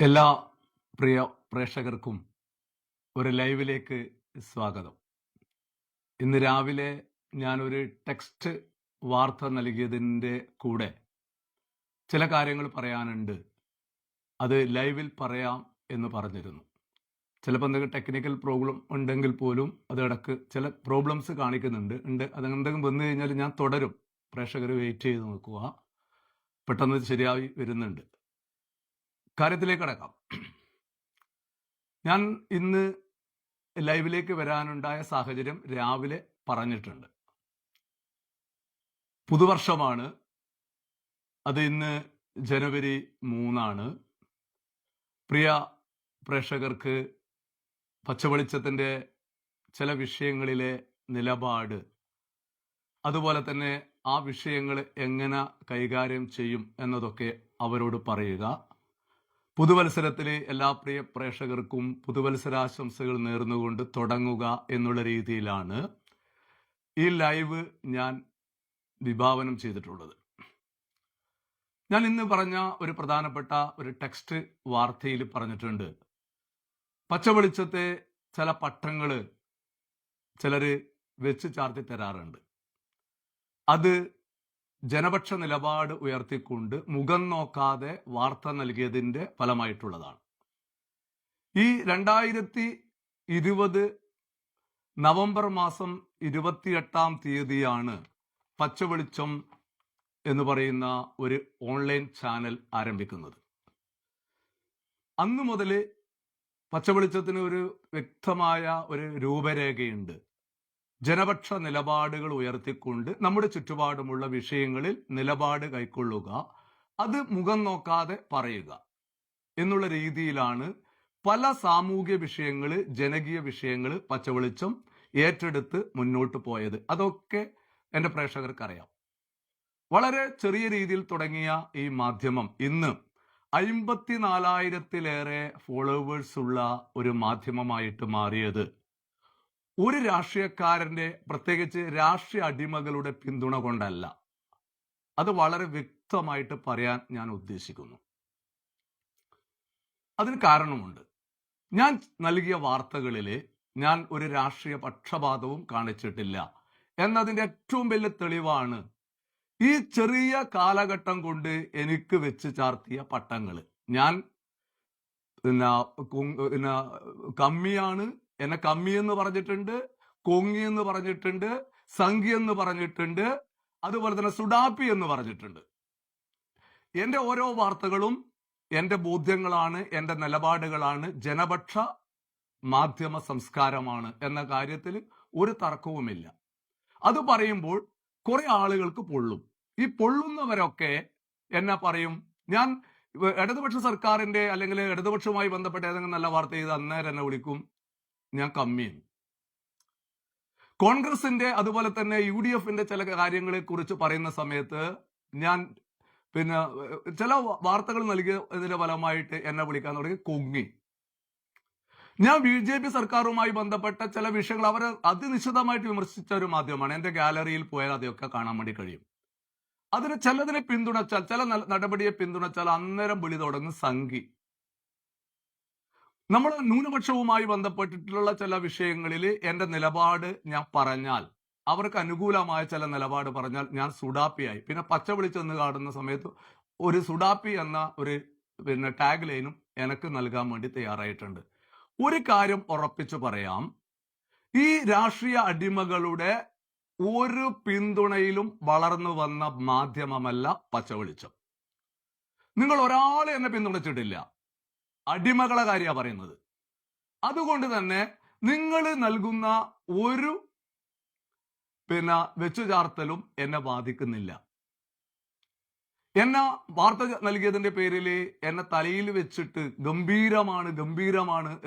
എല്ലാ പ്രിയ പ്രേക്ഷകർക്കും ഒരു ലൈവിലേക്ക് സ്വാഗതം. ഇന്ന് രാവിലെ ഞാനൊരു ടെക്സ്റ്റ് വാർത്ത നൽകിയതിൻ്റെ കൂടെ ചില കാര്യങ്ങൾ പറയാനുണ്ട്. അത് ലൈവിൽ പറയാം എന്ന് പറഞ്ഞിരുന്നു. ചിലപ്പോൾ എന്തെങ്കിലും ടെക്നിക്കൽ പ്രോബ്ലം ഉണ്ടെങ്കിൽ പോലും അത് ഇടക്ക് ചില പ്രോബ്ലംസ് കാണിക്കുന്നുണ്ട്. അതെന്തെങ്കിലും വന്നു കഴിഞ്ഞാൽ ഞാൻ തുടരും. പ്രേക്ഷകർ വെയിറ്റ് ചെയ്ത് നോക്കുക. പെട്ടെന്ന് ശരിയായി വരുന്നുണ്ട്. കാര്യത്തിലേക്ക് കടക്കാം. ഞാൻ ഇന്ന് ലൈവിലേക്ക് വരാനുണ്ടായ സാഹചര്യം രാവിലെ പറഞ്ഞിട്ടുണ്ട്. പുതുവർഷമാണ്. അത് ഇന്ന് ജനുവരി 3 പ്രിയ പ്രേക്ഷകർക്ക് പച്ചവെളിച്ചത്തിൻ്റെ ചില വിഷയങ്ങളിലെ നിലപാട്, അതുപോലെ തന്നെ ആ വിഷയങ്ങൾ എങ്ങനെ കൈകാര്യം ചെയ്യും എന്നതൊക്കെ അവരോട് പറയുക. പുതുവത്സരത്തിൽ എല്ലാ പ്രിയ പ്രേക്ഷകർക്കും പുതുവത്സരാശംസകൾ നേർന്നുകൊണ്ട് തുടങ്ങുക എന്നുള്ള രീതിയിലാണ് ഈ ലൈവ് ഞാൻ വിഭാവനം ചെയ്തിട്ടുള്ളത്. ഞാൻ ഇന്ന് പറഞ്ഞ ഒരു പ്രധാനപ്പെട്ട ഒരു ടെക്സ്റ്റ് വാർത്തയിൽ പറഞ്ഞിട്ടുണ്ട്. പച്ചവെളിച്ചത്തെ ചില പട്ടങ്ങൾ ചിലർ വെച്ച് ചാർത്തി തരാറുണ്ട്. അത് ജനപക്ഷ നിലപാട് ഉയർത്തിക്കൊണ്ട് മുഖം നോക്കാതെ വാർത്ത നൽകിയതിൻ്റെ ഫലമായിട്ടുള്ളതാണ്. ഈ 2020 നവംബർ മാസം 28 പച്ചവെളിച്ചം എന്ന് പറയുന്ന ഒരു ഓൺലൈൻ ചാനൽ ആരംഭിക്കുന്നത്. അന്നു മുതൽ പച്ചവെളിച്ചത്തിന് ഒരു വ്യക്തമായ ഒരു രൂപരേഖയുണ്ട്. ജനപക്ഷ നിലപാടുകൾ ഉയർത്തിക്കൊണ്ട് നമ്മുടെ ചുറ്റുപാടുമുള്ള വിഷയങ്ങളിൽ നിലപാട് കൈക്കൊള്ളുക, അത് മുഖം നോക്കാതെ പറയുക എന്നുള്ള രീതിയിലാണ് പല സാമൂഹ്യ വിഷയങ്ങൾ, ജനകീയ വിഷയങ്ങൾ പച്ചവെളിച്ചം ഏറ്റെടുത്ത് മുന്നോട്ട് പോയത്. അതൊക്കെ എൻ്റെ പ്രേക്ഷകർക്കറിയാം. വളരെ ചെറിയ രീതിയിൽ തുടങ്ങിയ ഈ മാധ്യമം ഇന്ന് 54,000-ലേറെ ഫോളോവേഴ്സ് ഉള്ള ഒരു മാധ്യമമായിട്ട് മാറിയത് ഒരു രാഷ്ട്രീയക്കാരന്റെ, പ്രത്യേകിച്ച് രാഷ്ട്രീയ അടിമകളുടെ പിന്തുണ കൊണ്ടല്ല. അത് വളരെ വ്യക്തമായിട്ട് പറയാൻ ഞാൻ ഉദ്ദേശിക്കുന്നു. അതിന് കാരണമുണ്ട്. ഞാൻ നൽകിയ വാർത്തകളിൽ ഞാൻ ഒരു രാഷ്ട്രീയ പക്ഷപാതവും കാണിച്ചിട്ടില്ല എന്നതിൻ്റെ ഏറ്റവും വലിയ തെളിവാണ് ഈ ചെറിയ കാലഘട്ടം കൊണ്ട് എനിക്ക് വെച്ച് ചാർത്തിയ പട്ടങ്ങൾ. ഞാൻ കമ്മിയാണ്, എന്നെ കമ്മി എന്ന് പറഞ്ഞിട്ടുണ്ട്, കൊങ്ങി എന്ന് പറഞ്ഞിട്ടുണ്ട്, സംഖ്യ എന്ന് പറഞ്ഞിട്ടുണ്ട്, അതുപോലെ തന്നെ സുഡാപ്പി എന്ന് പറഞ്ഞിട്ടുണ്ട്. എൻ്റെ ഓരോ വാർത്തകളും എൻ്റെ ബോധ്യങ്ങളാണ്, എൻ്റെ നിലപാടുകളാണ്, ജനപക്ഷ മാധ്യമ സംസ്കാരമാണ് എന്ന കാര്യത്തിൽ ഒരു തർക്കവുമില്ല. അത് പറയുമ്പോൾ കുറെ ആളുകൾക്ക് പൊള്ളും. ഈ പൊള്ളുന്നവരൊക്കെ എന്നെ പറയും, ഞാൻ ഇടതുപക്ഷ സർക്കാരിന്റെ അല്ലെങ്കിൽ ഇടതുപക്ഷവുമായി ബന്ധപ്പെട്ട ഏതെങ്കിലും നല്ല വാർത്ത ചെയ്ത് അന്നേരം എന്നെ വിളിക്കും, ഞാൻ കമ്മിയാണ്. കോൺഗ്രസിന്റെ അതുപോലെ തന്നെ UDFന്റെ ചില കാര്യങ്ങളെ കുറിച്ച് പറയുന്ന സമയത്ത് ഞാൻ ചില വാർത്തകൾ നൽകിയതിന്റെ ഫലമായിട്ട് എന്നെ വിളിക്കാൻ തുടങ്ങി കൊങ്ങി. ഞാൻ BJP സർക്കാരുമായി ബന്ധപ്പെട്ട ചില വിഷയങ്ങൾ അവർ അതിനിശ്ചിതമായിട്ട് വിമർശിച്ച ഒരു മാധ്യമമാണ്. എന്റെ ഗാലറിയിൽ പോയാൽ അതൊക്കെ കാണാൻ വേണ്ടി കഴിയും. അതിന് ചിലതിനെ പിന്തുണച്ചാൽ, ചില നടപടിയെ പിന്തുണച്ചാൽ അന്നേരം വിളി തുടങ്ങും സംഘി. നമ്മൾ ന്യൂനപക്ഷവുമായി ബന്ധപ്പെട്ടിട്ടുള്ള ചില വിഷയങ്ങളിൽ എൻ്റെ നിലപാട് ഞാൻ പറഞ്ഞാൽ, അവർക്ക് അനുകൂലമായ ചില നിലപാട് പറഞ്ഞാൽ ഞാൻ സുഡാപ്പിയായി. പിന്നെ പച്ചവിളിച്ചെന്ന് കാണുന്ന സമയത്ത് ഒരു സുഡാപ്പി എന്ന ഒരു ടാഗ് ലൈനും എനിക്ക് നൽകാൻ വേണ്ടി തയ്യാറായിട്ടുണ്ട്. ഒരു കാര്യം ഉറപ്പിച്ചു പറയാം, ഈ രാഷ്ട്രീയ അടിമകളുടെ ഒരു പിന്തുണയിലും വളർന്നു വന്ന മാധ്യമമല്ല പച്ചവെളിച്ചം. നിങ്ങൾ ഒരാളെ എന്നെ പിന്തുണച്ചിട്ടില്ല. അടിമകളെ കാര്യമാണ് പറയുന്നത്. അതുകൊണ്ട് തന്നെ നിങ്ങൾ നൽകുന്ന ഒരു വെച്ചു ചാർത്തലും എന്നെ ബാധിക്കുന്നില്ല. എന്നെ വാർത്ത നൽകിയതിന്റെ പേരിൽ എന്നെ തലയിൽ വെച്ചിട്ട് ഗംഭീരമാണ്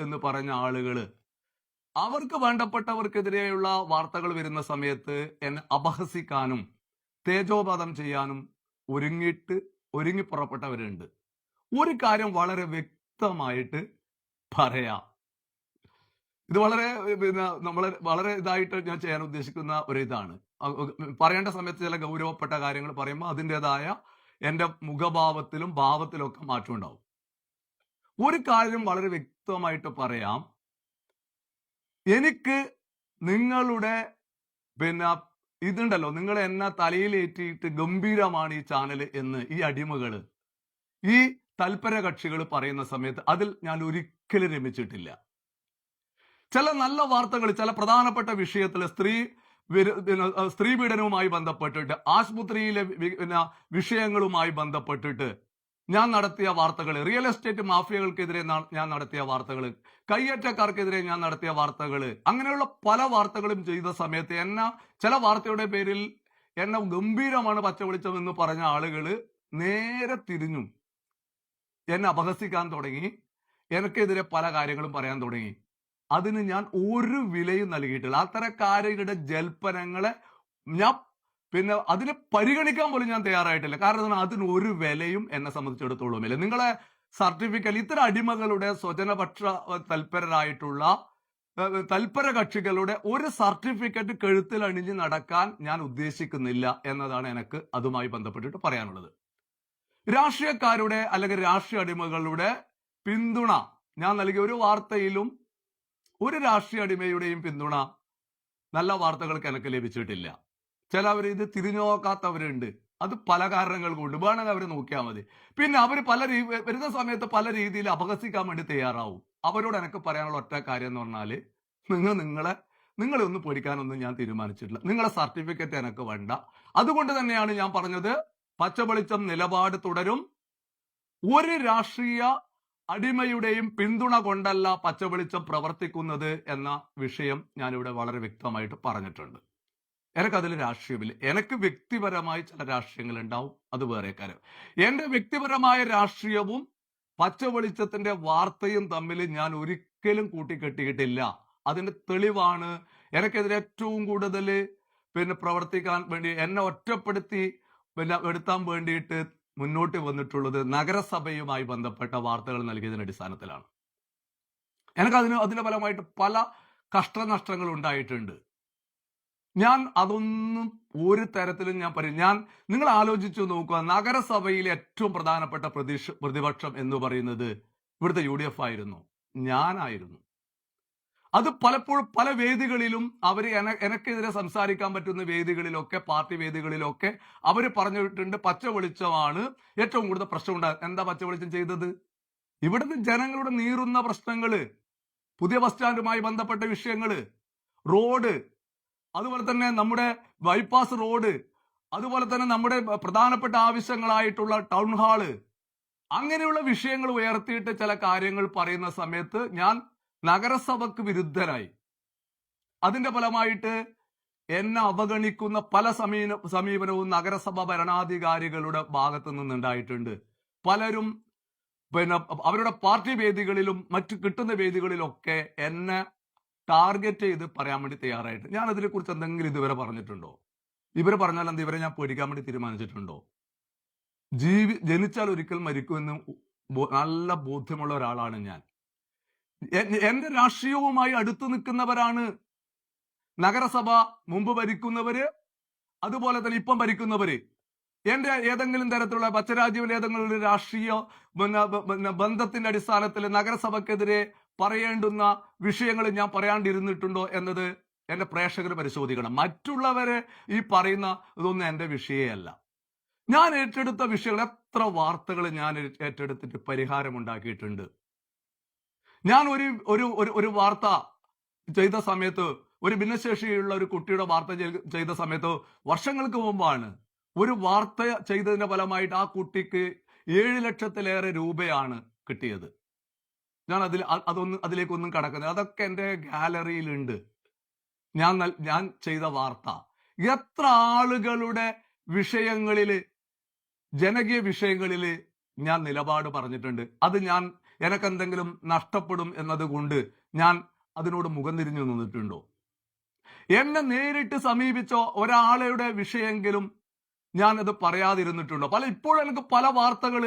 എന്ന് പറഞ്ഞ ആളുകള് അവർക്ക് വേണ്ടപ്പെട്ടവർക്കെതിരെയുള്ള വാർത്തകൾ വരുന്ന സമയത്ത് എന്നെ അപഹസിക്കാനും തേജോപാതം ചെയ്യാനും ഒരുങ്ങി പുറപ്പെട്ടവരുണ്ട്. ഒരു കാര്യം വളരെ വ്യക്തമായിട്ട് പറയാം. ഇത് വളരെ വളരെ ഇതായിട്ട് ഞാൻ ചെയ്യാൻ ഉദ്ദേശിക്കുന്ന ഒരു ഇതാണ്. പറയേണ്ട സമയത്ത് ചില ഗൗരവപ്പെട്ട കാര്യങ്ങൾ പറയുമ്പോൾ അതിൻ്റെതായ എൻ്റെ മുഖഭാവത്തിലും ഭാവത്തിലും ഒക്കെ മാറ്റം ഉണ്ടാവും. ഒരു കാര്യം വളരെ വ്യക്തമായിട്ട് പറയാം. എനിക്ക് നിങ്ങളുടെ പിന്നെ ഇതുണ്ടല്ലോ, നിങ്ങൾ എന്നെ തലയിലേറ്റിയിട്ട് ഗംഭീരമാണ് ഈ ചാനൽ എന്ന് ഈ അടിമകള്, ഈ തൽപര കക്ഷികൾ പറയുന്ന സമയത്ത് അതിൽ ഞാൻ ഒരിക്കലും രമിച്ചിട്ടില്ല. ചില നല്ല വാർത്തകൾ, ചില പ്രധാനപ്പെട്ട വിഷയത്തിൽ സ്ത്രീ പീഡനവുമായി ബന്ധപ്പെട്ടിട്ട്, ആശുപത്രിയിലെ വിഷയങ്ങളുമായി ബന്ധപ്പെട്ടിട്ട് ഞാൻ നടത്തിയ വാർത്തകൾ, റിയൽ എസ്റ്റേറ്റ് മാഫിയകൾക്കെതിരെ ഞാൻ നടത്തിയ വാർത്തകൾ, കയ്യേറ്റക്കാർക്കെതിരെ ഞാൻ നടത്തിയ വാർത്തകൾ, അങ്ങനെയുള്ള പല വാർത്തകളും ചെയ്ത സമയത്ത് ചില വാർത്തയുടെ പേരിൽ എന്നെ ഗംഭീരമാണ് പച്ചവെളിച്ചം എന്ന് പറഞ്ഞ ആളുകൾ നേരെ തിരിഞ്ഞു എന്നെ അപഹസിക്കാൻ തുടങ്ങി. എനിക്കെതിരെ പല കാര്യങ്ങളും പറയാൻ തുടങ്ങി. അതിന് ഞാൻ ഒരു വിലയും നൽകിയിട്ടില്ല. അത്തരക്കാരുടെ ജൽപ്പനങ്ങളെ ഞാൻ അതിനെ പരിഗണിക്കാൻ പോലും ഞാൻ തയ്യാറായിട്ടില്ല. കാരണം അതിന് ഒരു വിലയും എന്നെ സംബന്ധിച്ചിടത്തോളം ഇല്ല. നിങ്ങളെ സർട്ടിഫിക്കറ്റ്, ഇത്തരം അടിമകളുടെ സ്വജനപക്ഷ തൽപരരായിട്ടുള്ള തൽപര കക്ഷികളുടെ ഒരു സർട്ടിഫിക്കറ്റ് കഴുത്തിൽ അണിഞ്ഞ് നടക്കാൻ ഞാൻ ഉദ്ദേശിക്കുന്നില്ല എന്നതാണ് എനിക്ക് അതുമായി ബന്ധപ്പെട്ടിട്ട് പറയാനുള്ളത്. രാഷ്ട്രീയക്കാരുടെ അല്ലെങ്കിൽ രാഷ്ട്രീയ അടിമകളുടെ പിന്തുണ ഞാൻ നൽകിയ ഒരു വാർത്തയിലും ഒരു രാഷ്ട്രീയ അടിമയുടെയും പിന്തുണ നല്ല വാർത്തകൾക്ക് എനിക്ക് ലഭിച്ചിട്ടില്ല. ചിലവർ ഇത് തിരിഞ്ഞു നോക്കാത്തവരുണ്ട്. അത് പല കാരണങ്ങൾ കൊണ്ട് വേണമെങ്കിൽ അവർ നോക്കിയാൽ മതി. പിന്നെ അവർ വരുന്ന സമയത്ത് പല രീതിയിൽ അപഹസിക്കാൻ വേണ്ടി തയ്യാറാവും. അവരോട് എനിക്ക് പറയാനുള്ള ഒറ്റ കാര്യം എന്ന് പറഞ്ഞാൽ, നിങ്ങളെ ഒന്നും പൊരിക്കാനൊന്നും ഞാൻ തീരുമാനിച്ചിട്ടില്ല. നിങ്ങളെ സർട്ടിഫിക്കറ്റ് എനിക്ക് വേണ്ട. അതുകൊണ്ട് തന്നെയാണ് ഞാൻ പറഞ്ഞത്, പച്ചവെളിച്ചം നിലപാട് തുടരും. ഒരു രാഷ്ട്രീയ അടിമയുടെയും പിന്തുണ കൊണ്ടല്ല പച്ചവെളിച്ചം പ്രവർത്തിക്കുന്നത് എന്ന വിഷയം ഞാനിവിടെ വളരെ വ്യക്തമായിട്ട് പറഞ്ഞിട്ടുണ്ട്. എനിക്കതിൽ രാഷ്ട്രീയമില്ല. എനിക്ക് വ്യക്തിപരമായി ചില രാഷ്ട്രീയങ്ങൾ ഉണ്ടാവും, അത് വേറെ കാര്യം. എന്റെ വ്യക്തിപരമായ രാഷ്ട്രീയവും പച്ചവെളിച്ചത്തിന്റെ വാർത്തയും തമ്മിൽ ഞാൻ ഒരിക്കലും കൂട്ടിക്കെട്ടിയിട്ടില്ല. അതിന്റെ തെളിവാണ് എനിക്കെതിരെ ഏറ്റവും കൂടുതൽ പ്രവർത്തിക്കാൻ വേണ്ടി, എന്നെ ഒറ്റപ്പെടുത്തി എടുത്താൻ വേണ്ടിയിട്ട് മുന്നോട്ട് വന്നിട്ടുള്ളത് നഗരസഭയുമായി ബന്ധപ്പെട്ട വാർത്തകൾ നൽകിയതിന്റെ അടിസ്ഥാനത്തിലാണ്. അതിന്റെ ഫലമായിട്ട് പല കഷ്ടനഷ്ടങ്ങൾ ഉണ്ടായിട്ടുണ്ട്. ഞാൻ അതൊന്നും ഒരു തരത്തിലും നിങ്ങൾ ആലോചിച്ചു നോക്കുക. നഗരസഭയിലെ ഏറ്റവും പ്രധാനപ്പെട്ട പ്രതിപക്ഷം എന്ന് പറയുന്നത് ഇവിടുത്തെ UDF ആയിരുന്നു, ഞാനായിരുന്നു. അത് പലപ്പോഴും പല വേദികളിലും അവർ എനക്കെതിരെ സംസാരിക്കാൻ പറ്റുന്ന വേദികളിലൊക്കെ, പാർട്ടി വേദികളിലൊക്കെ അവർ പറഞ്ഞിട്ടുണ്ട് പച്ചവെളിച്ചമാണ് ഏറ്റവും കൂടുതൽ പ്രശ്നം ഉണ്ടാകും. എന്താ പച്ചവെളിച്ചം ചെയ്തത്? ഇവിടുത്തെ ജനങ്ങളുടെ നീറുന്ന പ്രശ്നങ്ങള്, പുതിയ ബസ് സ്റ്റാൻഡുമായി ബന്ധപ്പെട്ട വിഷയങ്ങള്, റോഡ്, അതുപോലെ തന്നെ നമ്മുടെ ബൈപ്പാസ് റോഡ്, അതുപോലെ തന്നെ നമ്മുടെ പ്രധാനപ്പെട്ട ആവശ്യങ്ങളായിട്ടുള്ള ടൗൺ ഹാള്, അങ്ങനെയുള്ള വിഷയങ്ങൾ ഉയർത്തിയിട്ട് ചില കാര്യങ്ങൾ പറയുന്ന സമയത്ത് ഞാൻ നഗരസഭക്ക് വിരുദ്ധരായി. അതിന്റെ ഫലമായിട്ട് എന്നെ അവഗണിക്കുന്ന പല സമീപനവും നഗരസഭ ഭരണാധികാരികളുടെ ഭാഗത്തു നിന്നുണ്ടായിട്ടുണ്ട്. പലരും അവരുടെ പാർട്ടി വേദികളിലും മറ്റു കിട്ടുന്ന വേദികളിലൊക്കെ എന്നെ ടാർഗറ്റ് ചെയ്ത് പറയാൻ വേണ്ടി തയ്യാറായിട്ട്. ഞാൻ അതിനെക്കുറിച്ച് എന്തെങ്കിലും ഇതുവരെ പറഞ്ഞിട്ടുണ്ടോ? ഇവര് പറഞ്ഞാൽ എന്താ, ഇവരെ ഞാൻ പേടിക്കാൻ വേണ്ടി തീരുമാനിച്ചിട്ടുണ്ടോ? ജനിച്ചാൽ ഒരിക്കൽ മരിക്കുമെന്ന് നല്ല ബോധ്യമുള്ള ഒരാളാണ് ഞാൻ. എന്റെ രാഷ്ട്രീയവുമായി അടുത്തു നിൽക്കുന്നവരാണ് നഗരസഭ മുമ്പ് ഭരിക്കുന്നവര്, അതുപോലെ തന്നെ ഇപ്പം ഭരിക്കുന്നവര്. എന്റെ ഏതെങ്കിലും തരത്തിലുള്ള പച്ചരാജ്യവിൽ ഏതെങ്കിലും ഒരു രാഷ്ട്രീയ ബന്ധത്തിന്റെ അടിസ്ഥാനത്തിൽ നഗരസഭക്കെതിരെ പറയേണ്ടുന്ന വിഷയങ്ങൾ ഞാൻ പറയാണ്ടിരുന്നിട്ടുണ്ടോ എന്നത് എന്റെ പ്രേക്ഷകർ പരിശോധിക്കണം. മറ്റുള്ളവരെ ഈ പറയുന്ന ഇതൊന്നും എന്റെ വിഷയമല്ല. ഞാൻ ഏറ്റെടുത്ത വിഷയങ്ങൾ, എത്ര വാർത്തകൾ ഞാൻ ഏറ്റെടുത്തിട്ട് പരിഹാരം ഉണ്ടാക്കിയിട്ടുണ്ട്. ഞാൻ ഒരു വാർത്ത ചെയ്ത സമയത്ത്, ഒരു ഭിന്നശേഷിയുള്ള ഒരു കുട്ടിയുടെ വാർത്ത ചെയ്ത സമയത്ത് വർഷങ്ങൾക്ക് മുമ്പാണ്. ഒരു വാർത്ത ചെയ്തതിന്റെ ഫലമായിട്ട് ആ കുട്ടിക്ക് 7 ലക്ഷത്തിലേറെ രൂപയാണ് കിട്ടിയത്. ഞാൻ അതിലേക്കൊന്നും കടക്കുന്നില്ല. അതൊക്കെ എന്റെ ഗാലറിയിലുണ്ട്. ഞാൻ ചെയ്ത വാർത്ത എത്ര ആളുകളുടെ വിഷയങ്ങളില്, ജനകീയ വിഷയങ്ങളില് ഞാൻ നിലപാട് പറഞ്ഞിട്ടുണ്ട്. അത് എനക്കെന്തെങ്കിലും നഷ്ടപ്പെടും എന്നതുകൊണ്ട് ഞാൻ അതിനോട് മുഖം തിരിഞ്ഞു നിന്നിട്ടുണ്ടോ? എന്നെ നേരിട്ട് സമീപിച്ചോ ഒരാളുടെ വിഷയെങ്കിലും ഞാൻ അത് പറയാതിരുന്നിട്ടുണ്ടോ? ഇപ്പോഴും എനിക്ക് പല വാർത്തകൾ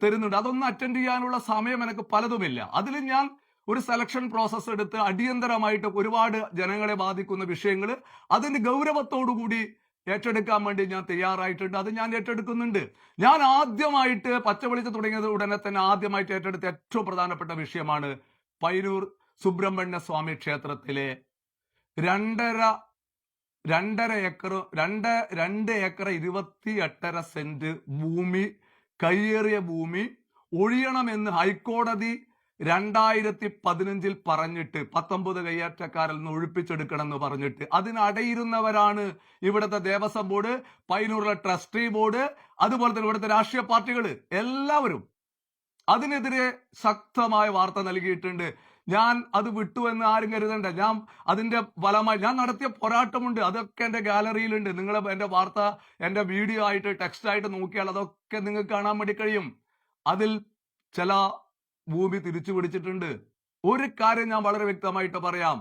തരുന്നുണ്ട്. അതൊന്നും അറ്റൻഡ് ചെയ്യാനുള്ള സമയം എനിക്ക് പലതുമില്ല. അതിൽ ഞാൻ ഒരു സെലക്ഷൻ പ്രോസസ് എടുത്ത് അടിയന്തരമായിട്ട് ഒരുപാട് ജനങ്ങളെ ബാധിക്കുന്ന വിഷയങ്ങൾ അതിന്റെ ഗൗരവത്തോടുകൂടി ഏറ്റെടുക്കാൻ വേണ്ടി ഞാൻ തയ്യാറായിട്ടുണ്ട്. അത് ഞാൻ ഏറ്റെടുക്കുന്നുണ്ട്. ഞാൻ ആദ്യമായിട്ട് പച്ചവെളിച്ചം തുടങ്ങിയത് ഉടനെ തന്നെ ആദ്യമായിട്ട് ഏറ്റെടുത്ത ഏറ്റവും പ്രധാനപ്പെട്ട വിഷയമാണ് പയ്യന്നൂർ സുബ്രഹ്മണ്യ സ്വാമി ക്ഷേത്രത്തിലെ 2 ഏക്കർ 28.5 സെന്റ് ഭൂമി, കയ്യേറിയ ഭൂമി ഒഴിയണമെന്ന് ഹൈക്കോടതി 2015 പറഞ്ഞിട്ട് 19 കയ്യേറ്റക്കാരിൽ നിന്ന് ഒഴിപ്പിച്ചെടുക്കണം എന്ന് പറഞ്ഞിട്ട് അതിനടയിരുന്നവരാണ് ഇവിടുത്തെ ദേവസ്വം ബോർഡ്, പയ്യന്നൂരിലെ ട്രസ്റ്റി ബോർഡ്, അതുപോലെ തന്നെ ഇവിടുത്തെ രാഷ്ട്രീയ പാർട്ടികൾ എല്ലാവരും അതിനെതിരെ ശക്തമായ വാർത്ത നൽകിയിട്ടുണ്ട്. ഞാൻ അത് വിട്ടു എന്ന് ആരും കരുതണ്ട. ഞാൻ അതിന്റെ ഫലമായി ഞാൻ നടത്തിയ പോരാട്ടമുണ്ട്. അതൊക്കെ എന്റെ ഗാലറിയിലുണ്ട്. നിങ്ങൾ എന്റെ വാർത്ത എന്റെ വീഡിയോ ആയിട്ട് ടെക്സ്റ്റ് ആയിട്ട് നോക്കിയാൽ അതൊക്കെ നിങ്ങൾക്ക് കാണാൻ വേണ്ടി കഴിയും. അതിൽ ചില ഭൂമി തിരിച്ചു പിടിച്ചിട്ടുണ്ട്. ഒരു കാര്യം ഞാൻ വളരെ വ്യക്തമായിട്ട് പറയാം.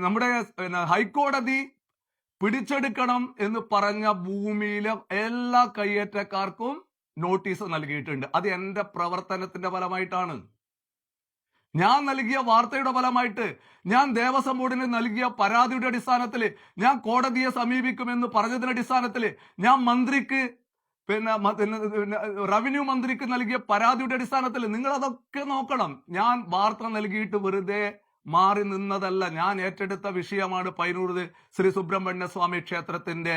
നമ്മുടെ ഹൈക്കോടതി പിടിച്ചെടുക്കണം എന്ന് പറഞ്ഞ ഭൂമിയിലെ എല്ലാ കയ്യേറ്റക്കാർക്കും നോട്ടീസ് നൽകിയിട്ടുണ്ട്. അത് എന്റെ പ്രവർത്തനത്തിന്റെ ഫലമായിട്ടാണ്. ഞാൻ നൽകിയ വാർത്തയുടെ ഫലമായിട്ട്, ഞാൻ ദേവസ്വം ബോർഡിന് നൽകിയ പരാതിയുടെ അടിസ്ഥാനത്തിൽ, ഞാൻ കോടതിയെ സമീപിക്കുമെന്ന് പറഞ്ഞതിന്റെ അടിസ്ഥാനത്തിൽ, ഞാൻ മന്ത്രിക്ക് റവന്യൂ മന്ത്രിക്ക് നൽകിയ പരാതിയുടെ അടിസ്ഥാനത്തിൽ നിങ്ങൾ അതൊക്കെ നോക്കണം. ഞാൻ വാർത്ത നൽകിയിട്ട് വെറുതെ മാറി നിന്നതല്ല. ഞാൻ ഏറ്റെടുത്ത വിഷയമാണ് പയ്യന്നൂർ ശ്രീ സുബ്രഹ്മണ്യ സ്വാമി ക്ഷേത്രത്തിന്റെ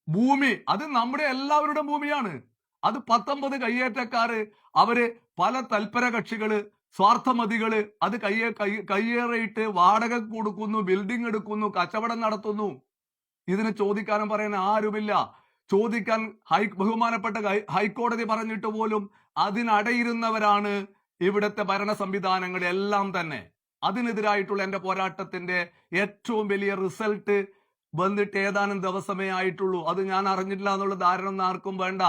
ഭൂമി. അത് നമ്മുടെ എല്ലാവരുടെ ഭൂമിയാണ്. അത് 19 കയ്യേറ്റക്കാര്, അവര് പല തൽപര കക്ഷികള്, സ്വാർത്ഥമതികള് അത് കയ്യേറിയിട്ട് വാടക കൊടുക്കുന്നു, ബിൽഡിംഗ് എടുക്കുന്നു, കച്ചവടം നടത്തുന്നു. ഇതിന് ചോദിക്കാനും പറയാൻ ആരുമില്ല. ചോദിക്കാൻ ബഹുമാനപ്പെട്ട ഹൈക്കോടതി പറഞ്ഞിട്ട് പോലും അതിനടയിരുന്നവരാണ് ഇവിടുത്തെ ഭരണ സംവിധാനങ്ങളെല്ലാം തന്നെ. അതിനെതിരായിട്ടുള്ള എന്റെ പോരാട്ടത്തിന്റെ ഏറ്റവും വലിയ റിസൾട്ട് വന്നിട്ട് ഏതാനും ദിവസമേ ആയിട്ടുള്ളൂ. അത് ഞാൻ അറിഞ്ഞിട്ടില്ല എന്നുള്ള ധാരണ ഒന്നും ആർക്കും വേണ്ട.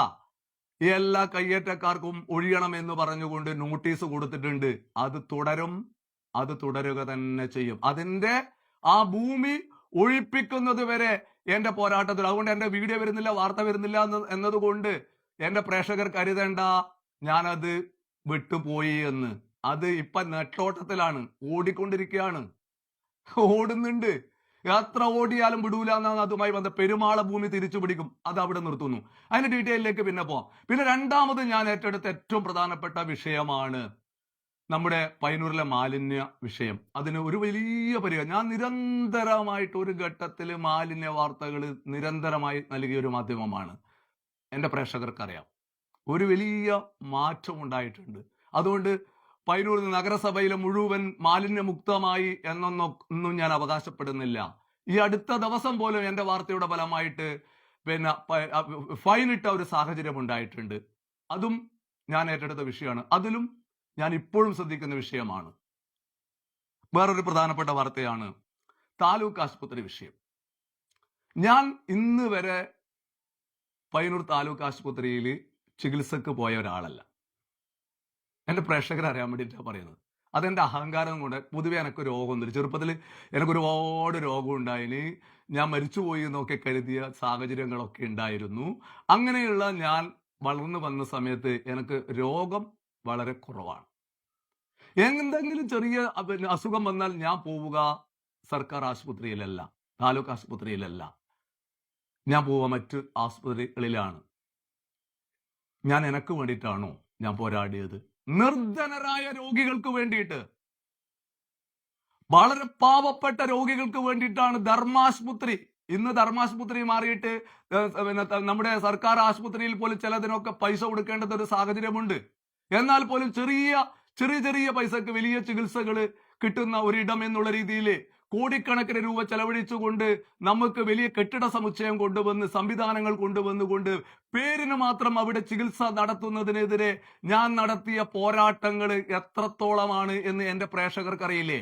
എല്ലാ കയ്യേറ്റക്കാർക്കും ഒഴിയണം എന്ന് പറഞ്ഞുകൊണ്ട് നോട്ടീസ് കൊടുത്തിട്ടുണ്ട്. അത് തുടരും, അത് തുടരുക തന്നെ ചെയ്യും. അതിന്റെ ആ ഭൂമി ഒഴിപ്പിക്കുന്നത് വരെ എന്റെ പോരാട്ടത്തിൽ. അതുകൊണ്ട് എന്റെ വീഡിയോ വരുന്നില്ല, വാർത്ത വരുന്നില്ല എന്നതുകൊണ്ട് എന്റെ പ്രേക്ഷകർ കരുതേണ്ട ഞാനത് വിട്ടുപോയി എന്ന്. അത് ഇപ്പൊ നെട്ടോട്ടത്തിലാണ്, ഓടിക്കൊണ്ടിരിക്കുകയാണ്, ഓടുന്നുണ്ട്. എത്ര ഓടിയാലും വിടൂല എന്നാണ് അതുമായി ബന്ധ പെരുമാള ഭൂമി തിരിച്ചു പിടിക്കും. അത് അവിടെ നിർത്തുന്നു. അതിന്റെ ഡീറ്റെയിലേക്ക് പിന്നെ പോവാം. പിന്നെ രണ്ടാമത് ഞാൻ ഏറ്റെടുത്ത ഏറ്റവും പ്രധാനപ്പെട്ട വിഷയമാണ് നമ്മുടെ പയ്യന്നൂരിലെ മാലിന്യ വിഷയം. അതിന് ഒരു വലിയ പരിഹാരം ഞാൻ നിരന്തരമായിട്ട് ഒരു ഘട്ടത്തിൽ മാലിന്യ വാർത്തകൾ നിരന്തരമായി നൽകിയ ഒരു മാധ്യമമാണ്. എന്റെ പ്രേക്ഷകർക്കറിയാം ഒരു വലിയ മാറ്റം ഉണ്ടായിട്ടുണ്ട്. അതുകൊണ്ട് പയ്യന്നൂർ നഗരസഭയിലെ മുഴുവൻ മാലിന്യമുക്തമായി എന്നൊന്നും ഞാൻ അവകാശപ്പെടുന്നില്ല. ഈ അടുത്ത ദിവസം പോലും എന്റെ വാർത്തയുടെ ഫലമായിട്ട് ഫൈൻ ഇട്ട ഒരു സാഹചര്യം ഉണ്ടായിട്ടുണ്ട്. അതും ഞാൻ ഏറ്റെടുത്ത വിഷയമാണ്. അതിലും ഞാൻ ഇപ്പോഴും ശ്രദ്ധിക്കുന്ന വിഷയമാണ്. വേറൊരു പ്രധാനപ്പെട്ട വാർത്തയാണ് താലൂക്ക് ആശുപത്രി വിഷയം. ഞാൻ ഇന്ന് വരെ പയ്യന്നൂർ താലൂക്ക് ആശുപത്രിയിൽ ചികിത്സക്ക് പോയ ഒരാളല്ല. എന്റെ പ്രേക്ഷകരെ അറിയാൻ വേണ്ടിയിട്ടാണ് പറയുന്നത്. അതെന്റെ അഹങ്കാരം കൊണ്ട്. പൊതുവെ എനിക്ക് രോഗമൊന്നുമില്ല. ചെറുപ്പത്തിൽ എനിക്ക് ഒരുപാട് രോഗം ഉണ്ടായിന്. ഞാൻ മരിച്ചുപോയി എന്നൊക്കെ കരുതിയ സാഹചര്യങ്ങളൊക്കെ ഉണ്ടായിരുന്നു. അങ്ങനെയുള്ള ഞാൻ വളർന്നു വന്ന സമയത്ത് എനിക്ക് രോഗം വളരെ കുറവാണ്. എന്തെങ്കിലും ചെറിയ അസുഖം വന്നാൽ ഞാൻ പോവുക സർക്കാർ ആശുപത്രിയിലല്ല, താലൂക്ക് ആശുപത്രിയിലല്ല, ഞാൻ പോവുക മറ്റ് ആശുപത്രികളിലാണ്. ഞാൻ എനിക്ക് വേണ്ടിയിട്ടാണോ ഞാൻ പോരാടിയത്? നിർധനരായ രോഗികൾക്ക് വേണ്ടിയിട്ട്, വളരെ പാവപ്പെട്ട രോഗികൾക്ക് വേണ്ടിയിട്ടാണ് ധർമാശുപത്രി. ഇന്ന് ധർമാശുപത്രി മാറിയിട്ട് നമ്മുടെ സർക്കാർ ആശുപത്രിയിൽ പോലും ചിലതിനൊക്കെ പൈസ കൊടുക്കേണ്ടത് ഒരു സാഹചര്യമുണ്ട്. എന്നാൽ പോലും ചെറിയ പൈസക്ക് വലിയ ചികിത്സകൾ കിട്ടുന്ന ഒരിടം എന്നുള്ള രീതിയിൽ കോടിക്കണക്കിന് രൂപ ചെലവഴിച്ചുകൊണ്ട് നമുക്ക് വലിയ കെട്ടിട സമുച്ചയം കൊണ്ടുവന്ന് സംവിധാനങ്ങൾ കൊണ്ടുവന്നുകൊണ്ട് പേരിന് മാത്രം അവിടെ ചികിത്സ നടത്തുന്നതിനെതിരെ ഞാൻ നടത്തിയ പോരാട്ടങ്ങൾ എത്രത്തോളമാണ് എന്ന് എന്റെ പ്രേക്ഷകർക്കറിയില്ലേ?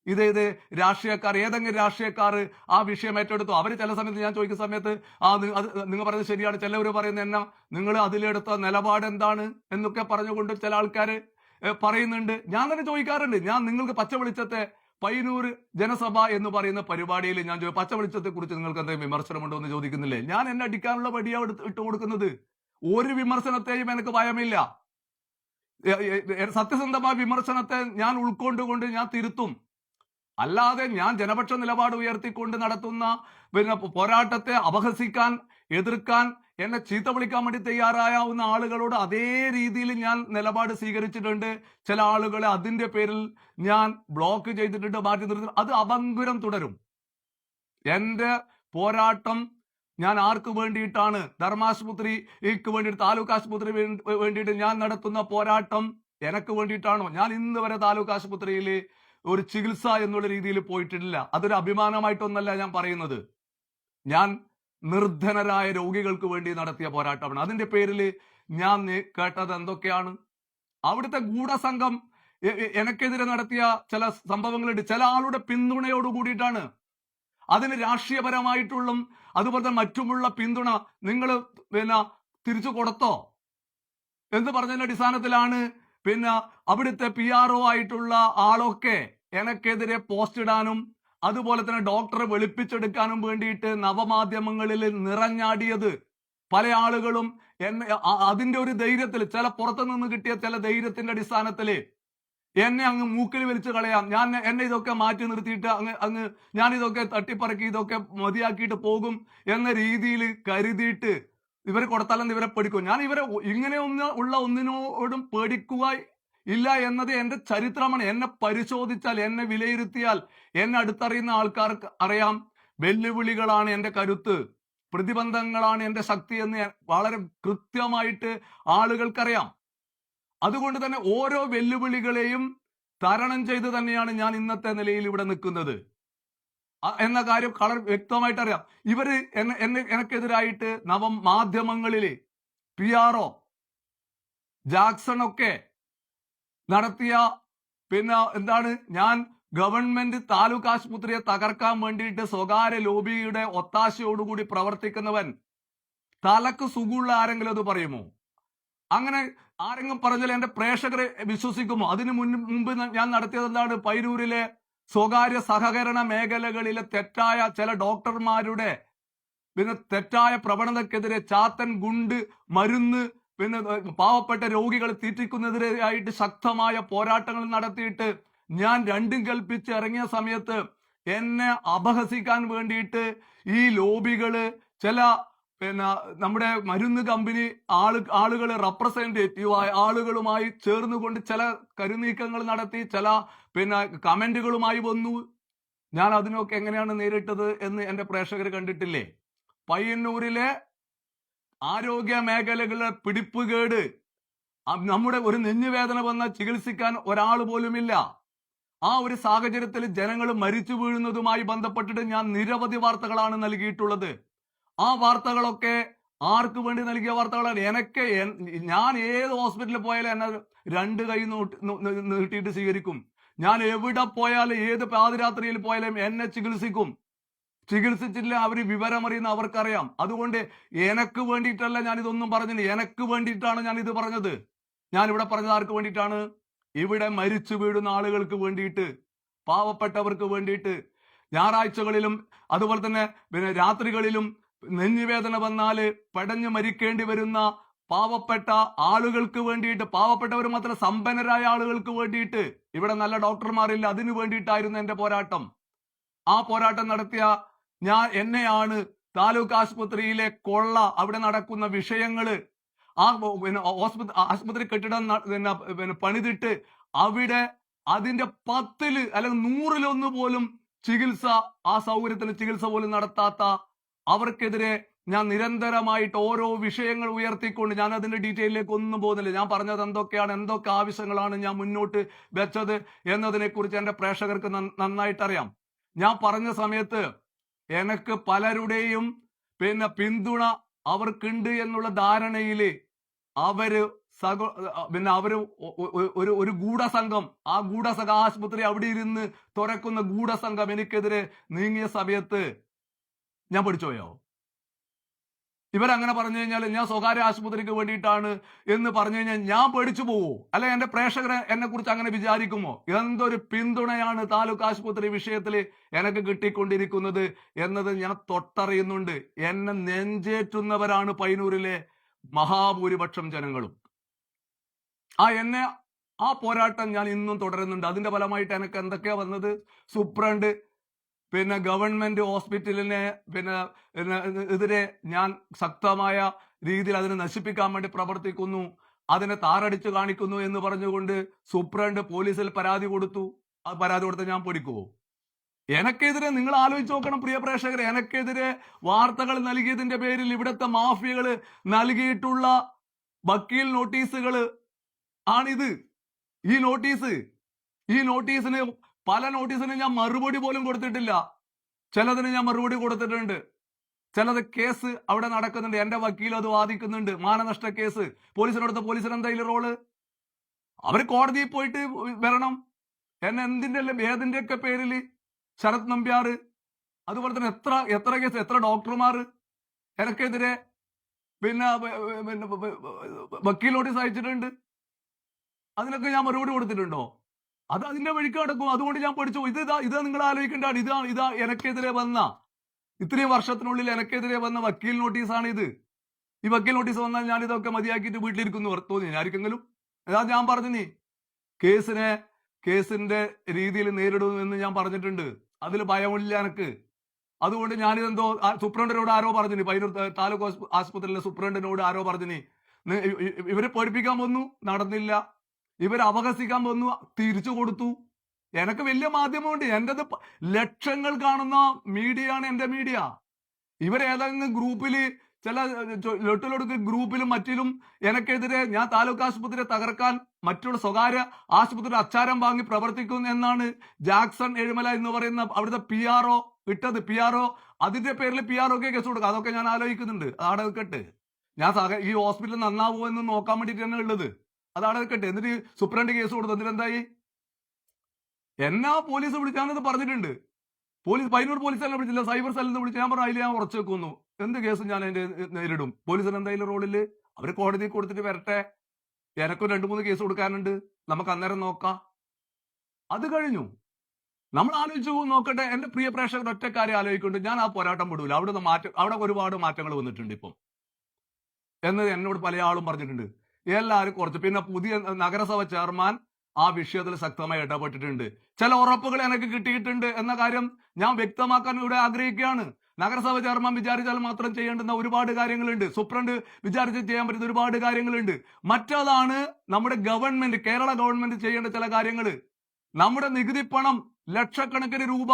ഇത് രാഷ്ട്രീയക്കാർ, ഏതെങ്കിലും രാഷ്ട്രീയക്കാർ ആ വിഷയം ഏറ്റെടുത്തു. അവർ ചില സമയത്ത് ഞാൻ ചോദിക്കുന്ന സമയത്ത് അത് നിങ്ങൾ പറയുന്നത് ശരിയാണ്, ചിലവർ പറയുന്നത് എന്നാ നിങ്ങൾ അതിലെടുത്ത നിലപാട് എന്താണ് എന്നൊക്കെ പറഞ്ഞുകൊണ്ട് ചില ആൾക്കാർ പറയുന്നുണ്ട്. ഞാൻ തന്നെ ചോദിക്കാറുണ്ട്. ഞാൻ നിങ്ങൾക്ക് പച്ചവെളിച്ചത്തെ പയ്യന്നൂർ ജനസഭ എന്ന് പറയുന്ന പരിപാടിയിൽ ഞാൻ പച്ചവെളിച്ചത്തെ കുറിച്ച് നിങ്ങൾക്ക് എന്തെങ്കിലും വിമർശനമുണ്ടോ എന്ന് ചോദിക്കുന്നില്ലേ? ഞാൻ എന്നെ അടിക്കാനുള്ള പടിയാണ് ഇട്ട് കൊടുക്കുന്നത്. ഒരു വിമർശനത്തെയും എനിക്ക് ഭയമില്ല. സത്യസന്ധമായ വിമർശനത്തെ ഞാൻ ഉൾക്കൊണ്ടുകൊണ്ട് ഞാൻ തിരുത്തും. അല്ലാതെ ഞാൻ ജനപക്ഷ നിലപാട് ഉയർത്തിക്കൊണ്ട് നടത്തുന്ന പോരാട്ടത്തെ അപഹസിക്കാൻ, എതിർക്കാൻ, എന്നെ ചീത്ത വിളിക്കാൻ വേണ്ടി തയ്യാറായാവുന്ന ആളുകളോട് അതേ രീതിയിൽ ഞാൻ നിലപാട് സ്വീകരിച്ചിട്ടുണ്ട്. ചില ആളുകളെ അതിന്റെ പേരിൽ ഞാൻ ബ്ലോക്ക് ചെയ്തിട്ടുണ്ട്, മാറ്റി നിർത്തി. അത് അഭംഗുരം തുടരും. എന്റെ പോരാട്ടം ഞാൻ ആർക്ക് വേണ്ടിയിട്ടാണ്? ധർമാശുപത്രിക്ക് വേണ്ടിയിട്ട്, താലൂക്ക് ആശുപത്രി വേണ്ടിയിട്ട് ഞാൻ നടത്തുന്ന പോരാട്ടം എനക്ക് വേണ്ടിയിട്ടാണോ? ഞാൻ ഇന്ന് വരെ താലൂക്ക് ആശുപത്രിയിൽ ഒരു ചികിത്സ എന്നുള്ള രീതിയിൽ പോയിട്ടില്ല. അതൊരു അഭിമാനമായിട്ടൊന്നല്ല ഞാൻ പറയുന്നത്. ഞാൻ നിർധനരായ രോഗികൾക്ക് വേണ്ടി നടത്തിയ പോരാട്ടമാണ്. അതിന്റെ പേരിൽ ഞാൻ കേട്ടത് എന്തൊക്കെയാണ്? അവിടുത്തെ ഗൂഢസംഘം എനക്കെതിരെ നടത്തിയ ചില സംഭവങ്ങളുണ്ട്. ചില ആളുടെ പിന്തുണയോട് കൂടിയിട്ടാണ്. അതിന് രാഷ്ട്രീയപരമായിട്ടുള്ള അതുപോലെ തന്നെ മറ്റുമുള്ള പിന്തുണ നിങ്ങൾ തിരിച്ചു കൊടുത്തോ എന്ന് പറഞ്ഞതിന്റെ അടിസ്ഥാനത്തിലാണ് അവിടുത്തെ PRO ആയിട്ടുള്ള ആളൊക്കെ എനക്കെതിരെ പോസ്റ്റ് ഇടാനും അതുപോലെ തന്നെ ഡോക്ടറെ വെളുപ്പിച്ചെടുക്കാനും വേണ്ടിയിട്ട് നവമാധ്യമങ്ങളിൽ നിറഞ്ഞാടിയത്. പല ആളുകളും അതിന്റെ ഒരു ധൈര്യത്തിൽ, ചില പുറത്തു നിന്ന് കിട്ടിയ ചില ധൈര്യത്തിന്റെ അടിസ്ഥാനത്തില് എന്നെ അങ്ങ് മൂക്കിൽ വലിച്ചു കളയാം, എന്നെ ഇതൊക്കെ മാറ്റി നിർത്തിയിട്ട് ഞാൻ ഇതൊക്കെ തട്ടിപ്പറക്കി ഇതൊക്കെ മതിയാക്കിയിട്ട് പോകും എന്ന രീതിയിൽ കരുതിയിട്ട് ഇവരെ കൊടുത്താലെന്ന് ഇവരെ പേടിക്കും. ഞാൻ ഇവരെ ഇങ്ങനെ ഒന്നിനോടും പേടിക്കുക ഇല്ല എന്നത് എന്റെ ചരിത്രമാണ്. എന്നെ പരിശോധിച്ചാൽ, എന്നെ വിലയിരുത്തിയാൽ, എന്നെ അടുത്തറിയുന്ന ആൾക്കാർക്ക് അറിയാം. വെല്ലുവിളികളാണ് എന്റെ കരുത്ത്, പ്രതിബന്ധങ്ങളാണ് എന്റെ ശക്തി എന്ന് വളരെ കൃത്യമായിട്ട് ആളുകൾക്കറിയാം. അതുകൊണ്ട് തന്നെ ഓരോ വെല്ലുവിളികളെയും തരണം ചെയ്ത് തന്നെയാണ് ഞാൻ ഇന്നത്തെ നിലയിൽ ഇവിടെ നിൽക്കുന്നത് എന്ന കാര്യം വളരെ വ്യക്തമായിട്ട് അറിയാം. ഇവര് എനക്കെതിരായിട്ട് നവമാധ്യമങ്ങളില് PRO ജാക്സൺ ഒക്കെ നടത്തിയ എന്താണ്, ഞാൻ ഗവൺമെന്റ് താലൂക്ക് ആശുപത്രിയെ തകർക്കാൻ വേണ്ടിയിട്ട് സ്വകാര്യ ലോബിയുടെ ഒത്താശയോടുകൂടി പ്രവർത്തിക്കുന്നവൻ, തലക്ക് സുഖമുള്ള ആരെങ്കിലും അത് പറയുമോ? അങ്ങനെ ആരെങ്കിലും പറഞ്ഞാൽ എന്റെ പ്രേക്ഷകരെ വിശ്വസിക്കുമോ? അതിനു മുമ്പ് ഞാൻ നടത്തിയത് എന്താണ്? പൈരൂരിലെ സ്വകാര്യ സഹകരണ മേഖലകളിലെ തെറ്റായ ചില ഡോക്ടർമാരുടെ തെറ്റായ പ്രവണതക്കെതിരെ ചാത്തൻ ഗുണ്ട് മരുന്ന് പാവപ്പെട്ട രോഗികളെ തീറ്റിക്കുന്നതിനായിട്ട് ശക്തമായ പോരാട്ടങ്ങൾ നടത്തിയിട്ട് ഞാൻ രണ്ടും കൽപ്പിച്ച് ഇറങ്ങിയ സമയത്ത് എന്നെ അപഹസിക്കാൻ വേണ്ടിയിട്ട് ഈ ലോബികള്, ചില നമ്മുടെ മരുന്ന് കമ്പനി ആളുകൾ റെപ്രസെന്റേറ്റീവായ ആളുകളുമായി ചേർന്നുകൊണ്ട് ചില കരുനീക്കങ്ങൾ നടത്തി, ചില കമന്റുകളുമായി വന്നു. ഞാൻ അതിനൊക്കെ എങ്ങനെയാണ് നേരിട്ടത് എന്ന് എന്റെ പ്രേക്ഷകർ കണ്ടിട്ടില്ലേ? പയ്യന്നൂരിലെ ആരോഗ്യ മേഖലകളിലെ പിടിപ്പുകേട്, നമ്മുടെ ഒരു നെഞ്ഞുവേദന വന്നാൽ ചികിത്സിക്കാൻ ഒരാൾ പോലുമില്ല. ആ ഒരു സാഹചര്യത്തിൽ ജനങ്ങൾ മരിച്ചു വീഴുന്നതുമായി ബന്ധപ്പെട്ടിട്ട് ഞാൻ നിരവധി വാർത്തകളാണ് നൽകിയിട്ടുള്ളത്. ആ വാർത്തകളൊക്കെ ആർക്ക് വേണ്ടി നൽകിയ വാർത്തകളാണ്? ഞാൻ ഏത് ഹോസ്പിറ്റലിൽ പോയാലും എന്നെ രണ്ട് കൈ നീട്ടിയിട്ട് സ്വീകരിക്കും. ഞാൻ എവിടെ പോയാലും, ഏത് പാതിരാത്രിയിൽ പോയാലും എന്നെ ചികിത്സിച്ചില്ല അവര് വിവരമറിയുന്ന അവർക്കറിയാം. അതുകൊണ്ട് എനക്ക് വേണ്ടിയിട്ടല്ല ഞാൻ ഇതൊന്നും പറഞ്ഞത്, എനക്ക് വേണ്ടിയിട്ടാണ് ഞാൻ ഇത് പറഞ്ഞത്. ഞാൻ ഇവിടെ പറഞ്ഞത് ആർക്ക് വേണ്ടിയിട്ടാണ്? ഇവിടെ മരിച്ചു വീഴുന്ന ആളുകൾക്ക് വേണ്ടിയിട്ട്, പാവപ്പെട്ടവർക്ക് വേണ്ടിയിട്ട്, ഞായറാഴ്ചകളിലും അതുപോലെ തന്നെ രാത്രികളിലും നെഞ്ഞുവേദന വന്നാല് പടഞ്ഞു മരിക്കേണ്ടി വരുന്ന പാവപ്പെട്ട ആളുകൾക്ക് വേണ്ടിയിട്ട്, പാവപ്പെട്ടവർ മാത്രം സമ്പന്നരായ ആളുകൾക്ക് വേണ്ടിയിട്ട്. ഇവിടെ നല്ല ഡോക്ടർമാരില്ല, അതിനു വേണ്ടിയിട്ടായിരുന്നു എന്റെ പോരാട്ടം. ആ പോരാട്ടം നടത്തിയ എന്നെയാണ് താലൂക്ക് ആശുപത്രിയിലെ കൊള്ള, അവിടെ നടക്കുന്ന വിഷയങ്ങള്, ആ ആശുപത്രി കെട്ടിടം പണിതിട്ട് അവിടെ അതിന്റെ 10 അല്ലെങ്കിൽ 100 പോലും ചികിത്സ, ആ സൗകര്യത്തിന് ചികിത്സ പോലും നടത്താത്ത അവർക്കെതിരെ ഞാൻ നിരന്തരമായിട്ട് ഓരോ വിഷയങ്ങൾ ഉയർത്തിക്കൊണ്ട്, ഞാൻ അതിന്റെ ഡീറ്റെയിലേക്ക് ഒന്നും പോകുന്നില്ല. ഞാൻ പറഞ്ഞത് എന്തൊക്കെയാണ്, എന്തൊക്കെ ആവശ്യങ്ങളാണ് ഞാൻ മുന്നോട്ട് വെച്ചത് എന്നതിനെ കുറിച്ച് എന്റെ പ്രേക്ഷകർക്ക് നന്നായിട്ടറിയാം. ഞാൻ പറഞ്ഞ സമയത്ത് എനിക്ക് പലരുടെയും പിന്തുണ അവർക്കുണ്ട് എന്നുള്ള ധാരണയില് അവര് ഒരു ഗൂഢസംഘം, ആ ഗൂഢസംഘം ആശുപത്രി അവിടെ ഇരുന്ന് തുറക്കുന്ന ഗൂഢസംഘം എനിക്കെതിരെ നീങ്ങിയ സമയത്ത് ഞാൻ പഠിച്ചുപോയോ? ഇവരങ്ങനെ പറഞ്ഞു കഴിഞ്ഞാൽ, ഞാൻ സ്വകാര്യ ആശുപത്രിക്ക് വേണ്ടിയിട്ടാണ് എന്ന് പറഞ്ഞു കഴിഞ്ഞാൽ ഞാൻ പേടിച്ചു പോവോ? അല്ലെ എന്റെ പ്രേക്ഷകരെ എന്നെ കുറിച്ച് അങ്ങനെ വിചാരിക്കുമോ? എന്തൊരു പിന്തുണയാണ് താലൂക്ക് ആശുപത്രി വിഷയത്തിൽ എനിക്ക് കിട്ടിക്കൊണ്ടിരിക്കുന്നത് എന്നത് ഞാൻ തൊട്ടറിയുന്നുണ്ട്. എന്നെ നെഞ്ചേറ്റുന്നവരാണ് പയ്യന്നൂരിലെ മഹാഭൂരിപക്ഷം ജനങ്ങളും. എന്നെ ആ പോരാട്ടം ഞാൻ ഇന്നും തുടരുന്നുണ്ട്. അതിന്റെ ഫലമായിട്ട് എനിക്ക് എന്തൊക്കെയാ വന്നത്? സൂപ്രണ്ട്, പിന്നെ ഗവൺമെന്റ് ഹോസ്പിറ്റലിനെ പിന്നെ പിന്നെ എതിരെ ഞാൻ ശക്തമായ രീതിയിൽ അതിനെ നശിപ്പിക്കാൻ വേണ്ടി പ്രവർത്തിക്കുന്നു, അതിനെ താറടിച്ചു കാണിക്കുന്നു എന്ന് പറഞ്ഞുകൊണ്ട് സൂപ്രണ്ട് പോലീസിൽ പരാതി കൊടുത്തു. ആ പരാതി കൊടുത്ത് ഞാൻ പൊടിക്കുവോ? എനക്കെതിരെ നിങ്ങൾ ആലോചിച്ച് നോക്കണം പ്രിയ പ്രേക്ഷകരെ, എനക്കെതിരെ വാർത്തകൾ നൽകിയതിന്റെ പേരിൽ ഇവിടുത്തെ മാഫിയകൾ നൽകിയിട്ടുള്ള വക്കീൽ നോട്ടീസുകൾ ആണിത്. ഈ നോട്ടീസ് ഈ നോട്ടീസിന് പല നോട്ടീസിന് ഞാൻ മറുപടി പോലും കൊടുത്തിട്ടില്ല. ചിലതിന് ഞാൻ മറുപടി കൊടുത്തിട്ടുണ്ട്. ചിലത് കേസ് അവിടെ നടക്കുന്നുണ്ട്. എന്റെ വക്കീൽ അത് വാദിക്കുന്നുണ്ട്. മാനനഷ്ട കേസ് പോലീസിനടുത്ത പോലീസിന് എന്തായാലും റോള്? അവർ കോടതിയിൽ പോയിട്ട് വരണം. എന്നെ ഏതിന്റെയൊക്കെ പേരില് ശരത് നമ്പ്യാർ, അതുപോലെ തന്നെ എത്ര കേസ്, എത്ര ഡോക്ടർമാർ എനക്കെതിരെ പിന്നെ വക്കീൽ നോട്ടീസ് അയച്ചിട്ടുണ്ട്. അതിനൊക്കെ ഞാൻ മറുപടി കൊടുത്തിട്ടുണ്ടോ? അത് അതിന്റെ വഴിക്ക് നടക്കും. അതുകൊണ്ട് ഞാൻ പഠിച്ചു. ഇത് നിങ്ങൾ ആലോചിക്കേണ്ടതാണ്. ഇതാ എനക്കെതിരെ വന്ന, ഇത്രയും വർഷത്തിനുള്ളിൽ എനക്കെതിരെ വന്ന വക്കീൽ നോട്ടീസാണ് ഇത്. ഈ വക്കീൽ നോട്ടീസ് വന്നാൽ ഞാൻ ഇതൊക്കെ മതിയാക്കിയിട്ട് വീട്ടിലിരിക്കുന്നു തോന്നി ആർക്കെങ്കിലും? അതാ ഞാൻ പറഞ്ഞു, കേസിന്റെ രീതിയിൽ നേരിടുമെന്ന് ഞാൻ പറഞ്ഞിട്ടുണ്ട്. അതിൽ ഭയമില്ല എനക്ക്. അതുകൊണ്ട് ഞാനിതെന്തോ സൂപ്രണ്ടിനോട് ആരോ പറഞ്ഞു, പയ്യന്നൂർ താലൂക്ക് ആശുപത്രിയിലെ സൂപ്രണ്ടിനോട് ആരോ പറഞ്ഞു, ഇവരെ പഠിപ്പിക്കാൻ വന്നു, നടന്നില്ല. ഇവരെ അപഹസിക്കാൻ വന്നു, തിരിച്ചു കൊടുത്തു. എനക്ക് വലിയ മാധ്യമമുണ്ട്. എന്റേത് ലക്ഷങ്ങൾ കാണുന്ന മീഡിയയാണ് എന്റെ മീഡിയ. ഇവരേതെങ്കിലും ഗ്രൂപ്പില്, ചില ലൊട്ടിലൊടുക്ക് ഗ്രൂപ്പിലും മറ്റിലും എനക്കെതിരെ ഞാൻ താലൂക്ക് ആശുപത്രിയെ തകർക്കാൻ മറ്റുള്ള സ്വകാര്യ ആശുപത്രി അച്ചാരം വാങ്ങി പ്രവർത്തിക്കുന്നു എന്നാണ് ജാക്സൺ എഴുമല എന്ന് പറയുന്ന അവിടുത്തെ PRO ഇട്ടത്. അതിന്റെ പേരിൽ PROക്ക് കേസ് കൊടുക്കുക. അതൊക്കെ ഞാൻ ആലോചിക്കുന്നുണ്ട്. അതാടെ നിൽക്കട്ടെ. ഞാൻ ഈ ഹോസ്പിറ്റൽ നന്നാവുമോ എന്ന് നോക്കാൻ വേണ്ടിയിട്ടാണ് ഉള്ളത്. അതാടെ നിൽക്കട്ടെ. എന്നിട്ട് സൂപ്രണ്ട് കേസ് കൊടുത്തു. എന്നിട്ടെന്തായി? എന്നാ പോലീസ് വിളിച്ചാണെന്ന് പറഞ്ഞിട്ടുണ്ട്. പയ്യന്നൂർ പോലീസ് സെല്ലിനെ വിളിച്ചില്ല, സൈബർ സെല്ലിൽ നിന്ന് വിളിച്ച്. ഞാൻ പറഞ്ഞു അതിൽ ഞാൻ ഉറച്ചു വെക്കുന്നു. എന്ത് കേസും ഞാൻ അതിന്റെ നേരിടും. പോലീസിന് എന്തായാലും റോളില് അവർ കോടതിയിൽ കൊടുത്തിട്ട് വരട്ടെ. എനക്കും 2-3 കേസ് കൊടുക്കാനുണ്ട്. നമുക്ക് അന്നേരം നോക്കാം. അത് കഴിഞ്ഞു. നമ്മൾ ആലോചിച്ചു നോക്കട്ടെ. എന്റെ പ്രിയ പ്രേക്ഷകർ ഒറ്റ കാര്യം ആലോചിക്കുന്നുണ്ട്. ഞാൻ ആ പോരാട്ടം വിടൂല. അവിടെ ഒരുപാട് മാറ്റങ്ങൾ വന്നിട്ടുണ്ട് ഇപ്പം എന്ന് എന്നോട് പല ആളും പറഞ്ഞിട്ടുണ്ട്. എല്ലാവരും കുറച്ച്. പിന്നെ പുതിയ നഗരസഭ ചെയർമാൻ ആ വിഷയത്തിൽ ശക്തമായി ഇടപെട്ടിട്ടുണ്ട്. ചില ഉറപ്പുകൾ എനിക്ക് കിട്ടിയിട്ടുണ്ട് എന്ന കാര്യം ഞാൻ വ്യക്തമാക്കാൻ ഇവിടെ ആഗ്രഹിക്കുകയാണ്. നഗരസഭ ചെയർമാൻ വിചാരിച്ചാൽ മാത്രം ചെയ്യേണ്ടുന്ന ഒരുപാട് കാര്യങ്ങളുണ്ട്. സൂപ്രണ്ട് വിചാരിച്ച് ചെയ്യാൻ പറ്റുന്ന ഒരുപാട് കാര്യങ്ങളുണ്ട്. മറ്റതാണ് നമ്മുടെ ഗവൺമെന്റ്, കേരള ഗവൺമെന്റ് ചെയ്യേണ്ട ചില കാര്യങ്ങൾ. നമ്മുടെ നികുതി പണം ലക്ഷക്കണക്കിന് രൂപ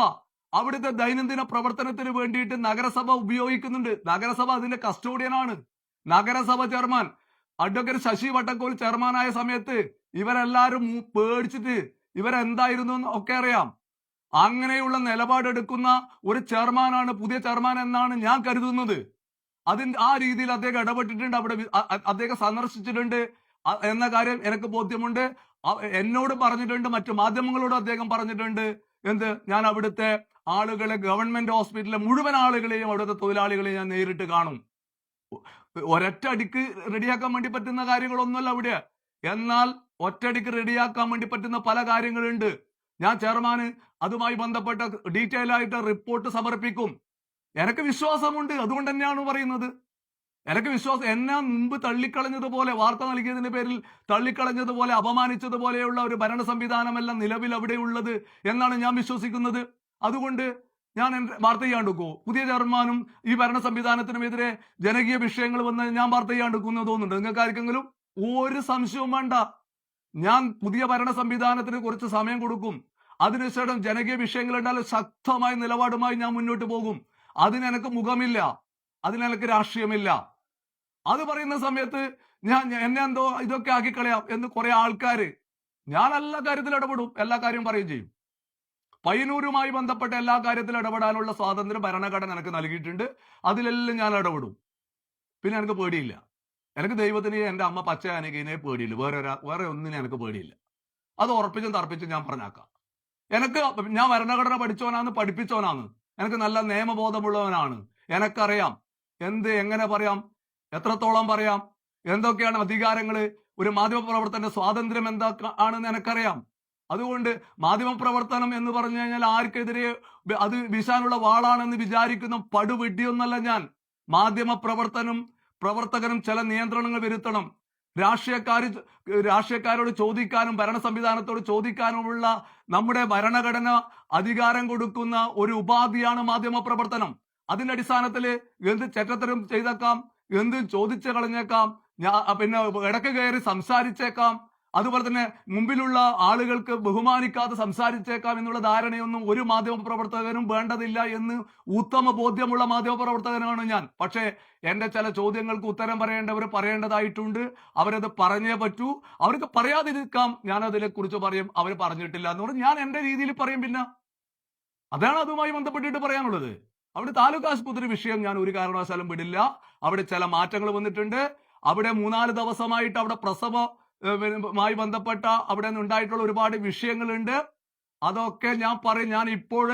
അവിടുത്തെ ദൈനംദിന പ്രവർത്തനത്തിന് വേണ്ടിയിട്ട് നഗരസഭ ഉപയോഗിക്കുന്നുണ്ട്. നഗരസഭ അതിന്റെ കസ്റ്റോഡിയനാണ്. നഗരസഭ ചെയർമാൻ അഡ്വക്കേറ്റ് ശശി വട്ടക്കോൽ ചെയർമാനായ സമയത്ത് ഇവരെല്ലാരും പേടിച്ചിട്ട് ഇവരെന്തായിരുന്നു ഒക്കെ അറിയാം. അങ്ങനെയുള്ള നിലപാടെടുക്കുന്ന ഒരു ചെയർമാനാണ് പുതിയ ചെയർമാൻ എന്നാണ് ഞാൻ കരുതുന്നത്. ആ രീതിയിൽ അദ്ദേഹം ഇടപെട്ടിട്ടുണ്ട്. അവിടെ അദ്ദേഹം സന്ദർശിച്ചിട്ടുണ്ട് എന്ന കാര്യം എനിക്ക് ബോധ്യമുണ്ട്. എന്നോട് പറഞ്ഞിട്ടുണ്ട്, മറ്റു മാധ്യമങ്ങളോട് അദ്ദേഹം പറഞ്ഞിട്ടുണ്ട്. ഞാൻ അവിടുത്തെ ആളുകളെ, ഗവൺമെന്റ് ഹോസ്പിറ്റലിലെ മുഴുവൻ ആളുകളെയും അവിടുത്തെ തൊഴിലാളികളെയും ഞാൻ നേരിട്ട് കാണും. ഒരൊറ്റ അടിക്ക് റെഡിയാക്കാൻ വേണ്ടി പറ്റുന്ന കാര്യങ്ങളൊന്നുമല്ല അവിടെ. എന്നാൽ ഒറ്റയടിക്ക് റെഡിയാക്കാൻ വേണ്ടി പറ്റുന്ന പല കാര്യങ്ങളുണ്ട്. ഞാൻ ചെയർമാന് അതുമായി ബന്ധപ്പെട്ട ഡീറ്റെയിൽ ആയിട്ട് റിപ്പോർട്ട് സമർപ്പിക്കും. എനിക്ക് വിശ്വാസമുണ്ട്. അതുകൊണ്ട് തന്നെയാണ് പറയുന്നത്. എനിക്ക് വിശ്വാസം. എന്നെ മുമ്പ് തള്ളിക്കളഞ്ഞതുപോലെ, വാർത്ത നൽകിയതിന്റെ പേരിൽ തള്ളിക്കളഞ്ഞതുപോലെ, അപമാനിച്ചതുപോലെയുള്ള ഒരു ഭരണ സംവിധാനമല്ല നിലവിൽ അവിടെ ഉള്ളത് എന്നാണ് ഞാൻ വിശ്വസിക്കുന്നത്. അതുകൊണ്ട് ഞാൻ വാർത്ത ചെയ്യാണ്ടിരിക്കുമോ? പുതിയ ചെയർമാനും ഈ ഭരണ സംവിധാനത്തിനുമെതിരെ ജനകീയ വിഷയങ്ങൾ വന്ന് ഞാൻ വാർത്ത ചെയ്യാണ്ടിരിക്കുന്നു തോന്നുന്നുണ്ട് നിങ്ങൾക്ക് ആർക്കെങ്കിലും? ഒരു സംശയവും വേണ്ട. ഞാൻ പുതിയ ഭരണ സംവിധാനത്തിന് കുറച്ച് സമയം കൊടുക്കും. അതിനുശേഷം ജനകീയ വിഷയങ്ങൾ ഉണ്ടായാലും ശക്തമായ നിലപാടുമായി ഞാൻ മുന്നോട്ട് പോകും. അതിനെനക്ക് മുഖമില്ല, അതിനെനക്ക് രാഷ്ട്രീയമില്ല. അത് പറയുന്ന സമയത്ത് എന്നെ എന്തോ ഇതൊക്കെ ആക്കിക്കളയാം എന്ന് കുറെ ആൾക്കാര്. ഞാൻ എല്ലാ കാര്യത്തിലും ഇടപെടും, എല്ലാ കാര്യവും പറയുകയും ചെയ്യും. പയ്യന്നൂരുമായി ബന്ധപ്പെട്ട എല്ലാ കാര്യത്തിലും ഇടപെടാനുള്ള സ്വാതന്ത്ര്യം ഭരണഘടന എനിക്ക് നൽകിയിട്ടുണ്ട്. അതിലെല്ലാം ഞാൻ ഇടപെടും. പിന്നെ എനിക്ക് പേടിയില്ല. എനിക്ക് ദൈവത്തിന് എന്റെ അമ്മ പച്ചയാനകിനെ പേടിയില്ല. വേറെ ഒന്നിനെ എനിക്ക് പേടിയില്ല. അത് ഉറപ്പിച്ചും തർപ്പിച്ചും ഞാൻ പറഞ്ഞാക്കാം. ഞാൻ ഭരണഘടന പഠിപ്പിച്ചവനാണ്. എനിക്ക് നല്ല നിയമബോധമുള്ളവനാണ്. എനിക്കറിയാം എങ്ങനെ പറയാം, എത്രത്തോളം പറയാം, എന്തൊക്കെയാണ് അധികാരങ്ങള്. ഒരു മാധ്യമപ്രവർത്തന്റെ സ്വാതന്ത്ര്യം ആണെന്ന് എനിക്കറിയാം. അതുകൊണ്ട് മാധ്യമപ്രവർത്തനം എന്ന് പറഞ്ഞു കഴിഞ്ഞാൽ ആർക്കെതിരെ അത് വീശാനുള്ള വാളാണെന്ന് വിചാരിക്കുന്ന പടുവിഡ്ഢിയൊന്നല്ല ഞാൻ. പ്രവർത്തകനും ചില നിയന്ത്രണങ്ങൾ വരുത്തണം. രാഷ്ട്രീയക്കാർ രാഷ്ട്രീയക്കാരോട് ചോദിക്കാനും ഭരണ സംവിധാനത്തോട് ചോദിക്കാനുമുള്ള നമ്മുടെ ഭരണഘടന അധികാരം കൊടുക്കുന്ന ഒരു ഉപാധിയാണ് മാധ്യമ പ്രവർത്തനം. അതിന്റെ അടിസ്ഥാനത്തിൽ എന്ത് ചെറ്റത്തരം ചെയ്തേക്കാം, എന്ത് ചോദിച്ചു കളഞ്ഞേക്കാം, പിന്നെ ഇടയ്ക്ക് കയറി സംസാരിച്ചേക്കാം, അതുപോലെ തന്നെ മുമ്പിലുള്ള ആളുകൾക്ക് ബഹുമാനിക്കാതെ സംസാരിച്ചേക്കാം എന്നുള്ള ധാരണയൊന്നും ഒരു മാധ്യമ പ്രവർത്തകനും വേണ്ടതില്ല എന്ന് ഉത്തമ ബോധ്യമുള്ള മാധ്യമ പ്രവർത്തകനാണ് ഞാൻ. പക്ഷേ എന്റെ ചില ചോദ്യങ്ങൾക്ക് ഉത്തരം പറയേണ്ടവർ പറയേണ്ടതായിട്ടുണ്ട്. അവരത് പറഞ്ഞേ പറ്റൂ. അവർക്ക് പറയാതിരിക്കാം, ഞാൻ അതിനെ കുറിച്ച് പറയും. അവർ പറഞ്ഞിട്ടില്ല എന്ന് പറഞ്ഞ് ഞാൻ എന്റെ രീതിയിൽ പറയും. പിന്നെ അതാണ് അതുമായി ബന്ധപ്പെട്ടിട്ട് പറയാനുള്ളത്. അവിടെ താലൂക്ക് ആശുപത്രി വിഷയം ഞാൻ ഒരു കാരണവശാലും വിടില്ല. അവിടെ ചില മാറ്റങ്ങൾ വന്നിട്ടുണ്ട്. അവിടെ 3-4 ദിവസമായിട്ട് അവിടെ മായി ബന്ധപ്പെട്ട അവിടെ ഉണ്ടായിട്ടുള്ള ഒരുപാട് വിഷയങ്ങളുണ്ട്. അതൊക്കെ ഞാൻ പറയും. ഞാൻ ഇപ്പോൾ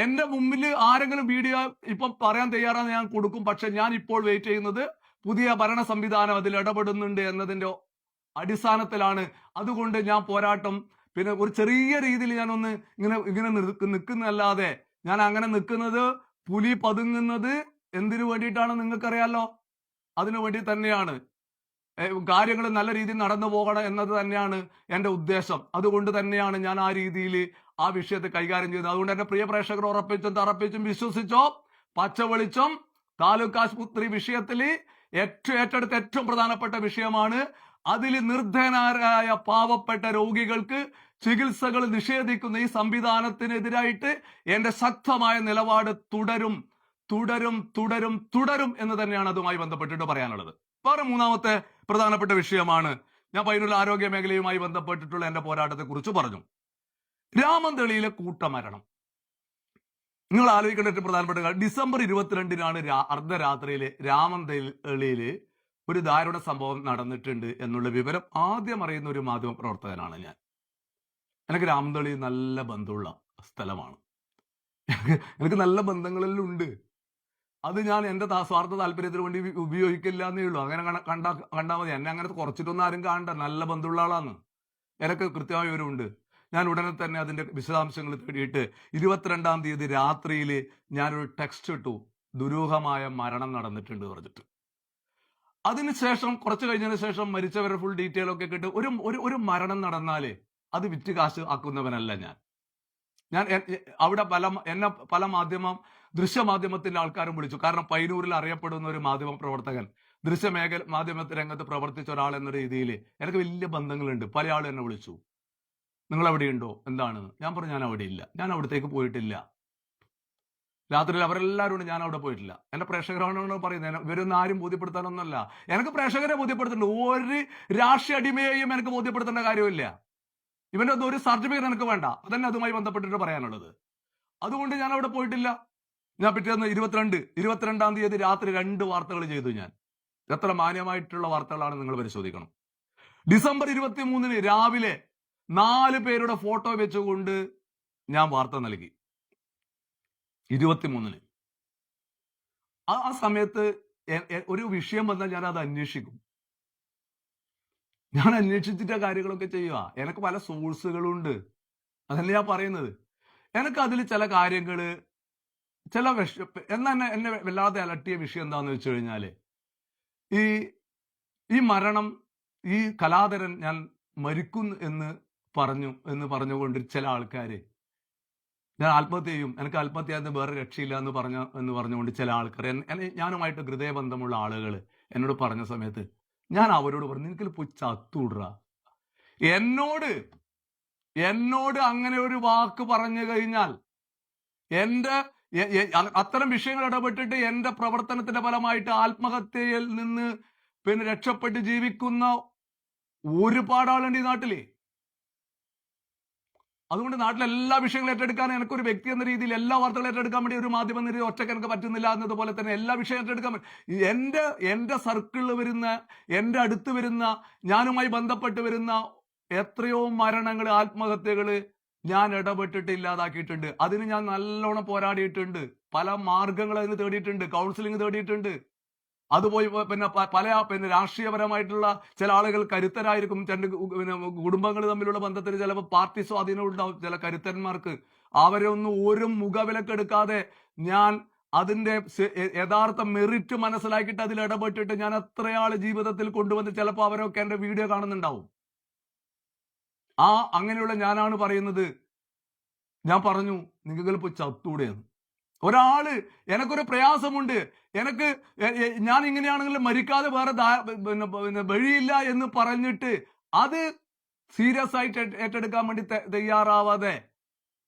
എന്റെ മുമ്പിൽ ആരെങ്കിലും വീഡിയോ ഇപ്പം പറയാൻ തയ്യാറാണ്, ഞാൻ കൊടുക്കും. പക്ഷെ ഞാൻ ഇപ്പോൾ വെയിറ്റ് ചെയ്യുന്നത് പുതിയ ഭരണ സംവിധാനം അതിൽ ഇടപെടുന്നുണ്ട് എന്നതിന്റെ അടിസ്ഥാനത്തിലാണ്. അതുകൊണ്ട് ഞാൻ പോരാട്ടം പിന്നെ ഒരു ചെറിയ രീതിയിൽ ഞാനൊന്ന് ഇങ്ങനെ നിൽക്കുന്നതല്ലാതെ, ഞാൻ അങ്ങനെ നിൽക്കുന്നത് പുലി പതുങ്ങുന്നത് എന്തിനു വേണ്ടിയിട്ടാണ് നിങ്ങൾക്കറിയാലോ. അതിനു വേണ്ടി തന്നെയാണ്. കാര്യങ്ങൾ നല്ല രീതിയിൽ നടന്നു പോകണം എന്നത് തന്നെയാണ് എന്റെ ഉദ്ദേശം. അതുകൊണ്ട് തന്നെയാണ് ഞാൻ ആ രീതിയിൽ ആ വിഷയത്തെ കൈകാര്യം ചെയ്യുന്നത്. അതുകൊണ്ട് എന്റെ പ്രിയ പ്രേക്ഷകർ തറപ്പിച്ചും വിശ്വസിച്ചോ, പച്ചവെളിച്ചം താലൂക്ക് ആശുപത്രി വിഷയത്തിൽ ഏറ്റെടുത്ത ഏറ്റവും പ്രധാനപ്പെട്ട വിഷയമാണ്. അതിൽ നിർധനരായ പാവപ്പെട്ട രോഗികൾക്ക് ചികിത്സകൾ നിഷേധിക്കുന്ന ഈ സംവിധാനത്തിനെതിരായിട്ട് എന്റെ ശക്തമായ നിലപാട് തുടരും എന്ന് തന്നെയാണ് അതുമായി ബന്ധപ്പെട്ടിട്ട് പറയാനുള്ളത്. വേറെ മൂന്നാമത്തെ പ്രധാനപ്പെട്ട വിഷയമാണ്, ഞാൻ പയ്യന്നൂർ ആരോഗ്യ മേഖലയുമായി ബന്ധപ്പെട്ടിട്ടുള്ള എന്റെ പോരാട്ടത്തെ കുറിച്ച് പറഞ്ഞു. രാമന്തളിയിലെ കൂട്ടമരണം. നിങ്ങൾ ആലോചിക്കേണ്ട ഏറ്റവും പ്രധാനപ്പെട്ട കാര്യം, ഡിസംബർ 22-നാണ് അർദ്ധരാത്രിയില് രാമന്തളിയില് ഒരു ദാരുണ സംഭവം നടന്നിട്ടുണ്ട് എന്നുള്ള വിവരം ആദ്യം അറിയുന്ന ഒരു മാധ്യമ പ്രവർത്തകനാണ് ഞാൻ. എനിക്ക് രാമന്തളി നല്ല ബന്ധമുള്ള സ്ഥലമാണ്. എനിക്ക് നല്ല ബന്ധങ്ങളെല്ലാം ഉണ്ട്. അത് ഞാൻ എന്റെ സ്വാർത്ഥ താല്പര്യത്തിന് വേണ്ടി ഉപയോഗിക്കില്ല എന്നേ ഉള്ളൂ. അങ്ങനെ കണ്ടാൽ മതി. എന്നെ അങ്ങനെ കുറച്ചിട്ടൊന്നും ആരും കാണണ്ട. നല്ല ബന്ധമുള്ള ആളാണ്. എനിക്ക് കൃത്യമായ വിവരമുണ്ട്. ഞാൻ ഉടനെ തന്നെ അതിന്റെ വിശദാംശങ്ങൾ തേടിയിട്ട് 22-ാം തീയതി രാത്രിയിൽ ഞാനൊരു ടെക്സ്റ്റ് ഇട്ടു, ദുരൂഹമായ മരണം നടന്നിട്ടുണ്ട് പറഞ്ഞിട്ട്. അതിനുശേഷം കുറച്ച് കഴിഞ്ഞതിന് ശേഷം മരിച്ചവരുടെ ഫുൾ ഡീറ്റെയിൽ ഒക്കെ കിട്ടും. ഒരു മരണം നടന്നാലേ അത് വിറ്റ് കാശ് ആക്കുന്നവനല്ല ഞാൻ. അവിടെ എന്നെ പല ദൃശ്യമാധ്യമത്തിന്റെ ആൾക്കാരും വിളിച്ചു. കാരണം പയ്യന്നൂരിൽ അറിയപ്പെടുന്ന ഒരു മാധ്യമ പ്രവർത്തകൻ, മാധ്യമ രംഗത്ത് പ്രവർത്തിച്ച ഒരാൾ എന്ന രീതിയിൽ എനിക്ക് വലിയ ബന്ധങ്ങളുണ്ട്. പല ആളും എന്നെ വിളിച്ചു, നിങ്ങൾ എവിടെയുണ്ടോ എന്താണ്. ഞാൻ പറഞ്ഞു, ഞാൻ അവിടെ ഇല്ല, ഞാൻ അവിടത്തേക്ക് പോയിട്ടില്ല. രാത്രിയിൽ അവരെല്ലാവരും ഞാൻ അവിടെ പോയിട്ടില്ല. എന്റെ പ്രേക്ഷകരാണ് പറയുന്നത്. ഇവരൊന്നും ആരും ബോധ്യപ്പെടുത്താനൊന്നുമല്ല. എനിക്ക് പ്രേക്ഷകരെ ബോധ്യപ്പെടുത്തുന്നുണ്ട്. ഒരു രാഷ്ട്രീയ അടിമയെയും എനിക്ക് ബോധ്യപ്പെടുത്തേണ്ട കാര്യമില്ല. ഇവന്റെ ഒന്നും ഒരു സർട്ടിഫിക്കറ്റ് എനിക്ക് വേണ്ട. അതന്നെ അതുമായി ബന്ധപ്പെട്ടിട്ട് പറയാനുള്ളത്. അതുകൊണ്ട് ഞാൻ അവിടെ പോയിട്ടില്ല. ഞാൻ പിറ്റേന്ന് 22-ാം തീയതി രാത്രി 2 വാർത്തകൾ ചെയ്തു. ഞാൻ എത്ര മാന്യമായിട്ടുള്ള വാർത്തകളാണ് നിങ്ങൾ പരിശോധിക്കണം. ഡിസംബർ 23-ന് രാവിലെ 4 പേരുടെ ഫോട്ടോ വെച്ചുകൊണ്ട് ഞാൻ വാർത്ത നൽകി. 23-ന് ആ സമയത്ത് ഒരു വിഷയം വന്നാൽ ഞാൻ അത് അന്വേഷിക്കും. ഞാൻ അന്വേഷിച്ചിട്ട് കാര്യങ്ങളൊക്കെ ചെയ്യുക. എനിക്ക് പല സോഴ്സുകളുണ്ട്. അതല്ല ഞാൻ പറയുന്നത്. എനിക്ക് അതിൽ ചില കാര്യങ്ങള് എന്നെ വല്ലാതെ അലട്ടിയ വിഷയം എന്താന്ന് വെച്ച് കഴിഞ്ഞാല്, ഈ മരണം, ഈ കലാധരൻ ഞാൻ മരിക്കും എന്ന് പറഞ്ഞുകൊണ്ട് ചില ആൾക്കാര്, ഞാൻ ആത്മഹത്യ ചെയ്യും, എനിക്ക് ആത്മഹത്യ ചെയ്യാതെ വേറെ രക്ഷയില്ല എന്ന് പറഞ്ഞുകൊണ്ട് ചില ആൾക്കാർ, ഞാനുമായിട്ട് ഹൃദയബന്ധമുള്ള ആളുകൾ എന്നോട് പറഞ്ഞ സമയത്ത് ഞാൻ അവരോട് പറഞ്ഞു, നിനക്ക് പോയി ചത്തൂടുക. എന്നോട് അങ്ങനെ ഒരു വാക്ക് പറഞ്ഞു കഴിഞ്ഞാൽ അത്തരം വിഷയങ്ങൾ ഇടപെട്ടിട്ട് എന്റെ പ്രവർത്തനത്തിന്റെ ഫലമായിട്ട് ആത്മഹത്യയിൽ നിന്ന് പിന്നെ രക്ഷപ്പെട്ട് ജീവിക്കുന്ന ഒരുപാട് ആളുണ്ട് ഈ നാട്ടില്. അതുകൊണ്ട് നാട്ടിലെ എല്ലാ വിഷയങ്ങളും ഏറ്റെടുക്കാൻ എനിക്കൊരു വ്യക്തി എന്ന രീതിയിൽ എല്ലാ വാർത്തകളും ഏറ്റെടുക്കാൻ വേണ്ടി ഒരു മാധ്യമ നിര ഒറ്റയ്ക്ക് എനിക്ക് പറ്റുന്നില്ല എന്നതുപോലെ തന്നെ എല്ലാ വിഷയം ഏറ്റെടുക്കാൻ എന്റെ സർക്കിളിൽ വരുന്ന, എന്റെ അടുത്ത് വരുന്ന, ഞാനുമായി ബന്ധപ്പെട്ട് വരുന്ന എത്രയോ മരണങ്ങൾ, ആത്മഹത്യകള് ഞാൻ ഇടപെട്ടിട്ട് ഇല്ലാതാക്കിയിട്ടുണ്ട്. അതിന് ഞാൻ നല്ലോണം പോരാടിയിട്ടുണ്ട്. പല മാർഗങ്ങൾ അതിന് തേടിയിട്ടുണ്ട്, കൗൺസിലിംഗ് തേടിയിട്ടുണ്ട്. അതുപോയി പിന്നെ രാഷ്ട്രീയപരമായിട്ടുള്ള ചില ആളുകൾ കരുത്തരായിരിക്കും. കുടുംബങ്ങൾ തമ്മിലുള്ള ബന്ധത്തിന് ചിലപ്പോൾ പാർട്ടി സ്വാധീനം ഉണ്ടാവും ചില കരുത്തന്മാർക്ക്. അവരെ ഒന്നും ഒരു മുഖവിലക്കെടുക്കാതെ ഞാൻ അതിന്റെ യഥാർത്ഥ മെറിറ്റ് മനസ്സിലാക്കിയിട്ട് അതിൽ ഇടപെട്ടിട്ട് ഞാൻ എത്രയാള് ജീവിതത്തിൽ കൊണ്ടുവന്ന് ചിലപ്പോൾ അവരൊക്കെ എന്റെ വീഡിയോ കാണുന്നുണ്ടാവും. അങ്ങനെയുള്ള ഞാനാണ് പറയുന്നത്. ഞാൻ പറഞ്ഞു നിങ്ങൾക്ക് ഇപ്പോൾ ചത്തൂടെയെന്ന്. ഒരാള് എനക്കൊരു പ്രയാസമുണ്ട്, എനിക്ക് ഞാൻ ഇങ്ങനെയാണെങ്കിൽ മരിക്കാതെ വേറെ പിന്നെ വഴിയില്ല എന്ന് പറഞ്ഞിട്ട് അത് സീരിയസ് ആയിട്ട് ഏറ്റെടുക്കാൻ വേണ്ടി തയ്യാറാവാതെ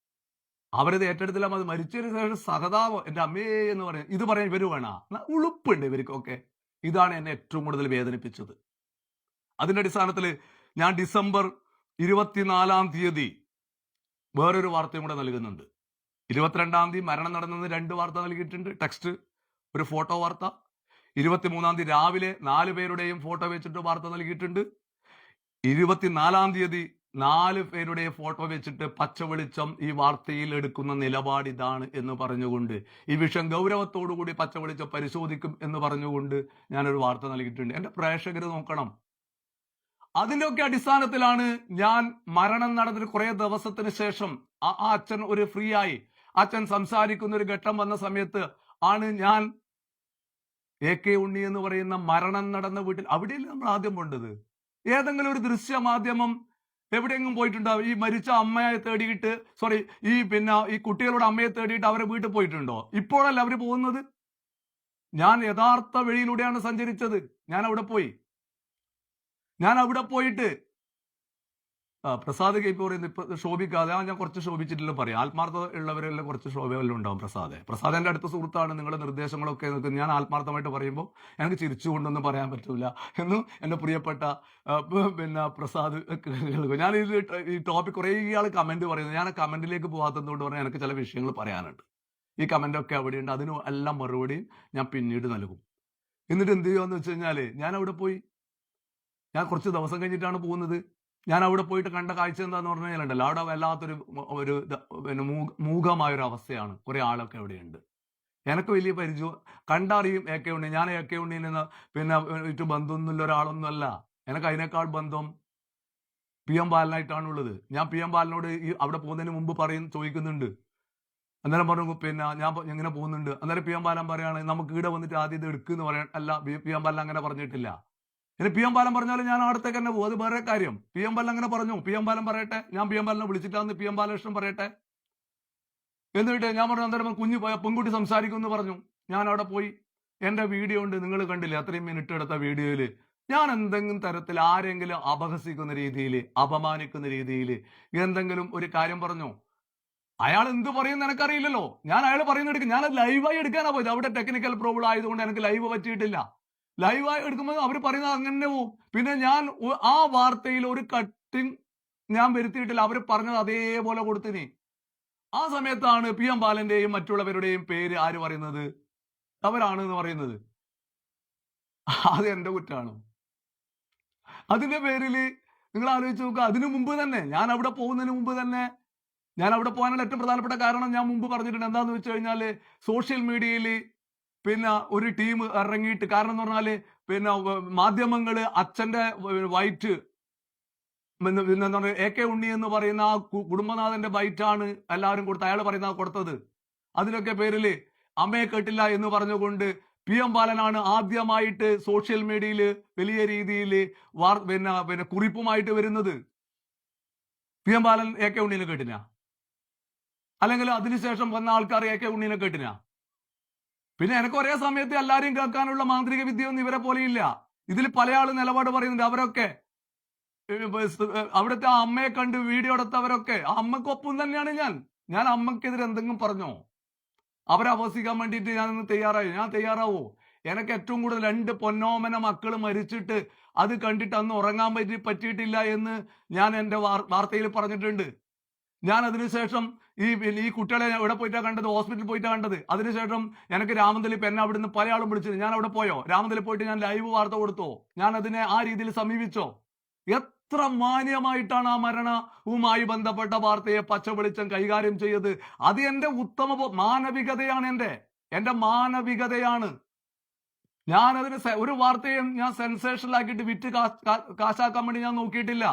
അവരത് ഏറ്റെടുത്തില്ല. അത് മരിച്ചതിന് ശേഷം സഹതാപം എന്റെ അമ്മേ എന്ന് പറയാം. ഇത് പറയാൻ ഇവര് വേണ ഉളുപ്പുണ്ട് ഇവർക്കൊക്കെ. ഇതാണ് എന്നെ ഏറ്റവും കൂടുതൽ വേദനിപ്പിച്ചത്. അതിന്റെ അടിസ്ഥാനത്തിൽ ഞാൻ ഡിസംബർ 24 വേറൊരു വാർത്തയും കൂടെ നൽകുന്നുണ്ട്. 22 മരണം നടന്നത് 2 വാർത്ത നൽകിയിട്ടുണ്ട്. ടെക്സ്റ്റ്, ഒരു ഫോട്ടോ വാർത്ത. 23 രാവിലെ 4 പേരുടെയും ഫോട്ടോ വെച്ചിട്ട് വാർത്ത നൽകിയിട്ടുണ്ട്. 24 4 പേരുടെയും ഫോട്ടോ വെച്ചിട്ട് പച്ച വെളിച്ചം ഈ വാർത്തയിൽ എടുക്കുന്ന നിലപാട് ഇതാണ് എന്ന് പറഞ്ഞുകൊണ്ട് ഈ വിഷയം ഗൗരവത്തോടുകൂടി പച്ച വെളിച്ചം പരിശോധിക്കും എന്ന് പറഞ്ഞുകൊണ്ട് ഞാനൊരു വാർത്ത നൽകിയിട്ടുണ്ട്. എന്റെ പ്രേക്ഷകർ നോക്കണം. അതിന്റെയൊക്കെ അടിസ്ഥാനത്തിലാണ് ഞാൻ മരണം നടന്നിട്ട് കുറെ ദിവസത്തിന് ശേഷം ആ അച്ഛൻ ഒരു ഫ്രീ ആയി അച്ഛൻ സംസാരിക്കുന്ന ഒരു ഘട്ടം വന്ന സമയത്ത് ആണ് ഞാൻ AK ഉണ്ണി എന്ന് പറയുന്ന മരണം നടന്ന വീട്ടിൽ, അവിടെയല്ല നമ്മൾ ആദ്യം പോണ്ടത്. ഏതെങ്കിലും ഒരു ദൃശ്യ മാധ്യമം എവിടെയെങ്കിലും പോയിട്ടുണ്ടാവും? ഈ മരിച്ച അമ്മയെ തേടിയിട്ട് ഈ കുട്ടികളുടെ അമ്മയെ തേടിയിട്ട് അവരെ വീട്ടിൽ പോയിട്ടുണ്ടോ? ഇപ്പോഴല്ല അവര് പോകുന്നത്. ഞാൻ യഥാർത്ഥ വഴിയിലൂടെയാണ് സഞ്ചരിച്ചത്. ഞാൻ അവിടെ പോയിട്ട് പ്രസാദ് ഇപ്പോൾ പറയുന്നത് ഇപ്പൊ ശോഭിക്കാതെ ഞാൻ കുറച്ച് ശോഭിച്ചിട്ടില്ല പറയാം. ആത്മാർത്ഥത ഉള്ളവരെല്ലാം കുറച്ച് ശോഭയെല്ലാം ഉണ്ടാവും. പ്രസാദ് എന്റെ അടുത്ത സുഹൃത്താണ്. നിങ്ങളുടെ നിർദ്ദേശങ്ങളൊക്കെ ഞാൻ ആത്മാർത്ഥമായിട്ട് പറയുമ്പോൾ എനിക്ക് ചിരിച്ചുകൊണ്ടൊന്നും പറയാൻ പറ്റില്ല എന്നും എന്റെ പ്രിയപ്പെട്ട പ്രസാദ് ഞാൻ ഈ ടോപ്പിക് കുറേ ആൾ കമന്റ് പറയുന്നത്, ഞാൻ കമന്റിലേക്ക് പോകാത്തതുകൊണ്ട് പറഞ്ഞാൽ എനിക്ക് ചില വിഷയങ്ങൾ പറയാനുണ്ട്. ഈ കമന്റൊക്കെ അവിടെയുണ്ട്. അതിനും എല്ലാം മറുപടിയും ഞാൻ പിന്നീട് നൽകും. എന്നിട്ട് എന്ത് ചെയ്യുകയെന്ന് വെച്ച് കഴിഞ്ഞാല് ഞാൻ കുറച്ച് ദിവസം കഴിഞ്ഞിട്ടാണ് പോകുന്നത്. ഞാൻ അവിടെ പോയിട്ട് കണ്ട കാഴ്ച എന്താന്ന് പറഞ്ഞു കഴിഞ്ഞാലുണ്ടല്ലോ, അവിടെ വല്ലാത്തൊരു മൂകമായൊരു അവസ്ഥയാണ്. കുറെ ആളൊക്കെ അവിടെയുണ്ട്. എനിക്ക് വലിയ പരിചയം കണ്ടറിയും AK ഉണ്ണി. ഞാൻ AK ഉണ്ണിയിൽ നിന്ന് ഇട്ട് ബന്ധമൊന്നുമില്ല ഒരാളൊന്നും അല്ല. എനിക്ക് അതിനേക്കാൾ ബന്ധം PM ബാലനായിട്ടാണുള്ളത്. ഞാൻ PM ബാലനോട് അവിടെ പോകുന്നതിന് മുമ്പ് ചോദിക്കുന്നുണ്ട്. അന്നേരം പറഞ്ഞു ഞാൻ ഇങ്ങനെ പോകുന്നുണ്ട്. അന്നേരം PM ബാലൻ പറയാണ് നമുക്ക് ഇവിടെ വന്നിട്ട് ആദ്യം ഇത് എടുക്കുന്ന് പറയാൻ. അല്ല, PM ബാലൻ അങ്ങനെ പറഞ്ഞിട്ടില്ല. ഇനി PM ബാലൻ പറഞ്ഞാലും ഞാൻ അടുത്തേക്ക് തന്നെ പോകും. അത് വേറെ കാര്യം. PM ബാലൻ അങ്ങനെ പറഞ്ഞു. PM ബാലൻ പറയട്ടെ. ഞാൻ PM ബാലനെ വിളിച്ചിട്ടാന്ന് PM ബാലകൃഷ്ണൻ പറയട്ടെ. എന്നിട്ട് ഞാൻ പറഞ്ഞു അന്നേരം പെൺകുട്ടി സംസാരിക്കും എന്ന് പറഞ്ഞു. ഞാൻ അവിടെ പോയി. എന്റെ വീഡിയോ ഉണ്ട്, നിങ്ങൾ കണ്ടില്ലേ? അത്രയും മിനിറ്റ് എടുത്ത വീഡിയോയില് ഞാൻ എന്തെങ്കിലും തരത്തിൽ ആരെങ്കിലും അപഹസിക്കുന്ന രീതിയിൽ, അപമാനിക്കുന്ന രീതിയിൽ എന്തെങ്കിലും ഒരു കാര്യം പറഞ്ഞു? അയാൾ എന്ത് പറയുന്ന എനിക്കറിയില്ലല്ലോ. ഞാൻ അയാൾ പറയുന്ന എടുക്കും. ഞാൻ ലൈവായി എടുക്കാനാ പോയത്. അവിടെ ടെക്നിക്കൽ പ്രോബ്ലം ആയതുകൊണ്ട് എനിക്ക് ലൈവ് പറ്റിയിട്ടില്ല. ലൈവായി എടുക്കുമ്പോൾ അവർ പറയുന്നത് അങ്ങനെ പോവും. പിന്നെ ഞാൻ ആ വാർത്തയിൽ ഒരു കട്ടിങ് ഞാൻ വരുത്തിയിട്ടില്ല. അവർ പറഞ്ഞത് അതേപോലെ കൊടുത്തിനി. ആ സമയത്താണ് PM ബാലന്റെയും മറ്റുള്ളവരുടെയും പേര് ആര് പറയുന്നത്? അവരാണ് എന്ന് പറയുന്നത്. അത് എന്റെ കുറ്റാണ്. അതിന്റെ പേരില് നിങ്ങൾ ആലോചിച്ച് നോക്കുക. അതിനു മുമ്പ് തന്നെ ഞാൻ അവിടെ പോകുന്നതിന് മുമ്പ് തന്നെ ഞാൻ അവിടെ പോകാനുള്ള ഏറ്റവും പ്രധാനപ്പെട്ട കാരണം ഞാൻ മുമ്പ് പറഞ്ഞിട്ടുണ്ട്. എന്താന്ന് വെച്ച് കഴിഞ്ഞാല് സോഷ്യൽ മീഡിയയിൽ ഒരു ടീം ഇറങ്ങിയിട്ട്, കാരണം എന്ന് പറഞ്ഞാല് മാധ്യമങ്ങള് അച്ഛന്റെ വൈറ്റ് AK ഉണ്ണി എന്ന് പറയുന്ന ആ കുടുംബനാഥന്റെ ബൈറ്റാണ് എല്ലാവരും അയാൾ കൊടുത്തത്. അതിനൊക്കെ പേരില് അമ്മയെ കേട്ടില്ല എന്ന് പറഞ്ഞുകൊണ്ട് PM ബാലനാണ് ആദ്യമായിട്ട് സോഷ്യൽ മീഡിയയിൽ വലിയ രീതിയിൽ കുറിപ്പുമായിട്ട് വരുന്നത്. PM ബാലൻ AK ഉണ്ണീനെ കേട്ടിന? അല്ലെങ്കിൽ അതിനുശേഷം വന്ന ആൾക്കാർ AK ഉണ്ണീനെ കേട്ടിന? പിന്നെ എനിക്ക് ഒരേ സമയത്ത് എല്ലാരെയും കേൾക്കാനുള്ള മാന്ത്രിക വിദ്യയൊന്നും ഇവരെ പോലെയില്ല. ഇതിൽ പല ആളും നിലപാട് പറയുന്നുണ്ട്. അവരൊക്കെ അവിടുത്തെ ആ അമ്മയെ കണ്ട് വീഡിയോ എടുത്തവരൊക്കെ ആ അമ്മക്കൊപ്പം തന്നെയാണ് ഞാൻ അമ്മക്കെതിരെ എന്തെങ്കിലും പറഞ്ഞോ? അവരെ അപഹസിക്കാൻ വേണ്ടിയിട്ട് ഞാൻ തയ്യാറാവോ? എനിക്ക് ഏറ്റവും കൂടുതൽ 2 പൊന്നോമന മക്കൾ മരിച്ചിട്ട് അത് കണ്ടിട്ട് അന്ന് ഉറങ്ങാൻ പറ്റിയിട്ടില്ല എന്ന് ഞാൻ എന്റെ വാർത്തയിൽ പറഞ്ഞിട്ടുണ്ട്. ഞാൻ അതിനുശേഷം ഈ കുട്ടികളെ എവിടെ പോയിട്ടാ കണ്ടത്? ഹോസ്പിറ്റലിൽ പോയിട്ടാ കണ്ടത്. അതിനുശേഷം എനിക്ക് രാമന്തലിപ്പ് എന്നെ അവിടുന്ന് പല ആളും വിളിച്ചത്. ഞാൻ അവിടെ പോയോ? രാമന്തലിൽ പോയിട്ട് ഞാൻ ലൈവ് വാർത്ത കൊടുത്തോ? ഞാൻ അതിനെ ആ രീതിയിൽ സമീപിച്ചോ? എത്ര മാന്യമായിട്ടാണ് ആ മരണവുമായി ബന്ധപ്പെട്ട വാർത്തയെ പച്ച വെളിച്ചം കൈകാര്യം ചെയ്തത്. അത് എന്റെ ഉത്തമ മാനവികതയാണ്. എന്റെ മാനവികതയാണ്. ഞാൻ അതിന് ഒരു വാർത്തയും ഞാൻ സെൻസേഷണൽ ആക്കിയിട്ട് വിറ്റ് കാശാക്കാൻ വേണ്ടി ഞാൻ നോക്കിയിട്ടില്ല.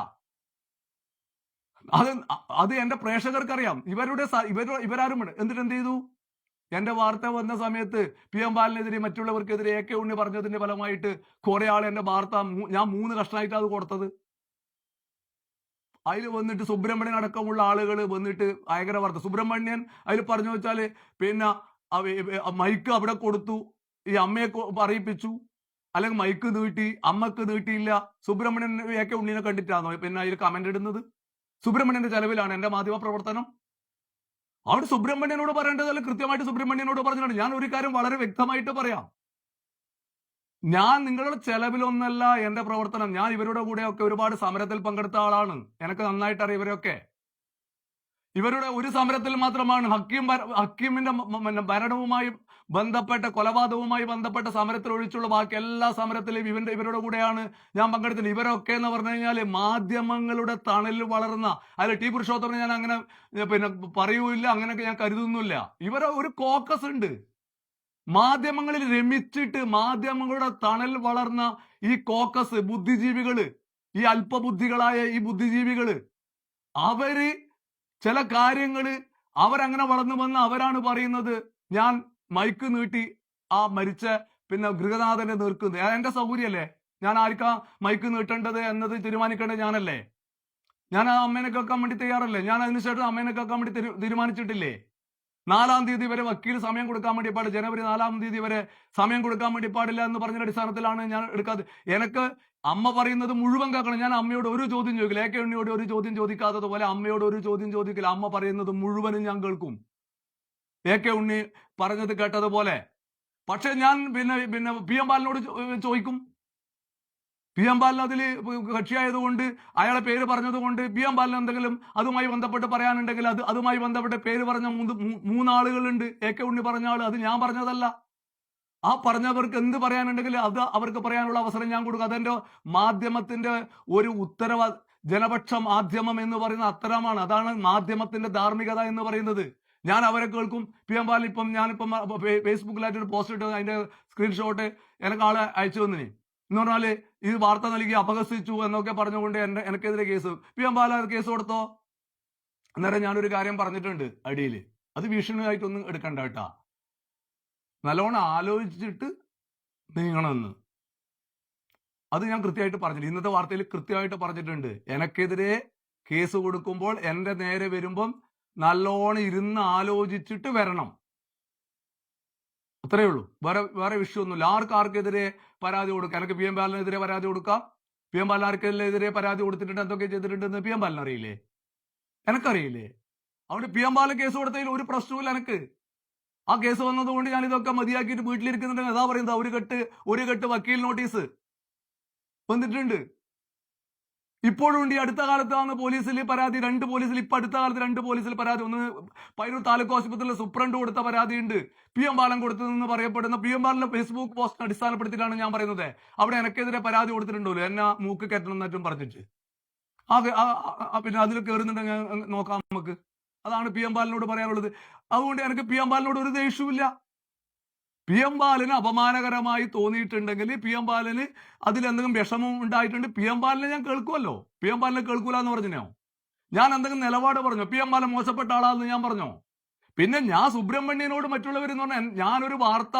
അത് എന്റെ പ്രേക്ഷകർക്കറിയാം. ഇവരാരും എന്നിട്ട് എന്ത് ചെയ്തു? എന്റെ വാർത്ത വന്ന സമയത്ത് പി എം ബാലനെതിരെ മറ്റുള്ളവർക്കെതിരെ AK ഉണ്ണി പറഞ്ഞതിന്റെ ഫലമായിട്ട് കുറെ ആൾ എന്റെ വാർത്ത ഞാൻ 3 കഷ്ണമായിട്ടാണ് അത് കൊടുത്തത്. അതിൽ വന്നിട്ട് സുബ്രഹ്മണ്യൻ അടക്കമുള്ള ആളുകൾ വന്നിട്ട് ഭയങ്കര വാർത്ത. സുബ്രഹ്മണ്യൻ അതിൽ പറഞ്ഞു വെച്ചാല് പിന്നെ മൈക്ക് അവിടെ കൊടുത്തു, ഈ അമ്മയെ പറയിപ്പിച്ചു, അല്ലെങ്കിൽ മൈക്ക് നീട്ടി, അമ്മക്ക് നീട്ടിയില്ല. സുബ്രഹ്മണ്യൻ AK ഉണ്ണിനെ കണ്ടിട്ടാണോ പിന്നെ അതിൽ കമന്റ് ഇടുന്നത്? സുബ്രഹ്മണ്യന്റെ ചെലവിലാണ് എന്റെ മാധ്യമ പ്രവർത്തനം. അവിടെ സുബ്രഹ്മണ്യനോട് പറയേണ്ടതല്ല, കൃത്യമായിട്ട് സുബ്രഹ്മണ്യനോട് പറഞ്ഞിട്ടുണ്ട്. ഞാൻ ഒരു കാര്യം വളരെ വ്യക്തമായിട്ട് പറയാം, ഞാൻ നിങ്ങളുടെ ചെലവിലൊന്നല്ല എന്റെ പ്രവർത്തനം. ഞാൻ ഇവരുടെ കൂടെയൊക്കെ ഒരുപാട് സമരത്തിൽ പങ്കെടുത്ത ആളാണ്, എനിക്ക് നന്നായിട്ട് അറിയാം ഇവരൊക്കെ. ഇവരുടെ ഒരു സമരത്തിൽ മാത്രമാണ് ഹക്കീമിന്റെ ഭരണവുമായി ബന്ധപ്പെട്ട കൊലപാതകവുമായി ബന്ധപ്പെട്ട സമരത്തിൽ ഒഴിച്ചുള്ള ബാക്കി എല്ലാ സമരത്തിലും ഇവരുടെ കൂടെയാണ് ഞാൻ പങ്കെടുത്തത്. ഇവരൊക്കെ എന്ന് പറഞ്ഞു കഴിഞ്ഞാൽ മാധ്യമങ്ങളുടെ തണലിൽ വളർന്ന, അതിൽ ടി പുരുഷോത്തമനെ ഞാൻ അങ്ങനെ പിന്നെ പറയൂല്ല, അങ്ങനെയൊക്കെ ഞാൻ കരുതുന്നില്ല. ഇവരെ ഒരു കോക്കസ് ഉണ്ട്, മാധ്യമങ്ങളിൽ രമിച്ചിട്ട് മാധ്യമങ്ങളുടെ തണൽ വളർന്ന ഈ കോക്കസ് ബുദ്ധിജീവികള്, ഈ അല്പബുദ്ധികളായ ഈ ബുദ്ധിജീവികള്, അവര് ചില കാര്യങ്ങള് അവരങ്ങനെ വളർന്നു വന്ന് അവരാണ് പറയുന്നത് ഞാൻ മൈക്ക് നീട്ടി ആ മരിച്ച പിന്നെ ഗൃഹനാഥനെ നീർക്കുന്നത്. എന്റെ സൗകര്യമല്ലേ, ഞാൻ ആർക്കാ മൈക്ക് നീട്ടേണ്ടത് എന്നത് തീരുമാനിക്കേണ്ടത് ഞാനല്ലേ. ഞാൻ ആ അമ്മേനെ കേൾക്കാൻ വേണ്ടി തയ്യാറല്ലേ. ഞാൻ അതിനുശേഷം അമ്മേനെ കേൾക്കാൻ വേണ്ടി തീരുമാനിച്ചിട്ടില്ലേ. 4-ാം തീയതി വരെ വക്കീൽ സമയം കൊടുക്കാൻ വേണ്ടി പാടില്ല, ജനുവരി 4-ാം തീയതി വരെ സമയം കൊടുക്കാൻ വേണ്ടി പാടില്ല എന്ന് പറഞ്ഞ അടിസ്ഥാനത്തിലാണ് ഞാൻ എടുക്കാതെ. എനിക്ക് അമ്മ പറയുന്നത് മുഴുവൻ കേൾക്കണം. ഞാൻ അമ്മയോട് ഒരു ചോദ്യം ചോദിക്കില്ല, AK ഉണ്ണിയോട് ഒരു ചോദ്യം ചോദിക്കാത്തതുപോലെ അമ്മയോട് ഒരു ചോദ്യം ചോദിക്കില്ല. അമ്മ പറയുന്നത് മുഴുവനും ഞാൻ കേൾക്കും, AK ഉണ്ണി പറഞ്ഞത് കേട്ടതുപോലെ. പക്ഷെ ഞാൻ പിന്നെ പി എം ബാലനോട് ചോദിക്കും. പി എം ബാലൻ അതിൽ കക്ഷിയായതുകൊണ്ട് അയാളെ പേര് പറഞ്ഞതുകൊണ്ട് പി എം ബാലൻ എന്തെങ്കിലും അതുമായി ബന്ധപ്പെട്ട് പറയാനുണ്ടെങ്കിൽ അതുമായി ബന്ധപ്പെട്ട് പേര് പറഞ്ഞ 3 ആളുകളുണ്ട്. AK ഉണ്ണി പറഞ്ഞ ആള്, അത് ഞാൻ പറഞ്ഞതല്ല. ആ പറഞ്ഞവർക്ക് എന്ത് പറയാനുണ്ടെങ്കിൽ അത് അവർക്ക് പറയാനുള്ള അവസരം ഞാൻ കൊടുക്കും. അതെന്റെ മാധ്യമത്തിന്റെ ഒരു ജനപക്ഷ മാധ്യമം എന്ന് പറയുന്ന അത്തരമാണ്. അതാണ് മാധ്യമത്തിന്റെ ധാർമ്മികത എന്ന് പറയുന്നത്. ഞാൻ അവരെ കേൾക്കും. പി എം ബാലൻ ഞാനിപ്പം ഫേസ്ബുക്കിലായിട്ട് ഒരു പോസ്റ്റ് ഇട്ട് അതിന്റെ സ്ക്രീൻഷോട്ട് എനിക്ക് ആളെ അയച്ചു തന്നിന്. എന്ന് പറഞ്ഞാല് ഈ വാർത്ത നൽകി അപഹസിച്ചു എന്നൊക്കെ പറഞ്ഞുകൊണ്ട് എനിക്കെതിരെ കേസ്. പി എം ബാലൻ കേസ് കൊടുത്തോ? അന്നേരം ഞാനൊരു കാര്യം പറഞ്ഞിട്ടുണ്ട് അടിയിൽ, അത് ഭീഷണിയായിട്ടൊന്നും എടുക്കണ്ട കേട്ടാ, നല്ലോണം ആലോചിച്ചിട്ട് നീങ്ങണമെന്ന്. അത് ഞാൻ കൃത്യമായിട്ട് പറഞ്ഞിട്ടുണ്ട്, ഇന്നത്തെ വാർത്തയിൽ കൃത്യമായിട്ട് പറഞ്ഞിട്ടുണ്ട്. എനിക്കെതിരെ കേസ് കൊടുക്കുമ്പോൾ എന്റെ നേരെ വരുമ്പം നല്ലോണം ഇരുന്ന് ആലോചിച്ചിട്ട് വരണം, അത്രയേ ഉള്ളൂ. വേറെ വിഷയമൊന്നുമില്ല. ആർക്കെതിരെ പരാതി കൊടുക്കാം. എനിക്ക് പി എം ബാലനെതിരെ പരാതി കൊടുക്കാം. പി എം ബാലൻ ആർക്കെതിരെ പരാതി കൊടുത്തിട്ടുണ്ട്, എന്തൊക്കെ ചെയ്തിട്ടുണ്ടെന്ന് പി എം ബാലൻ അറിയില്ലേ, എനിക്കറിയില്ലേ. അതുകൊണ്ട് പി എം ബാലൻ കേസ് കൊടുത്തതിൽ ഒരു പ്രശ്നവുമില്ല എനിക്ക്. ആ കേസ് വന്നതുകൊണ്ട് ഞാൻ ഇതൊക്കെ മതിയാക്കിയിട്ട് വീട്ടിലിരിക്കുന്നുണ്ടെങ്കിൽ അതാ പറയുന്നത് ഒരു കെട്ട് വക്കീൽ നോട്ടീസ് വന്നിട്ടുണ്ട്. ഇപ്പോഴും ഉണ്ട്. ഈ അടുത്ത കാലത്താണ് പോലീസിൽ പരാതി, 2 പോലീസിൽ, ഇപ്പൊ അടുത്ത കാലത്ത് 2 പോലീസിൽ പരാതി. ഒന്ന് പയ്യന്നൂർ താലൂക്ക് ആശുപത്രിയിലെ സൂപ്രണ്ട് കൊടുത്ത പരാതിയുണ്ട്, പി എം ബാലൻ കൊടുത്തതെന്ന് പറയപ്പെടുന്ന. പി എം ബാലന്റെ ഫേസ്ബുക്ക് പോസ്റ്റ് അടിസ്ഥാനപ്പെടുത്തിയിട്ടാണ് ഞാൻ പറയുന്നത്. അവിടെ എനിക്കെതിരെ പരാതി കൊടുത്തിട്ടുണ്ടല്ലോ, എന്നെ മൂക്ക് കെട്ടണം എന്നിട്ടും പറഞ്ഞിട്ട്. പിന്നെ അതിൽ കയറുന്നുണ്ടെങ്കിൽ നോക്കാം നമുക്ക്. അതാണ് പി എം ബാലനോട് പറയാനുള്ളത്. അതുകൊണ്ട് എനിക്ക് പി എം ബാലനോട് ഒരു ദേഷ്യവുമില്ല. പി എം ബാലന് അപമാനകരമായി തോന്നിയിട്ടുണ്ടെങ്കിൽ, പി എം ബാലന് അതിലെന്തെങ്കിലും വിഷമം ഉണ്ടായിട്ടുണ്ട്, പി എം ബാലനെ ഞാൻ കേൾക്കുമല്ലോ. പി എം ബാലനെ കേൾക്കൂല എന്ന് പറഞ്ഞോ? ഞാൻ എന്തെങ്കിലും നിലപാട് പറഞ്ഞോ? പി എം ബാലൻ മോശപ്പെട്ട ആളാന്ന് ഞാൻ പറഞ്ഞോ? പിന്നെ ഞാൻ സുബ്രഹ്മണ്യനോട് മറ്റുള്ളവരെന്ന് പറഞ്ഞാൽ ഞാനൊരു വാർത്ത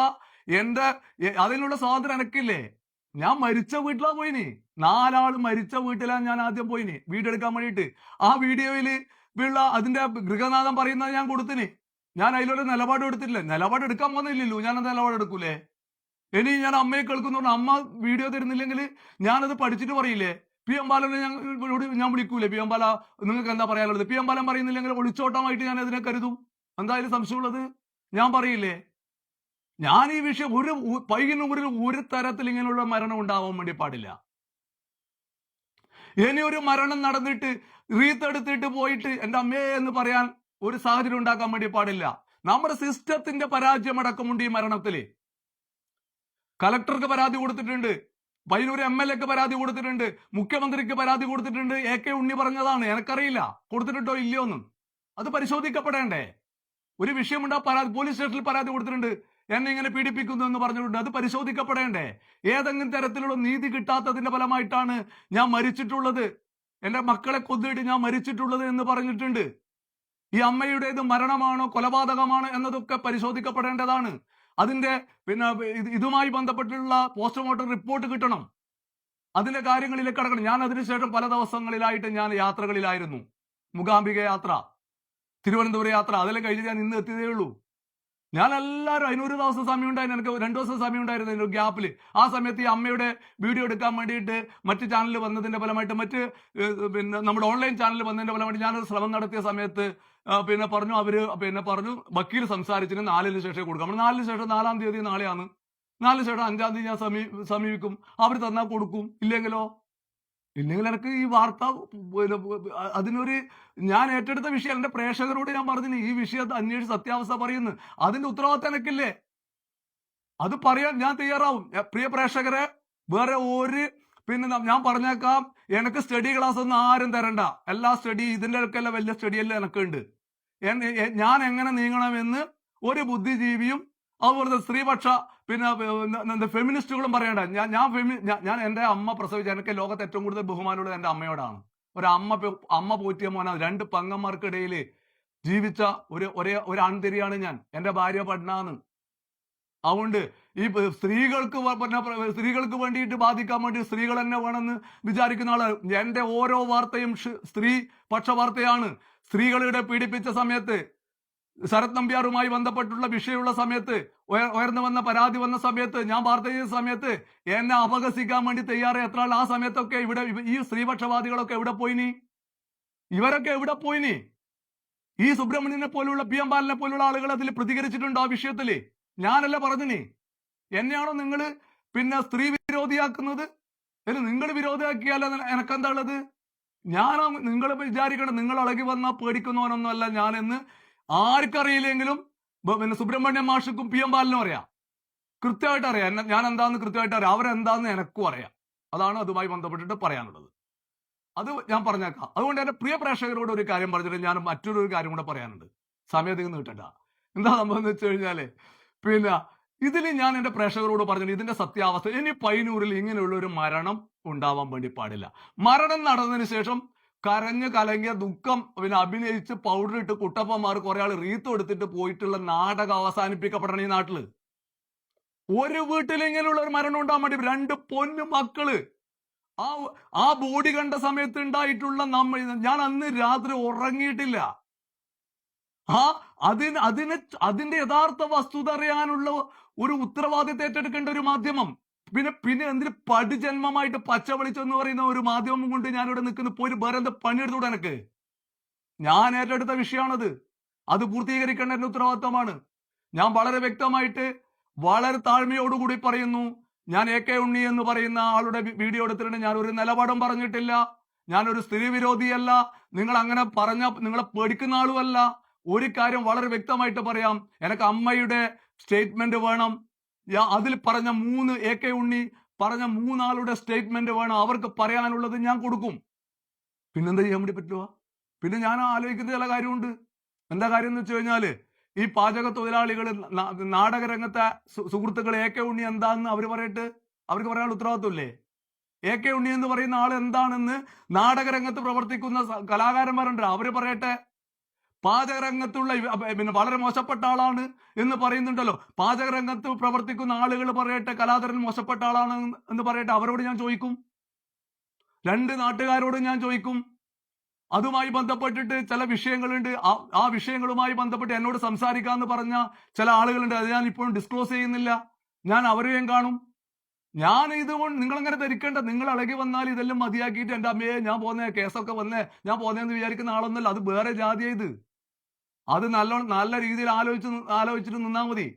അതിനുള്ള സ്വാതന്ത്ര്യം എനിക്കില്ലേ. ഞാൻ മരിച്ച വീട്ടിലാ പോയിനി, 4 ആൾ മരിച്ച വീട്ടിലാണ് ഞാൻ ആദ്യം പോയിനി വീഡിയോ എടുക്കാൻ വേണ്ടിയിട്ട്. ആ വീഡിയോയിൽ അതിന്റെ ഗൃഹനാഥൻ പറയുന്നത് ഞാൻ കൊടുത്തിനി. ഞാൻ അതിലൊരു നിലപാട് എടുത്തിട്ടില്ല. നിലപാട് എടുക്കാൻ പോകുന്നില്ലല്ലോ, ഞാൻ നിലപാട് എടുക്കൂലേ? ഇനി ഞാൻ അമ്മയെ കേൾക്കുന്നു, അമ്മ വീഡിയോ തരുന്നില്ലെങ്കിൽ ഞാനത് പഠിച്ചിട്ട് പറയില്ലേ? പി എം ബാലനെ ഞാൻ വിളിക്കൂലേ? പി എം ബാല നിങ്ങൾക്ക് എന്താ പറയാനുള്ളത്? പി എം ബാലൻ പറയുന്നില്ലെങ്കിൽ ഒളിച്ചോട്ടമായിട്ട് ഞാൻ അതിനെ കരുതും. എന്തായാലും സംശയമുള്ളത് ഞാൻ പറയില്ലേ? ഞാൻ ഈ വിഷയം പയ്യന്നൂരിൽ ഒരു തരത്തിൽ ഇങ്ങനെയുള്ള മരണം ഉണ്ടാവാൻ വേണ്ടി പാടില്ല. ഇനി ഒരു മരണം നടന്നിട്ട് റീത്തെടുത്തിട്ട് പോയിട്ട് എന്റെ അമ്മയെ എന്ന് പറയാൻ ഒരു സാഹചര്യം ഉണ്ടാക്കാൻ വേണ്ടി പാടില്ല. നമ്മുടെ സിസ്റ്റത്തിന്റെ പരാജയം അടക്കമുണ്ട് ഈ മരണത്തില്. കലക്ടർക്ക് പരാതി കൊടുത്തിട്ടുണ്ട്, പയ്യന്നൂർ MLA പരാതി കൊടുത്തിട്ടുണ്ട്, മുഖ്യമന്ത്രിക്ക് പരാതി കൊടുത്തിട്ടുണ്ട്. AK ഉണ്ണി പറഞ്ഞതാണ്, എനിക്കറിയില്ല കൊടുത്തിട്ടുണ്ടോ ഇല്ലയോ ഒന്നും. അത് പരിശോധിക്കപ്പെടേണ്ടേ? ഒരു വിഷയമുണ്ടാ പോലീസ് സ്റ്റേഷനിൽ പരാതി കൊടുത്തിട്ടുണ്ട്, എന്നെ ഇങ്ങനെ പീഡിപ്പിക്കുന്നു എന്ന് പറഞ്ഞിട്ടുണ്ട്. അത് പരിശോധിക്കപ്പെടേണ്ടേ? ഏതെങ്കിലും തരത്തിലുള്ള നീതി കിട്ടാത്തതിന്റെ ഫലമായിട്ടാണ് ഞാൻ മരിച്ചിട്ടുള്ളത്, എന്റെ മക്കളെ കൊന്നിട്ട് ഞാൻ മരിച്ചിട്ടുള്ളത് എന്ന് പറഞ്ഞിട്ടുണ്ട്. ഈ അമ്മയുടേത് മരണമാണോ കൊലപാതകമാണോ എന്നതൊക്കെ പരിശോധിക്കപ്പെടേണ്ടതാണ്. അതിന്റെ പിന്നെ ഇതുമായി ബന്ധപ്പെട്ടുള്ള പോസ്റ്റ്മോർട്ടം റിപ്പോർട്ട് കിട്ടണം. അതിന്റെ കാര്യങ്ങളിലേക്ക് കടക്കണം. ഞാൻ അതിനുശേഷം പല ദിവസങ്ങളിലായിട്ട് ഞാൻ യാത്രകളിലായിരുന്നു. മൂകാംബിക യാത്ര, തിരുവനന്തപുരം യാത്ര, അതെല്ലാം കഴിഞ്ഞ് ഞാൻ ഇന്ന് എത്തിയതേ ഉള്ളൂ. ഞാൻ എല്ലാവരും അതിനൊരു ദിവസം സമയം ഉണ്ടായിരുന്നു, എനിക്ക് 2 ദിവസം സമയം ഉണ്ടായിരുന്നു അതിന്റെ ഗ്യാപ്പിൽ. ആ സമയത്ത് ഈ അമ്മയുടെ വീഡിയോ എടുക്കാൻ വേണ്ടിയിട്ട് മറ്റ് ചാനൽ വന്നതിന്റെ ഫലമായിട്ട് പിന്നെ നമ്മുടെ ഓൺലൈൻ ചാനൽ വന്നതിന്റെ ഫലമായിട്ട് ഞാനൊരു ശ്രമം നടത്തിയ സമയത്ത് പിന്നെ പറഞ്ഞു വക്കീൽ സംസാരിച്ചിന് 4-ന് ശേഷം കൊടുക്കാം. നമ്മൾ 4-ന് ശേഷം 4-ാം തീയതി നാളെയാണ്, 4-ന് ശേഷം 5-ാം തീയതി ഞാൻ സമീപിക്കും. അവർ തന്നാൽ കൊടുക്കും, ഇല്ലെങ്കിൽ എനിക്ക് ഈ വാർത്ത പിന്നെ അതിനൊരു ഞാൻ ഏറ്റെടുത്ത വിഷയം എന്റെ പ്രേക്ഷകരോട് ഞാൻ പറഞ്ഞു, ഈ വിഷയത്തെ അന്വേഷിച്ച് സത്യാവസ്ഥ പറയുന്നു, അതിന്റെ ഉത്തരവാദിത്തം എനിക്കില്ലേ? അത് പറയാൻ ഞാൻ തയ്യാറാവും. പ്രിയ പ്രേക്ഷകരെ, വേറെ ഒരു പിന്നെ ഞാൻ പറഞ്ഞേക്കാം, എനിക്ക് സ്റ്റഡി ക്ലാസ് ഒന്നും ആരും തരണ്ട. എല്ലാ സ്റ്റഡി ഇതിന്റെ ഒക്കെ വലിയ സ്റ്റഡിയെല്ലാം എനിക്കുണ്ട്. ഞാൻ എങ്ങനെ നീങ്ങണമെന്ന് ഒരു ബുദ്ധിജീവിയും അതുപോലെ സ്ത്രീപക്ഷ പിന്നെ ഫെമിനിസ്റ്റുകളും പറയണ്ട. ഞാൻ എന്റെ അമ്മ പ്രസവിച്ച, എനിക്ക് ലോകത്ത് ഏറ്റവും കൂടുതൽ ബഹുമാനമുള്ളത് എന്റെ അമ്മയോടാണ്. അമ്മ പോറ്റിയ മോനാണ്. 2 പെങ്ങന്മാർക്കിടയിൽ ജീവിച്ച ഒരു ആൺതിരിയാണ് ഞാൻ. എന്റെ ഭാര്യ പഠനാണ്. അതുകൊണ്ട് ഈ സ്ത്രീകൾക്ക് വേണ്ടിയിട്ട് ബാധിക്കാൻ വേണ്ടി സ്ത്രീകൾ തന്നെ വേണമെന്ന് വിചാരിക്കുന്ന ആള്. എന്റെ ഓരോ വാർത്തയും സ്ത്രീ പക്ഷ വാർത്തയാണ്. സ്ത്രീകളുടെ പീഡിപ്പിച്ച സമയത്ത്, ശരത് നമ്പ്യാറുമായി ബന്ധപ്പെട്ടുള്ള വിഷയമുള്ള സമയത്ത്, ഉയർന്നു വന്ന പരാതി വന്ന സമയത്ത്, ഞാൻ വാർത്ത ചെയ്ത സമയത്ത് എന്നെ അപഹസിക്കാൻ വേണ്ടി തയ്യാറായ എത്ര ആൾ ആ സമയത്തൊക്കെ ഇവിടെ ഈ സ്ത്രീപക്ഷവാദികളൊക്കെ എവിടെ പോയിനി? ഇവരൊക്കെ എവിടെ പോയിനി? ഈ സുബ്രഹ്മണ്യനെ പോലുള്ള PM ബാലനെ പോലുള്ള ആളുകൾ അതിൽ പ്രതികരിച്ചിട്ടുണ്ടോ ആ വിഷയത്തില്? ഞാനല്ല പറഞ്ഞിനി. എന്നെയാണോ നിങ്ങൾ പിന്നെ സ്ത്രീ വിരോധിയാക്കുന്നത്? നിങ്ങൾ വിരോധിയാക്കിയാൽ എനക്കെന്താ ഉള്ളത്? നിങ്ങൾ വിചാരിക്കണം നിങ്ങൾ ഇളകി വന്നാൽ പേടിക്കുന്നവനൊന്നുമല്ല ഞാനെന്ന്. ആർക്കറിയില്ലെങ്കിലും പിന്നെ സുബ്രഹ്മണ്യം മാഷക്കും PM ബാലനും അറിയാം, കൃത്യമായിട്ട് അറിയാം. ഞാൻ എന്താന്ന് കൃത്യമായിട്ട് അറിയാം, അവരെന്താന്ന് എനക്കും അറിയാം. അതാണ് അതുമായി ബന്ധപ്പെട്ടിട്ട് പറയാനുള്ളത്. അത് ഞാൻ പറഞ്ഞേക്കാം. അതുകൊണ്ട് എന്റെ പ്രിയ പ്രേക്ഷകരോട് ഒരു കാര്യം പറഞ്ഞിട്ട് ഞാൻ മറ്റൊരു കാര്യം കൂടെ പറയാനുണ്ട്. സമയത്തേക്ക് നീട്ടണ്ട. എന്താ സംഭവം എന്ന് വെച്ച് കഴിഞ്ഞാല്, പിന്നെ ഇതിൽ ഞാൻ എന്റെ പ്രേക്ഷകരോട് പറഞ്ഞത് ഇതിന്റെ സത്യാവസ്ഥ, ഇനി പയ്യന്നൂരിൽ ഇങ്ങനെയുള്ള ഒരു മരണം ഉണ്ടാവാൻ വേണ്ടി പാടില്ല. മരണം നടന്നതിന് ശേഷം കരഞ്ഞ് കലങ്ങിയ ദുഃഖം പിന്നെ അഭിനയിച്ച് പൗഡർ ഇട്ട് കുട്ടപ്പന്മാർ കുറെ ആൾ റീത്ത് എടുത്തിട്ട് പോയിട്ടുള്ള നാടകം അവസാനിപ്പിക്കപ്പെടണം ഈ നാട്ടില്. ഒരു വീട്ടിൽ ഇങ്ങനെയുള്ള ഒരു മരണം ഉണ്ടാവാൻ വേണ്ടി 2 പൊന്നു മക്കള് ആ ബോഡി കണ്ട സമയത്ത് ഉണ്ടായിട്ടുള്ള ഞാൻ അന്ന് രാത്രി ഉറങ്ങിയിട്ടില്ല. അതിന്റെ യഥാർത്ഥ വസ്തുത അറിയാനുള്ള ഒരു ഉത്തരവാദിത്തം ഏറ്റെടുക്കേണ്ട ഒരു മാധ്യമം, പിന്നെ എന്തിന് പടിജന്മമായിട്ട് പച്ച വെളിച്ചെന്ന് പറയുന്ന ഒരു മാധ്യമം കൊണ്ട് ഞാനിവിടെ നിൽക്കുന്ന പോയി വേറെ എന്താ പണിയെടുത്തൂടെ എനിക്ക്? ഞാൻ ഏറ്റെടുത്ത വിഷയമാണത്. അത് പൂർത്തീകരിക്കേണ്ട എന്റെ ഉത്തരവാദിത്തമാണ്. ഞാൻ വളരെ വ്യക്തമായിട്ട് വളരെ താഴ്മയോടുകൂടി പറയുന്നു, ഞാൻ AK ഉണ്ണി എന്ന് പറയുന്ന ആളുടെ വീഡിയോ എടുത്തിട്ടുണ്ട്. ഞാൻ ഒരു നിലപാടും പറഞ്ഞിട്ടില്ല. ഞാനൊരു സ്ത്രീ വിരോധിയല്ല. നിങ്ങൾ അങ്ങനെ പറഞ്ഞ നിങ്ങളെ പേടിക്കുന്ന ആളുമല്ല. ഒരു കാര്യം വളരെ വ്യക്തമായിട്ട് പറയാം, എനിക്ക് അമ്മയുടെ സ്റ്റേറ്റ്മെന്റ് വേണം. അതിൽ പറഞ്ഞ AK ഉണ്ണി പറഞ്ഞ 3 ആളുടെ സ്റ്റേറ്റ്മെന്റ് വേണം. അവർക്ക് പറയാനുള്ളത് ഞാൻ കൊടുക്കും. പിന്നെന്താ ചെയ്യാൻ വേണ്ടി പറ്റുക? പിന്നെ ഞാൻ ആലോചിക്കുന്ന ചില കാര്യമുണ്ട്. എന്താ കാര്യം എന്ന് വെച്ച് കഴിഞ്ഞാല്, ഈ പാചക തൊഴിലാളികൾ, നാടകരംഗത്തെ സുഹൃത്തുക്കൾ AK ഉണ്ണി എന്താന്ന് അവർ പറയട്ടെ. അവർക്ക് പറയാനുള്ള ഉത്തരവാദിത്വമില്ലേ? AK ഉണ്ണി എന്ന് പറയുന്ന ആൾ എന്താണെന്ന് നാടകരംഗത്ത് പ്രവർത്തിക്കുന്ന കലാകാരന്മാരുണ്ട്, അവര് പറയട്ടെ. പാചകരംഗത്തുള്ള പിന്നെ വളരെ മോശപ്പെട്ട ആളാണ് എന്ന് പറയുന്നുണ്ടല്ലോ, പാചകരംഗത്ത് പ്രവർത്തിക്കുന്ന ആളുകൾ പറയട്ടെ കലാധരൻ മോശപ്പെട്ട ആളാണ് എന്ന് പറയട്ടെ. അവരോട് ഞാൻ ചോദിക്കും, 2 നാട്ടുകാരോട് ഞാൻ ചോദിക്കും. അതുമായി ബന്ധപ്പെട്ടിട്ട് ചില വിഷയങ്ങളുണ്ട്. ആ വിഷയങ്ങളുമായി ബന്ധപ്പെട്ട് എന്നോട് സംസാരിക്കാന്ന് പറഞ്ഞ ചില ആളുകളുണ്ട്. അത് ഞാൻ ഇപ്പോഴും ഡിസ്ക്ലോസ് ചെയ്യുന്നില്ല. ഞാൻ അവരെയും കാണും. ഞാൻ ഇതുകൊണ്ട് നിങ്ങളങ്ങനെ ധരിക്കേണ്ട. നിങ്ങൾ ഇളകി വന്നാൽ ഇതെല്ലാം മതിയാക്കിയിട്ട് എന്റെ അമ്മയെ ഞാൻ പോന്നേ, കേസൊക്കെ വന്നേ, ഞാൻ പോന്നേന്ന് വിചാരിക്കുന്ന ആളൊന്നുമല്ല. അത് വേറെ ജാതിയായത്. അത് നല്ല രീതിയിൽ ആലോചിച്ചിട്ട് നിന്നാൽ മതി.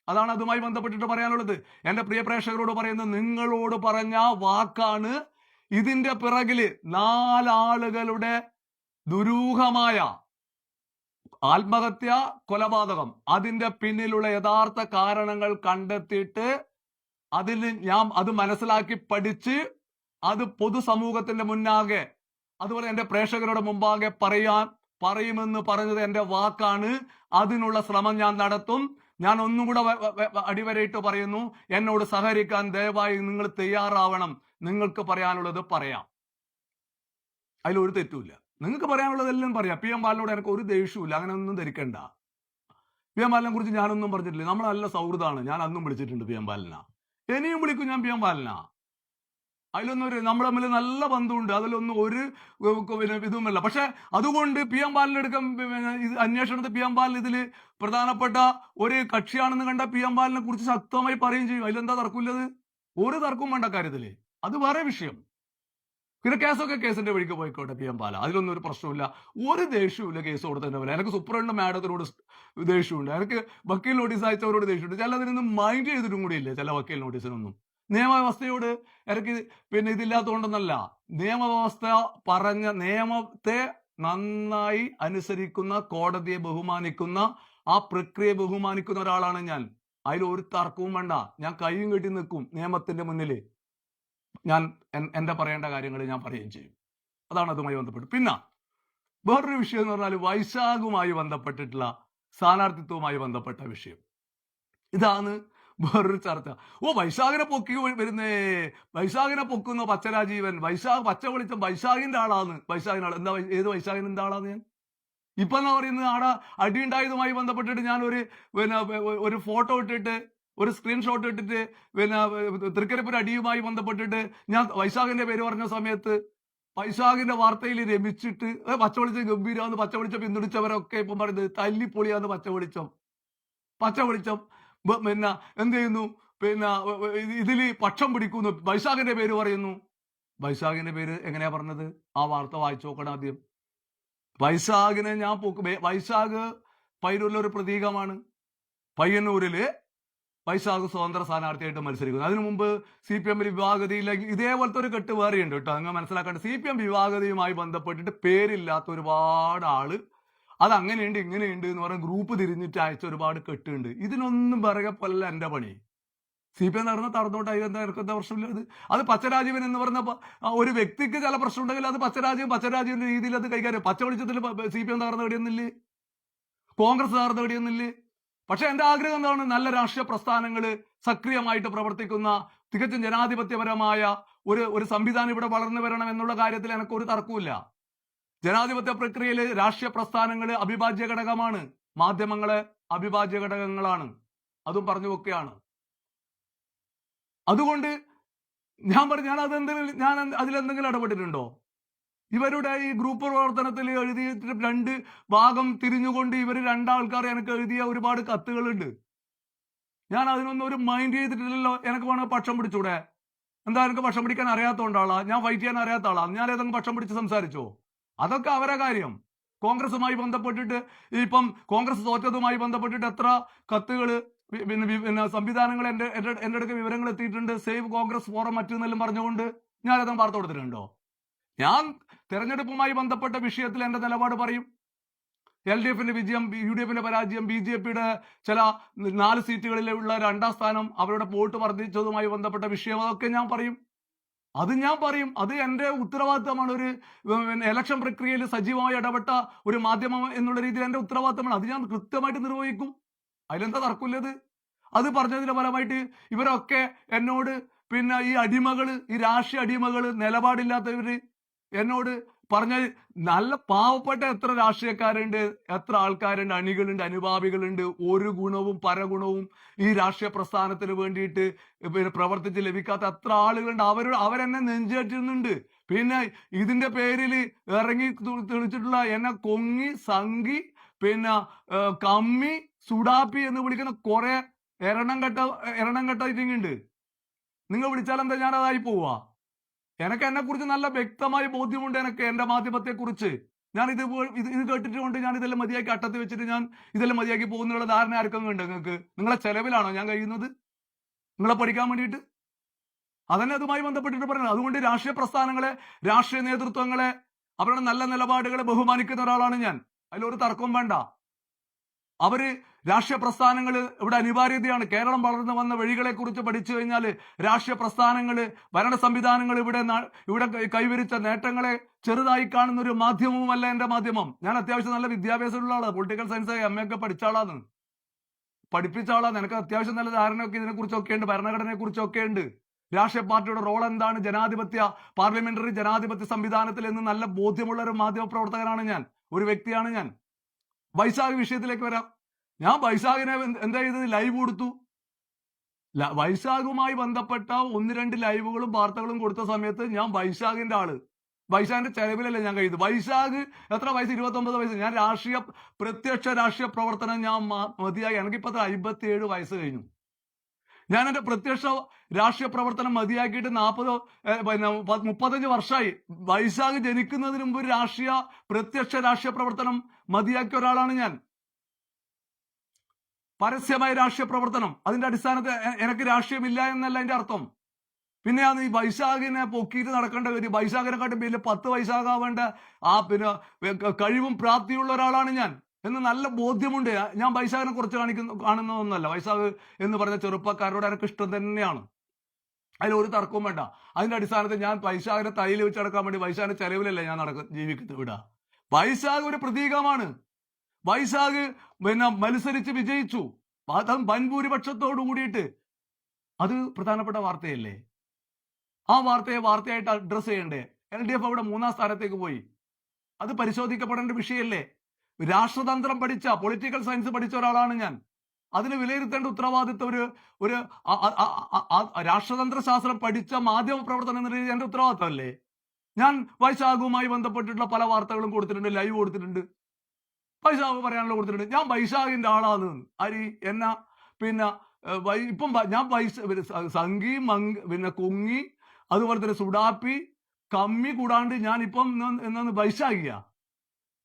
അതാണ് അതുമായി ബന്ധപ്പെട്ടിട്ട് പറയാനുള്ളത്. എന്റെ പ്രിയ പ്രേക്ഷകരോട് പറയുന്നത്, നിങ്ങളോട് പറഞ്ഞ വാക്കാണ് ഇതിന്റെ പിറകില് 4 ആളുകളുടെ ദുരൂഹമായ ആത്മഹത്യ, കൊലപാതകം, അതിന്റെ പിന്നിലുള്ള യഥാർത്ഥ കാരണങ്ങൾ കണ്ടെത്തിയിട്ട് അത് മനസ്സിലാക്കി പഠിച്ച് അത് പൊതുസമൂഹത്തിന്റെ മുന്നാകെ, അതുപോലെ എന്റെ പ്രേക്ഷകരുടെ മുമ്പാകെ പറയുമെന്ന് പറഞ്ഞത് എന്റെ വാക്കാണ്. അതിനുള്ള ശ്രമം ഞാൻ നടത്തും. ഞാൻ ഒന്നും കൂടെ അടിവരയിട്ട് പറയുന്നു, എന്നോട് സഹകരിക്കാൻ ദയവായി നിങ്ങൾ തയ്യാറാവണം. നിങ്ങൾക്ക് പറയാനുള്ളത് പറയാം, അതിലൊരു തെറ്റുമില്ല. നിങ്ങൾക്ക് പറയാനുള്ളതെല്ലാം പറയാം. പി എം ബാലനോട് എനിക്ക് ഒരു ദേഷ്യവുമില്ല. അങ്ങനെ ഒന്നും ധരിക്കണ്ട. പി എം ബാലനെ കുറിച്ച് ഞാനൊന്നും പറഞ്ഞിട്ടില്ല. നമ്മൾ നല്ല സൗഹൃദമാണ്. ഞാൻ അന്നും വിളിച്ചിട്ടുണ്ട് പി എം ബാലന. ഇനിയും വിളിക്കും ഞാൻ പി എം ബാലന. അതിലൊന്നും നമ്മൾ തമ്മിൽ നല്ല ബന്ധമുണ്ട്. അതിലൊന്നും ഒരു പിന്നെ ഇതുമല്ല. പക്ഷെ അതുകൊണ്ട് പി എം ബാലൻ എടുക്കാൻ അന്വേഷണത്തിൽ പി എം ബാലൻ ഇതിൽ പ്രധാനപ്പെട്ട ഒരു കക്ഷിയാണെന്ന് കണ്ട പി എം ബാലനെ കുറിച്ച് ശക്തമായി പറയുകയും ചെയ്യും. അതിലെന്താ തർക്കമില്ലത്? ഒരു തർക്കവും വേണ്ട കാര്യത്തില്. അത് വേറെ വിഷയം. പിന്നെ കേസൊക്കെ കേസിന്റെ വഴിക്ക് പോയിക്കോട്ടെ പി എം ബാല. അതിലൊന്നും ഒരു പ്രശ്നമില്ല. ഒരു ദേഷ്യമില്ല കേസ് കൊടുത്തതിന്റെ പോലെ. എനിക്ക് സുപ്രീം മാഡത്തിനോട് ദേഷ്യമുണ്ട്. എനിക്ക് വക്കീൽ നോട്ടീസ് അയച്ചവരോട് ദേഷ്യമുണ്ട്. ചിലതിനൊന്നും മൈൻഡ് ചെയ്തിട്ടും കൂടിയില്ല ചില വക്കീൽ നോട്ടീസിനൊന്നും. നിയമവ്യവസ്ഥയോട് എനിക്ക് പിന്നെ ഇതില്ലാത്തതുകൊണ്ടൊന്നല്ല. നിയമവ്യവസ്ഥ പറഞ്ഞ നിയമത്തെ നന്നായി അനുസരിക്കുന്ന, കോടതിയെ ബഹുമാനിക്കുന്ന, ആ പ്രക്രിയയെ ബഹുമാനിക്കുന്ന ഒരാളാണ് ഞാൻ. അതിൽ ഒരു തർക്കവും വേണ്ട. ഞാൻ കൈയും കെട്ടി നിൽക്കും നിയമത്തിന്റെ മുന്നിൽ. ഞാൻ എന്റെ പറയേണ്ട കാര്യങ്ങൾ ഞാൻ പറയുകയും ചെയ്യും. അതാണ് അതുമായി ബന്ധപ്പെട്ട്. പിന്നെ വേറൊരു വിഷയം എന്ന് പറഞ്ഞാൽ വൈശാഖുമായി ബന്ധപ്പെട്ടിട്ടുള്ള സ്ഥാനാർത്ഥിത്വവുമായി ബന്ധപ്പെട്ട വിഷയം. ഇതാണ് വേറൊരു ചർച്ച. വൈശാഖിനെ പൊക്കി വരുന്നേ, വൈശാഖിനെ പൊക്കുന്ന പച്ചരാജീവൻ, പച്ച വിളിച്ച വൈശാഖിന്റെ ആളാന്ന്. വൈശാഖിന്റെ ആൾ എന്താ? ഏത് വൈശാഖിന്റെ ആളാന്ന് ഞാൻ ഇപ്പൊ എന്താ പറയുന്നത്? ആടെ അടിയുണ്ടായതുമായി ബന്ധപ്പെട്ടിട്ട് ഞാൻ ഒരു ഫോട്ടോ ഇട്ടിട്ട്, ഒരു സ്ക്രീൻഷോട്ട് ഇട്ടിട്ട്, തൃക്കരിപ്പൂർ അടിയുമായി ബന്ധപ്പെട്ടിട്ട് ഞാൻ വൈശാഖിന്റെ പേര് പറഞ്ഞ സമയത്ത് വൈശാഖിന്റെ വാർത്തയിൽ രമിച്ചിട്ട് പച്ചവെളിച്ചം ഗംഭീരാന്ന്, പച്ചവെളിച്ചം പിന്തുണച്ചവരൊക്കെ ഇപ്പം പറയുന്നത് തല്ലിപ്പൊളിയാന്ന്. പച്ചവെളിച്ചം പിന്നെ എന്ത് ചെയ്യുന്നു? ഇതില് പക്ഷം പിടിക്കുന്നു, വൈശാഖിന്റെ പേര് പറയുന്നു. വൈശാഖിന്റെ പേര് എങ്ങനെയാ പറഞ്ഞത്? ആ വാർത്ത വായിച്ചു നോക്കണം ആദ്യം. വൈശാഖിനെ ഞാൻ വൈശാഖ് പയ്യന്നൂരിലെ ഒരു പ്രതീകമാണ്. പയ്യന്നൂരില് വൈശാഖ് സ്വതന്ത്ര സ്ഥാനാർത്ഥിയായിട്ട് മത്സരിക്കുന്നു. അതിനു മുമ്പ് CPM വിഭാഗതയിലേക്ക് ഇതേപോലത്തെ ഒരു കെട്ട് വേറെയുണ്ട് കേട്ടോ. നിങ്ങൾ മനസ്സിലാക്കേണ്ട. CPM വിഭാഗതയുമായി ബന്ധപ്പെട്ടിട്ട് പേരില്ലാത്ത ഒരുപാട് ആള് അത് അങ്ങനെയുണ്ട് ഇങ്ങനെയുണ്ട് എന്ന് പറഞ്ഞ ഗ്രൂപ്പ് തിരിഞ്ഞിട്ട് അയച്ച ഒരുപാട് കെട്ടുണ്ട്. ഇതിനൊന്നും പിറകെ പോലെ എന്റെ പണി. CPM നടന്നോട്ടെ, അതിലെന്താ എനിക്കെന്താ പ്രശ്നമില്ല. അത് പച്ചരാജീവൻ എന്ന് പറഞ്ഞ ഒരു വ്യക്തിക്ക് ചില പ്രശ്നം ഉണ്ടെങ്കിൽ അത് പച്ചരാജീവന്റെ രീതിയിൽ അത് കൈകാര്യം. പച്ചവെളിച്ചത്തിൽ CPM തകർന്ന കടിയൊന്നില്ലേ, കോൺഗ്രസ് തകർന്ന കടിയൊന്നില്ലേ. പക്ഷെ എന്റെ ആഗ്രഹം എന്താണ്? നല്ല രാഷ്ട്രീയ പ്രസ്ഥാനങ്ങൾ സക്രിയമായിട്ട് പ്രവർത്തിക്കുന്ന, തികച്ചും ജനാധിപത്യപരമായ ഒരു സംവിധാനം ഇവിടെ വളർന്നു വരണം എന്നുള്ള കാര്യത്തിൽ എനിക്കൊരു തർക്കമില്ല. ജനാധിപത്യ പ്രക്രിയയിൽ രാഷ്ട്രീയ പ്രസ്ഥാനങ്ങൾ അവിഭാജ്യ ഘടകമാണ്. മാധ്യമങ്ങളെ അവിഭാജ്യ ഘടകങ്ങളാണ്. അതും പറഞ്ഞു വെക്കുകയാണ്. അതുകൊണ്ട് ഞാൻ അതിലെന്തെങ്കിലും ഇടപെട്ടിട്ടുണ്ടോ? ഇവരുടെ ഈ ഗ്രൂപ്പ് പ്രവർത്തനത്തിൽ എഴുതിയിട്ട് 2 ഭാഗം തിരിഞ്ഞുകൊണ്ട് ഇവർ 2 ആൾക്കാർ എനിക്ക് എഴുതിയ ഒരുപാട് കത്തുകളുണ്ട്. ഞാൻ അതിനൊന്നും ഒരു മൈൻഡ് ചെയ്തിട്ടില്ലല്ലോ. എനിക്ക് വേണമെങ്കിൽ പക്ഷം പിടിച്ചൂടെ? എന്താ എനിക്ക് പക്ഷം പിടിക്കാൻ അറിയാത്തതുകൊണ്ടാളാ? ഞാൻ ഫൈറ്റ് ചെയ്യാൻ അറിയാത്ത ആളാ? ഞാൻ ഏതെങ്കിലും പക്ഷം പിടിച്ച് സംസാരിച്ചോ? അതൊക്കെ അവരെ കാര്യം. കോൺഗ്രസുമായി ബന്ധപ്പെട്ടിട്ട് ഇപ്പം കോൺഗ്രസ് തോറ്റതുമായി ബന്ധപ്പെട്ടിട്ട് എത്ര കത്തുകൾ സംവിധാനങ്ങൾ എന്റെ അടുക്ക് വിവരങ്ങൾ എത്തിയിട്ടുണ്ട്. സേവ് കോൺഗ്രസ് ഫോറം മറ്റെന്നെല്ലാം പറഞ്ഞുകൊണ്ട് ഞാൻ ഏതെങ്കിലും വാർത്ത കൊടുത്തിട്ടുണ്ടോ? ഞാൻ തെരഞ്ഞെടുപ്പുമായി ബന്ധപ്പെട്ട വിഷയത്തിൽ എന്റെ നിലപാട് പറയും. LDFന്റെ വിജയം, UDFന്റെ പരാജയം, BJPയുടെ ചില 4 സീറ്റുകളിലുള്ള 2ാം സ്ഥാനം, അവരുടെ വോട്ട് വർദ്ധിച്ചതുമായി ബന്ധപ്പെട്ട വിഷയം, അതൊക്കെ ഞാൻ പറയും. അത് എന്റെ ഉത്തരവാദിത്തമാണ്. ഒരു ഇലക്ഷൻ പ്രക്രിയയിൽ സജീവമായി ഇടപെട്ട ഒരു മാധ്യമം എന്നുള്ള രീതിയിൽ എന്റെ ഉത്തരവാദിത്തമാണ്. അത് ഞാൻ കൃത്യമായിട്ട് നിർവഹിക്കും. അതിലെന്താ തർക്കമില്ലത്? അത് പറഞ്ഞതിന്റെ ഫലമായിട്ട് ഇവരൊക്കെ എന്നോട് ഈ അടിമകള്, ഈ രാഷ്ട്രീയ അടിമകള്, നിലപാടില്ലാത്തവര് എന്നോട് പറഞ്ഞ നല്ല പാവപ്പെട്ട എത്ര രാഷ്ട്രീയക്കാരുണ്ട്, എത്ര ആൾക്കാരുണ്ട്, അണികളുണ്ട്, അനുഭാവികളുണ്ട്. ഒരു ഗുണവും പരഗുണവും ഈ രാഷ്ട്രീയ പ്രസ്ഥാനത്തിന് വേണ്ടിയിട്ട് പ്രവർത്തിച്ച് ലഭിക്കാത്ത എത്ര ആളുകളുണ്ട്. അവരെന്നെ നെഞ്ചേറ്റുന്നുണ്ട്. പിന്നെ ഇതിന്റെ പേരിൽ ഇറങ്ങി തെളിച്ചിട്ടുള്ള എന്നെ കൊങ്ങി, സംഘി, കമ്മി, സുഡാപ്പി എന്ന് വിളിക്കുന്ന കുറെ എരണം കെട്ട ഇതിങ്ങുണ്ട്. നിങ്ങൾ വിളിച്ചാൽ എന്താ ഞാൻ അതായി പോവാ? എന്നെ കുറിച്ച് നല്ല വ്യക്തമായ ബോധ്യമുണ്ട്. എനിക്ക് എന്റെ മാധ്യമത്തെ കുറിച്ച് ഞാൻ ഇത് കേട്ടിട്ട് കൊണ്ട് ഞാൻ ഇതെല്ലാം മതിയാക്കി അട്ടത്ത് വെച്ചിട്ട് ഞാൻ ഇതെല്ലാം മതിയാക്കി പോകുന്നുള്ള ധാരണ ആർക്കും ഉണ്ട് നിങ്ങൾക്ക്? നിങ്ങളെ ചെലവിലാണോ ഞാൻ കഴിയുന്നത്? നിങ്ങളെ പഠിക്കാൻ വേണ്ടിയിട്ട്? അതന്നെ അതുമായി ബന്ധപ്പെട്ടിട്ട് പറയുന്നത്. അതുകൊണ്ട് രാഷ്ട്രീയ പ്രസ്ഥാനങ്ങളെ, രാഷ്ട്രീയ നേതൃത്വങ്ങളെ, അവരുടെ നല്ല നിലപാടുകളെ ബഹുമാനിക്കുന്ന ഒരാളാണ് ഞാൻ. അതിലൊരു തർക്കവും വേണ്ട. അവര് രാഷ്ട്രീയ പ്രസ്ഥാനങ്ങൾ ഇവിടെ അനിവാര്യതയാണ്. കേരളം വളർന്നു വന്ന വഴികളെ കുറിച്ച് പഠിച്ചു കഴിഞ്ഞാൽ രാഷ്ട്രീയ പ്രസ്ഥാനങ്ങൾ, ഭരണ സംവിധാനങ്ങൾ ഇവിടെ കൈവരിച്ച നേട്ടങ്ങളെ ചെറുതായി കാണുന്ന ഒരു മാധ്യമവുമല്ല എന്റെ മാധ്യമം. ഞാൻ അത്യാവശ്യം നല്ല വിദ്യാഭ്യാസമുള്ള ആളാണ്. പൊളിറ്റിക്കൽ സയൻസ് MA ഒക്കെ പഠിച്ച ആളാണ്, പഠിപ്പിച്ച ആളാണ്. എനിക്ക് അത്യാവശ്യം നല്ല ധാരണയൊക്കെ ഇതിനെ കുറിച്ചൊക്കെ ഉണ്ട്, ഭരണഘടനയെ കുറിച്ചൊക്കെ ഉണ്ട്, രാഷ്ട്രീയ പാർട്ടിയുടെ റോൾ എന്താണ്, പാർലമെന്ററി ജനാധിപത്യ സംവിധാനത്തിൽ എന്ന് നല്ല ബോധ്യമുള്ള ഒരു മാധ്യമ പ്രവർത്തകനാണ് ഞാൻ, ഒരു വ്യക്തിയാണ് ഞാൻ. വൈശാഖ് വിഷയത്തിലേക്ക് വരാം. ഞാൻ വൈശാഖിനെ എന്താ ചെയ്തത്, ലൈവ് കൊടുത്തു. വൈശാഖുമായി ബന്ധപ്പെട്ട 1-2 ലൈവുകളും വാർത്തകളും കൊടുത്ത സമയത്ത് ഞാൻ വൈശാഖിന്റെ ആള്, വൈശാഖിന്റെ ചെലവിലല്ലേ ഞാൻ കഴിയുന്നത്. വൈശാഖ് എത്ര വയസ്സ്, 29 വയസ്സ്. ഞാൻ പ്രത്യക്ഷ രാഷ്ട്രീയ പ്രവർത്തനം ഞാൻ മതിയായി, എനിക്കിപ്പോ 57 വയസ്സ് കഴിഞ്ഞു. ഞാൻ എന്റെ പ്രത്യക്ഷ രാഷ്ട്രീയ പ്രവർത്തനം മതിയാക്കിയിട്ട് 35 വർഷമായി. വൈശാഖ് ജനിക്കുന്നതിന് മുമ്പ് പ്രത്യക്ഷ രാഷ്ട്രീയ പ്രവർത്തനം മതിയാക്കിയ ഒരാളാണ് ഞാൻ. പരസ്യമായ രാഷ്ട്രീയ പ്രവർത്തനം, അതിന്റെ അടിസ്ഥാനത്തിൽ എനിക്ക് രാഷ്ട്രീയമില്ല എന്നല്ല എന്റെ അർത്ഥം. പിന്നെയാണ് ഈ വൈശാഖിനെ പൊക്കിയിട്ട് നടക്കേണ്ട കാര്യം. വൈശാഖിനെക്കാട്ടും വലിയ 10 വയസ്സാകാവേണ്ട കഴിവും പ്രാപ്തിയുള്ള ഒരാളാണ് ഞാൻ എന്ന് നല്ല ബോധ്യമുണ്ട്. ഞാൻ വൈശാഖിനെ കുറിച്ച് കാണുന്നതൊന്നുമല്ല. വൈശാഖ് എന്ന് പറഞ്ഞ ചെറുപ്പക്കാരോട് എനിക്ക് ഇഷ്ടം തന്നെയാണ്, അതിലൊരു തർക്കവും വേണ്ട. അതിന്റെ അടിസ്ഥാനത്തിൽ ഞാൻ വൈശാഖിനെ തലയിൽ വെച്ച് നടക്കാൻ വേണ്ടി വൈശാഖിന്റെ ചെലവിലല്ലേ ഞാൻ ജീവിക്കുന്നത് വിടാ. വൈശാഖ് ഒരു പ്രതീകമാണ്. വൈശാഖ് മത്സരിച്ച് വിജയിച്ചു, അതും വൻഭൂരിപക്ഷത്തോടു കൂടിയിട്ട്. അത് പ്രധാനപ്പെട്ട വാർത്തയല്ലേ? ആ വാർത്തയായിട്ട് അഡ്രസ് ചെയ്യണ്ടേ? LDF അവിടെ 3-ാം സ്ഥാനത്തേക്ക് പോയി. അത് പരിശോധിക്കപ്പെടേണ്ട വിഷയമല്ലേ? രാഷ്ട്രതന്ത്രം പഠിച്ച, പൊളിറ്റിക്കൽ സയൻസ് പഠിച്ച ഒരാളാണ് ഞാൻ. അതിന് വിലയിരുത്തേണ്ട ഉത്തരവാദിത്വം ഒരു രാഷ്ട്രതന്ത്ര ശാസ്ത്രം പഠിച്ച മാധ്യമ പ്രവർത്തനം എന്ന രീതിയിൽ എന്റെ ഉത്തരവാദിത്തമല്ലേ? ഞാൻ വൈശാഖുമായി ബന്ധപ്പെട്ടിട്ടുള്ള പല വാർത്തകളും കൊടുത്തിട്ടുണ്ട്, ലൈവ് കൊടുത്തിട്ടുണ്ട്, വൈശാഖ് പറയാനുള്ള കൊടുത്തിട്ടുണ്ട്. ഞാൻ വൈശാഖിന്റെ ആളാണ്. എന്നാ പിന്നെ ഇപ്പം ഞാൻ സംഗി കുങ്ങി, അതുപോലെ തന്നെ സുഡാപ്പി, കമ്മി കൂടാണ്ട് ഞാൻ ഇപ്പം വൈശാഖിയ.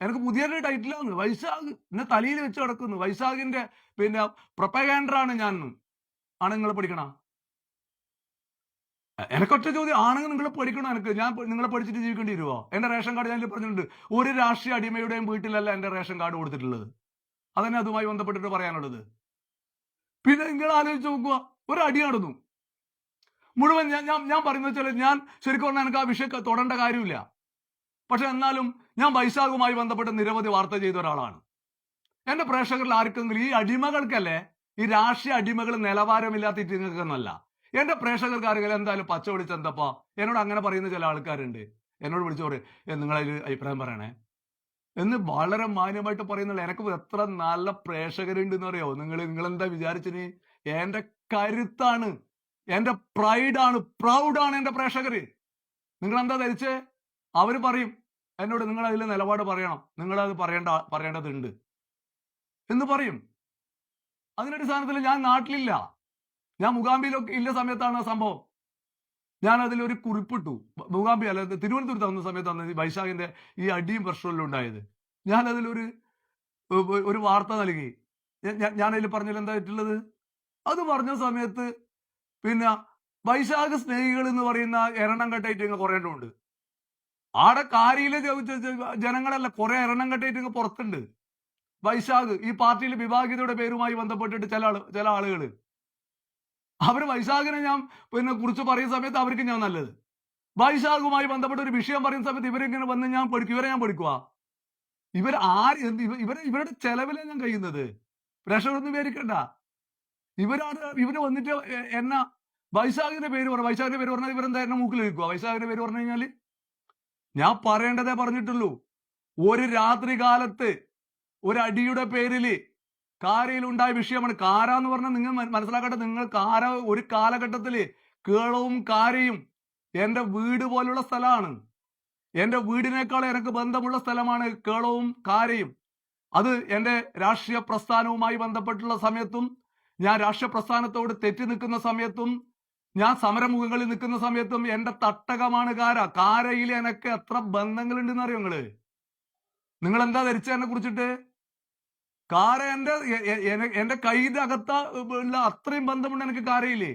എനിക്ക് പുതിയൊരു ടൈറ്റിലാണ് വൈശാഖ്. എന്നെ തലയിൽ വെച്ച് കിടക്കുന്നു. വൈശാഖിന്റെ പ്രൊപ്പഗാൻഡറാണ് ഞാൻ. ആണുങ്ങൾ പഠിക്കണ? എനിക്കൊറ്റ ചോദ്യം, ആണെങ്കിൽ നിങ്ങൾ പഠിക്കണം. ഞാൻ നിങ്ങളെ പഠിച്ചിട്ട് ജീവിക്കേണ്ടി വരുമോ? എന്റെ റേഷൻ കാർഡ് ഞാൻ പറഞ്ഞിട്ടുണ്ട്, ഒരു രാഷ്ട്രീയ അടിമയുടെയും വീട്ടിലല്ല എന്റെ റേഷൻ കാർഡ് കൊടുത്തിട്ടുള്ളത്. അതന്നെ അതുമായി ബന്ധപ്പെട്ടിട്ട് പറയാനുള്ളത്. പിന്നെ നിങ്ങൾ ആലോചിച്ച് നോക്കുക, ഒരു അടി നടന്നു മുഴുവൻ. ഞാൻ പറയുന്നത് വെച്ചാൽ, ഞാൻ ശരിക്കും പറഞ്ഞാൽ എനിക്ക് ആ വിഷയം തൊടേണ്ട കാര്യമില്ല. പക്ഷെ എന്നാലും ഞാൻ വൈശാഖുമായി ബന്ധപ്പെട്ട് നിരവധി വാർത്ത ചെയ്ത ഒരാളാണ്. എന്റെ പ്രേക്ഷകരിൽ ആർക്കെങ്കിലും, ഈ അടിമകൾക്കല്ലേ, ഈ രാഷ്ട്രീയ അടിമകൾ നിലവാരമില്ലാത്ത ഇറ്റിങ്ങൾക്കൊന്നല്ല. എന്റെ പ്രേക്ഷകർക്ക് ആരെങ്കിലും എന്തായാലും പച്ച വിളിച്ച് എന്തപ്പാ എന്നോട് അങ്ങനെ പറയുന്ന ചില ആൾക്കാരുണ്ട്. എന്നോട് വിളിച്ചു പറയും, നിങ്ങളതിൽ അഭിപ്രായം പറയണേ എന്ന് വളരെ മാന്യമായിട്ട് പറയുന്നില്ല. എനിക്ക് എത്ര നല്ല പ്രേക്ഷകരുണ്ട് എന്ന് അറിയോ? നിങ്ങളെന്താ വിചാരിച്ചിന്? എന്റെ കരുത്താണ്, എന്റെ പ്രൗഡാണ് എന്റെ പ്രേക്ഷകര്. നിങ്ങളെന്താ ധരിച്ചേ? അവര് പറയും എന്നോട്, നിങ്ങൾ അതിൽ നിലപാട് പറയണം, നിങ്ങളത് പറയേണ്ടതുണ്ട് എന്ന് പറയും. അതിനടിസ്ഥാനത്തിൽ ഞാൻ നാട്ടിലില്ല, ഞാൻ മുഗാംബിയിലൊക്കെ ഇല്ല സമയത്താണ് സംഭവം. ഞാൻ അതിലൊരു കുറിപ്പിട്ടു. മുഗാംബി അല്ല, തിരുവനന്തപുരത്ത് വന്ന സമയത്താണ് വൈശാഖിന്റെ ഈ അടിയും പ്രശ്നമെല്ലാം ഉണ്ടായത്. ഞാൻ അതിലൊരു വാർത്ത നൽകി. ഞാൻ അതിൽ പറഞ്ഞതിൽ എന്തായിട്ടുള്ളത്? അത് പറഞ്ഞ സമയത്ത് പിന്നെ വൈശാഖ സ്നേഹികൾ എന്ന് പറയുന്ന എണ്ണം കെട്ടായിട്ട് കുറെ ഉണ്ട്. ആടെ കാരിയിലെ ജനങ്ങളല്ല, കുറെ എണ്ണം കെട്ടായിട്ട് പുറത്തുണ്ട്. വൈശാഖ് ഈ പാർട്ടിയിലെ വിഭാഗീയതയുടെ പേരുമായി ബന്ധപ്പെട്ടിട്ട് ചില ആളുകൾ, അവര് വൈശാഖിനെ ഞാൻ കുറിച്ച് പറയുന്ന സമയത്ത് അവർക്ക് ഞാൻ നല്ലത്. വൈശാഖുമായി ബന്ധപ്പെട്ട ഒരു വിഷയം പറയുന്ന സമയത്ത് ഇവരിങ്ങനെ വന്ന് ഇവരെ ഞാൻ പഠിക്കുക. ഇവരുടെ ചെലവിലാണ് ഞാൻ കഴിയുന്നത്. പ്രേക്ഷകരൊന്നും വിചാരിക്കണ്ട. ഇവര് വന്നിട്ട് എന്നാ വൈശാഖിന്റെ പേര് പറഞ്ഞാൽ ഇവരെന്താ എന്നെ മൂക്കിൽ വെക്കുക? വൈശാഖിന്റെ പേര് പറഞ്ഞു കഴിഞ്ഞാല് ഞാൻ പറയേണ്ടതേ പറഞ്ഞിട്ടുള്ളൂ. ഒരു രാത്രി കാലത്ത് ഒരു അടിയുടെ പേരില് കാരയിൽ ഉണ്ടായ വിഷയമാണ്. കാര എന്ന് പറഞ്ഞാൽ നിങ്ങൾ മനസ്സിലാക്കട്ടെ, നിങ്ങൾ കാര ഒരു കാലഘട്ടത്തില് കേളവും കാരയും എന്റെ വീട് പോലുള്ള സ്ഥലമാണ്. എന്റെ വീടിനേക്കാൾ എനിക്ക് ബന്ധമുള്ള സ്ഥലമാണ് കേളവും കാരയും. അത് എന്റെ രാഷ്ട്രീയ പ്രസ്ഥാനവുമായി ബന്ധപ്പെട്ടുള്ള സമയത്തും, ഞാൻ രാഷ്ട്രീയ പ്രസ്ഥാനത്തോട് തെറ്റി നിൽക്കുന്ന സമയത്തും, ഞാൻ സമരമുഖങ്ങളിൽ നിൽക്കുന്ന സമയത്തും എന്റെ തട്ടകമാണ് കാരയിൽ എനിക്ക് എത്ര ബന്ധങ്ങളുണ്ടെന്ന് അറിയോ നിങ്ങൾ എന്താ ധരിച്ചതിനെ കുറിച്ചിട്ട്? കാര എന്റെ കൈയുടെ ഉള്ള അത്രയും ബന്ധമുണ്ട് എനിക്ക് കാരയില്.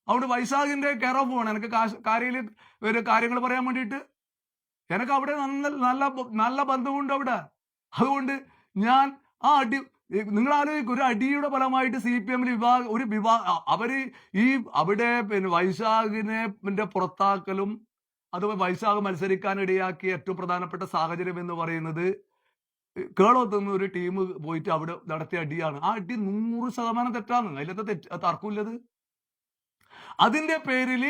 അവിടെ വൈശാഖിന്റെ കെയർ ഓഫ് ആണ് എനിക്ക് കാരയില് ഒരു കാര്യങ്ങൾ പറയാൻ വേണ്ടിയിട്ട്. എനിക്ക് അവിടെ നല്ല ബന്ധമുണ്ട് അവിടെ. അതുകൊണ്ട് ഞാൻ ആ അടി, നിങ്ങൾ ആലോചിക്കും, ഒരു അടിയുടെ ഫലമായിട്ട് CPM അവര് അവിടെ വൈശാഖിനെ പുറത്താക്കലും അതുപോലെ വൈശാഖ് മത്സരിക്കാൻ ഇടയാക്കിയ ഏറ്റവും പ്രധാനപ്പെട്ട സാഹചര്യം എന്ന് പറയുന്നത് കേളോത്തുനിന്ന് ഒരു ടീം പോയിട്ട് അവിടെ നടത്തിയ അടിയാണ്. ആ അടി 100% തെറ്റാണ്, അതിലത്തെ തർക്കമില്ലത്. അതിന്റെ പേരിൽ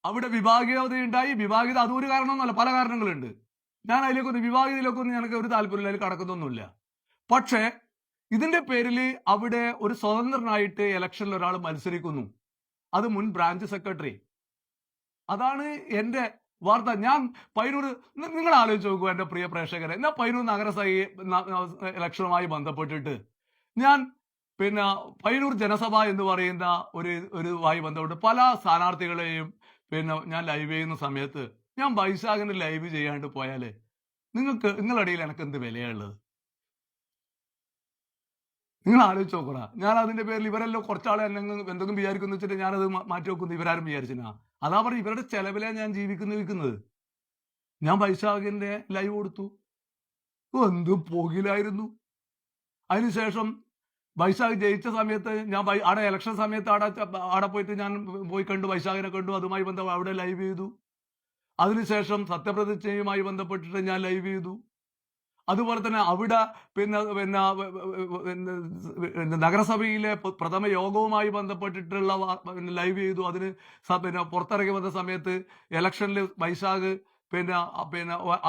അവിടെ വിഭാഗീയതയുണ്ടായി. വിഭാഗീയത അതൊരു കാരണമൊന്നുമല്ല, പല കാരണങ്ങളുണ്ട്. ഞാൻ അതിലേക്കൊന്നും വിഭാഗീയതയിലേക്കൊന്നും എനിക്ക് ഒരു താല്പര്യമില്ല, അതിൽ കടക്കുന്നൊന്നുമില്ല. പക്ഷേ ഇതിന്റെ പേരിൽ അവിടെ ഒരു സ്വതന്ത്രനായിട്ട് ഇലക്ഷനിൽ ഒരാൾ മത്സരിക്കുന്നു. അത് മുൻ ബ്രാഞ്ച് സെക്രട്ടറി. അതാണ് എന്റെ വാർത്ത. ഞാൻ പയ്യന്നൂർ, നിങ്ങൾ ആലോചിച്ച് നോക്കൂ എന്റെ പ്രിയ പ്രേക്ഷകരെ, ഞാൻ പയ്യന്നൂർ നഗരസഭ ഇലക്ഷനുമായി ബന്ധപ്പെട്ടിട്ട് ഞാൻ പിന്നെ പയ്യന്നൂർ ജനസഭ എന്ന് പറയുന്ന ഒരുമായി ബന്ധപ്പെട്ട് പല സ്ഥാനാർത്ഥികളെയും ഞാൻ ലൈവ് ചെയ്യുന്ന സമയത്ത് ഞാൻ വൈശാഖിന് ലൈവ് ചെയ്യാണ്ട് പോയാല് നിങ്ങളുടെ ഇടയിൽ എനിക്ക് എന്ത് വിലയുള്ളത്? നിങ്ങൾ ആലോചിച്ച് നോക്കണ. ഞാൻ അതിന്റെ പേരിൽ ഇവരെല്ലാം കുറച്ചാളെ എന്തെങ്കിലും വിചാരിക്കുന്നു വെച്ചിട്ട് ഞാനത് മാറ്റി വെക്കുന്നു. ഇവരാരും വിചാരിച്ചില്ല. അതാ പറഞ്ഞ ഇവരുടെ ചെലവിലാണ് ഞാൻ വിൽക്കുന്നത്. ഞാൻ വൈശാഖിന്റെ ലൈവ് കൊടുത്തു. എന്ത് പോകിലായിരുന്നു. അതിനുശേഷം വൈശാഖ് ജയിച്ച സമയത്ത് ഞാൻ അവിടെ ഇലക്ഷൻ സമയത്ത് അവിടെ പോയിട്ട് ഞാൻ പോയി കണ്ടു, വൈശാഖിനെ കണ്ടു. അതുമായി ബന്ധപ്പെട്ട് അവിടെ ലൈവ് ചെയ്തു. അതിനുശേഷം സത്യപ്രതിജ്ഞയുമായി ബന്ധപ്പെട്ടിട്ട് ഞാൻ ലൈവ് ചെയ്തു. അതുപോലെ തന്നെ അവിടെ നഗരസഭയിലെ പ്രഥമ യോഗവുമായി ബന്ധപ്പെട്ടിട്ടുള്ള ലൈവ് ചെയ്തു. അതിന് പുറത്തിറങ്ങി വന്ന സമയത്ത് ഇലക്ഷനിൽ വൈശാഖ്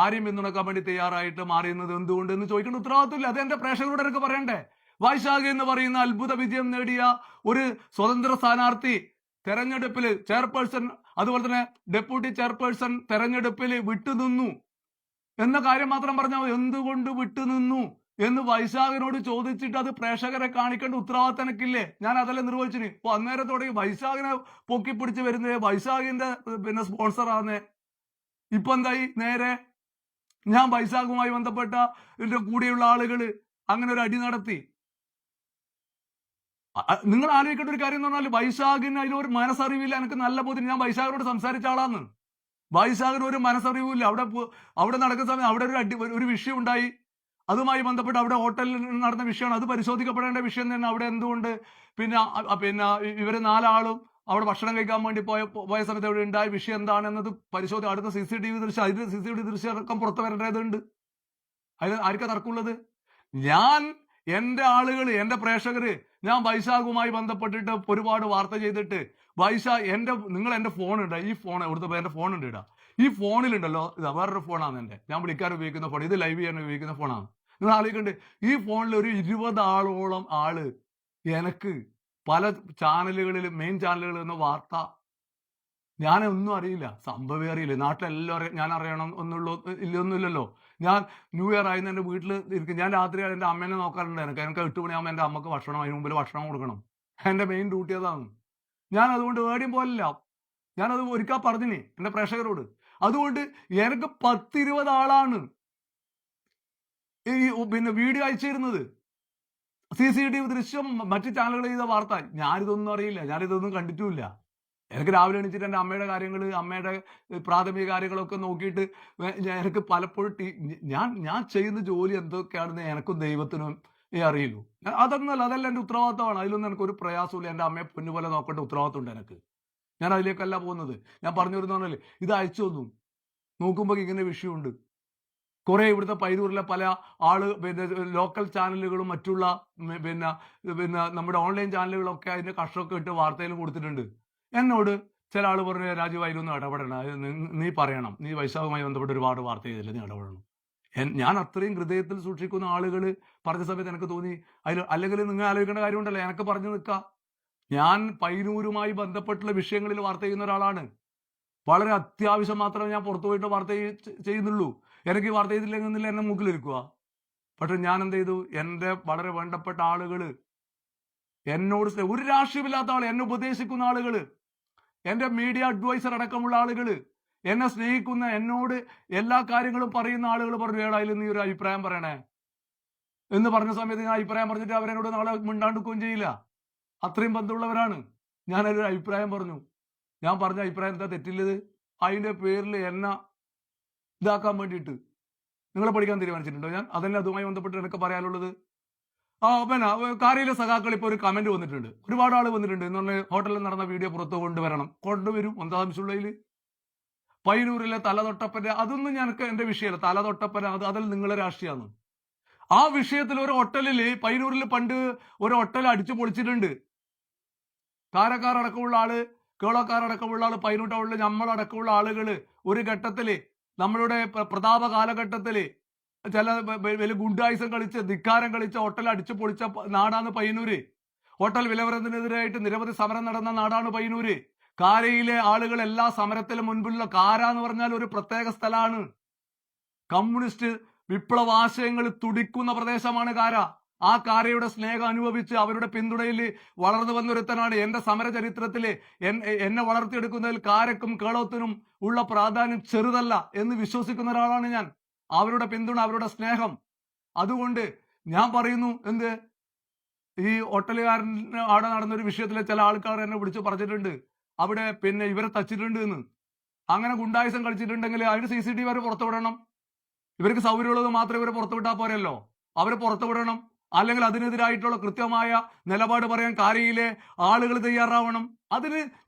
ആരെയും പിന്തുണക്കാൻ വേണ്ടി തയ്യാറായിട്ട് മാറിയുന്നത് എന്തുകൊണ്ട് എന്ന് ചോദിക്കേണ്ട ഉത്തരവാദിത്വമില്ല. അത് എന്റെ പ്രേക്ഷകരോട് എനിക്ക് പറയണ്ടേ? വൈശാഖ് എന്ന് പറയുന്ന അത്ഭുത വിജയം നേടിയ ഒരു സ്വതന്ത്ര സ്ഥാനാർത്ഥി തെരഞ്ഞെടുപ്പിൽ ചെയർപേഴ്സൺ, അതുപോലെ തന്നെ ഡെപ്യൂട്ടി ചെയർപേഴ്സൺ തെരഞ്ഞെടുപ്പിൽ വിട്ടുനിന്നു എന്ന കാര്യം മാത്രം പറഞ്ഞാൽ എന്തുകൊണ്ട് വിട്ടുനിന്നു എന്ന് വൈശാഖിനോട് ചോദിച്ചിട്ട് അത് പ്രേക്ഷകരെ കാണിക്കേണ്ട ഉത്തരവാദിത്തം എനിക്കില്ലേ? ഞാൻ അതെല്ലാം നിർവഹിച്ചിന്. അപ്പൊ അന്നേരത്തോടെ വൈശാഖിനെ പൊക്കിപ്പിടിച്ച് വരുന്നത് വൈശാഖിന്റെ സ്പോൺസർ ആകുന്നേ. ഇപ്പൊ എന്തായി? നേരെ ഞാൻ വൈശാഖുമായി ബന്ധപ്പെട്ട എന്റെ കൂടെയുള്ള ആളുകൾ അങ്ങനെ ഒരു അടി നടത്തി. നിങ്ങൾ ആലോചിക്കേണ്ട ഒരു കാര്യം എന്ന് പറഞ്ഞാൽ വൈശാഖിന് അതിലൊരു മനസ്സറിവില്ല. എനിക്ക് നല്ല ബോധ്യം. ഞാൻ വൈശാഖിനോട് സംസാരിച്ച ആളാന്ന്. വൈശാഖിന് ഒരു മനസ്സറിവില്ല. അവിടെ നടക്കുന്ന സമയം അവിടെ ഒരു വിഷയം ഉണ്ടായി. അതുമായി ബന്ധപ്പെട്ട് അവിടെ ഹോട്ടലിൽ നടന്ന വിഷയമാണ്. അത് പരിശോധിക്കപ്പെടേണ്ട വിഷയം തന്നെ. അവിടെ എന്തുകൊണ്ട് ഇവര് 4 ആളും അവിടെ ഭക്ഷണം കഴിക്കാൻ വേണ്ടി പോയ സമയത്ത് അവിടെ ഉണ്ടായ വിഷയം എന്താണെന്നത് അടുത്ത CCTV ദൃശ്യം, അതിന്റെ CCTV ദൃശ്യം അടക്കം പുറത്തു വരേണ്ടതുണ്ട്. അതിന് ആർക്കാ തർക്കമുള്ളത്? ഞാൻ എന്റെ ആളുകൾ, എന്റെ പ്രേക്ഷകര്, ഞാൻ വൈശാഖുമായി ബന്ധപ്പെട്ടിട്ട് ഒരുപാട് വാർത്ത ചെയ്തിട്ട് നിങ്ങൾ എന്റെ ഫോൺ ഉണ്ട്, ഈ ഫോൺ ഇവിടുത്തെ എന്റെ ഫോൺ ഉണ്ട് ഇടാ. ഈ ഫോണിലുണ്ടല്ലോ, ഇതാ വേറൊരു ഫോണാണ് എന്റെ, ഞാൻ വിളിക്കാൻ ഉപയോഗിക്കുന്ന ഫോൺ, ഇത് ലൈവ് ചെയ്യാൻ ഉപയോഗിക്കുന്ന ഫോണാണ്. നിങ്ങൾ ആലോചിക്കണ്ടേ, ഈ ഫോണിൽ ഒരു 20 ആളോളം ആള് എനിക്ക് പല ചാനലുകളിൽ, മെയിൻ ചാനലുകളിൽ നിന്ന് വാർത്ത, ഞാനൊന്നും അറിയില്ല, സംഭവം അറിയില്ല. നാട്ടിലെല്ലാം ഞാൻ അറിയണം ഒന്നുമില്ലല്ലോ. ഞാൻ ന്യൂ ഇയർ ആയിരുന്നു എൻ്റെ വീട്ടിൽ ഇരിക്കും. ഞാൻ രാത്രി എൻ്റെ അമ്മേനെ നോക്കാറുണ്ട്. എനിക്ക് 8 മണിയാകുമ്പോൾ എൻ്റെ അമ്മക്ക് ഭക്ഷണം, അതിന് മുമ്പിൽ ഭക്ഷണം കൊടുക്കണം. എൻ്റെ മെയിൻ ഡ്യൂട്ടി അതാണ്. ഞാൻ അതുകൊണ്ട് എവിടെയും പോലില്ല. ഞാനത് ഒരിക്കൽ പറഞ്ഞിനി എൻ്റെ പ്രേക്ഷകരോട്. അതുകൊണ്ട് എനിക്ക് 10-20 ആളാണ് ഈ വീഡിയോ അയച്ചിരുന്നത്, CCTV ദൃശ്യം, മറ്റു ചാനലുകൾ ചെയ്ത വാർത്ത. ഞാനിതൊന്നും അറിയില്ല, ഞാനിതൊന്നും കണ്ടിട്ടുമില്ല. എനിക്ക് രാവിലെ എണീച്ചിട്ട് എൻ്റെ അമ്മയുടെ കാര്യങ്ങൾ, അമ്മയുടെ പ്രാഥമിക കാര്യങ്ങളൊക്കെ നോക്കിയിട്ട് എനിക്ക് പലപ്പോഴും ഞാൻ ചെയ്യുന്ന ജോലി എന്തൊക്കെയാണെന്ന് എനിക്കും ദൈവത്തിനും അറിയുള്ളൂ. അതൊന്നുമല്ല, അതെല്ലാം എൻ്റെ ഉത്തരവാദിത്തമാണ്. അതിലൊന്നും എനിക്കൊരു പ്രയാസമില്ല. എൻ്റെ അമ്മയെ പൊന്നുപോലെ നോക്കേണ്ട ഉത്തരവാദിത്തമുണ്ട് എനിക്ക്. ഞാൻ അതിലേക്കല്ല പോകുന്നത്. ഞാൻ പറഞ്ഞു വരുന്ന പറഞ്ഞാൽ ഇത് അയച്ചു തന്നു, നോക്കുമ്പോൾ ഇങ്ങനെ വിഷയമുണ്ട്. കുറെ ഇവിടുത്തെ പയ്യന്നൂരിലെ പല ലോക്കൽ ചാനലുകളും മറ്റുള്ള നമ്മുടെ ഓൺലൈൻ ചാനലുകളൊക്കെ അതിന്റെ കഷ്ടമൊക്കെ ഇട്ട് വാർത്തയിലും കൊടുത്തിട്ടുണ്ട്. എന്നോട് ചില ആൾ പറഞ്ഞു, രാജീവ് അതിലൊന്നും ഇടപെടണം, നീ പറയണം, നീ വൈശാഖുമായി ബന്ധപ്പെട്ട് ഒരുപാട് വാർത്ത ചെയ്തില്ല, നീ ഇടപെടണം. ഞാൻ അത്രയും ഹൃദയത്തിൽ സൂക്ഷിക്കുന്ന ആളുകൾ പറഞ്ഞ സമയത്ത് എനിക്ക് തോന്നി അല്ലെങ്കിൽ നിങ്ങൾ ആലോചിക്കേണ്ട കാര്യമുണ്ടല്ലോ, എനിക്ക് പറഞ്ഞു നിൽക്കാം. ഞാൻ പയ്യന്നൂരുമായി ബന്ധപ്പെട്ടുള്ള വിഷയങ്ങളിൽ വാർത്ത ചെയ്യുന്ന ഒരാളാണ്. വളരെ അത്യാവശ്യം മാത്രമേ ഞാൻ പുറത്തു പോയിട്ട് വാർത്ത ചെയ്യുന്നുള്ളൂ. എനിക്ക് വാർത്ത ചെയ്തില്ലെങ്കിൽ എന്നെ മൂക്കിലിരിക്കുക. പക്ഷെ ഞാൻ എന്ത് ചെയ്തു? എൻ്റെ വളരെ വേണ്ടപ്പെട്ട ആളുകൾ, എന്നോട് ഒരു രാഷ്ട്രീയമില്ലാത്ത ആൾ, എന്നെ ഉപദേശിക്കുന്ന ആളുകൾ, എൻ്റെ മീഡിയ അഡ്വൈസർ അടക്കമുള്ള ആളുകൾ, എന്നെ സ്നേഹിക്കുന്ന, എന്നോട് എല്ലാ കാര്യങ്ങളും പറയുന്ന ആളുകൾ പറഞ്ഞു, അതിൽ നീ ഒരു അഭിപ്രായം പറയണേ എന്ന് പറഞ്ഞ സമയത്ത് ഞാൻ അഭിപ്രായം പറഞ്ഞിട്ട് അവരെന്നോട് നാളെ മിണ്ടാണ്ടിക്കുകയും ചെയ്യില്ല. അത്രയും ബന്ധമുള്ളവരാണ്. ഞാനൊരു അഭിപ്രായം പറഞ്ഞു. ഞാൻ പറഞ്ഞ അഭിപ്രായം എന്താ തെറ്റില്ലത്? അതിന്റെ പേരിൽ എന്നെ ഇതാക്കാൻ വേണ്ടിയിട്ട് നിങ്ങളെ പഠിക്കാൻ തീരുമാനിച്ചിട്ടുണ്ടോ? ഞാൻ അതന്നെ അതുമായി ബന്ധപ്പെട്ട് എനിക്ക് പറയാനുള്ളത്. കാറിയിലെ സഖാക്കൾ ഇപ്പോൾ ഒരു കമന്റ് വന്നിട്ടുണ്ട്, ഒരുപാട് ആൾ വന്നിട്ടുണ്ട്. എന്ന് പറഞ്ഞാൽ ഹോട്ടലിൽ നടന്ന വീഡിയോ പുറത്ത് കൊണ്ടുവരും. എന്താ ആവശ്യമുള്ളതിൽ? പയ്യന്നൂരിലെ തലതൊട്ടപ്പന്റെ അതൊന്നും ഞങ്ങൾക്ക് എന്റെ വിഷയമല്ല. തലതൊട്ടപ്പന അതിൽ നിങ്ങളെ രാഷ്ട്രീയമാണ്. ആ വിഷയത്തിൽ ഒരു ഹോട്ടലിൽ പയ്യന്നൂരിൽ പണ്ട് ഒരു ഹോട്ടൽ അടിച്ചു പൊളിച്ചിട്ടുണ്ട്. കാരക്കാർ അടക്കമുള്ള ആള് കേളോക്കാരടക്കമുള്ള ആള്, പൈനൂർ ടൗണിൽ നമ്മളടക്കമുള്ള ആളുകൾ ഒരു ഘട്ടത്തില് നമ്മളുടെ പ്രതാപ കാലഘട്ടത്തില് ചില വലിയ ഗുണ്ടായുസം കളിച്ച് ധിക്കാരം കളിച്ച ഹോട്ടൽ അടിച്ചു പൊളിച്ച നാടാണ് പയ്യന്നൂര്. ഹോട്ടൽ വിലവർദ്ധനത്തിനെതിരായിട്ട് നിരവധി സമരം നടന്ന നാടാണ് പയ്യന്നൂര്. കാരയിലെ ആളുകൾ എല്ലാ സമരത്തിലും മുൻപിലുള്ള കാര എന്ന് പറഞ്ഞാൽ ഒരു പ്രത്യേക സ്ഥലമാണ്. കമ്മ്യൂണിസ്റ്റ് വിപ്ലവാശയങ്ങൾ തുടിക്കുന്ന പ്രദേശമാണ് കാര. ആ കാരയുടെ സ്നേഹം അനുഭവിച്ച് അവരുടെ പിന്തുണയിൽ വളർന്നു വന്നൊരുത്തനാണ്. എന്റെ സമര ചരിത്രത്തില് എന്നെ വളർത്തിയെടുക്കുന്നതിൽ കാരക്കും കേളോത്തിനും ഉള്ള പ്രാധാന്യം ചെറുതല്ല എന്ന് വിശ്വസിക്കുന്ന ഒരാളാണ് ഞാൻ. അവരുടെ പിന്തുണ, അവരുടെ സ്നേഹം. അതുകൊണ്ട് ഞാൻ പറയുന്നു, എന്ത്, ഈ ഹോട്ടലുകാരൻ അവിടെ നടന്നൊരു വിഷയത്തിൽ ചില ആൾക്കാർ എന്നെ വിളിച്ച് പറഞ്ഞിട്ടുണ്ട്, അവിടെ പിന്നെ ഇവരെ തച്ചിട്ടുണ്ട് എന്ന്. അങ്ങനെ ഗുണ്ടായുസം കളിച്ചിട്ടുണ്ടെങ്കിൽ അതിന് CCTV അവർ പുറത്തുവിടണം. ഇവർക്ക് സൗകര്യമുള്ളത് മാത്രമേ ഇവരെ പുറത്തുവിട്ടാൽ പോരല്ലോ, അവരെ പുറത്തുവിടണം. അല്ലെങ്കിൽ അതിനെതിരായിട്ടുള്ള കൃത്യമായ നിലപാട് പറയാൻ കാരയിലെ ആളുകൾ തയ്യാറാവണം. അതിന്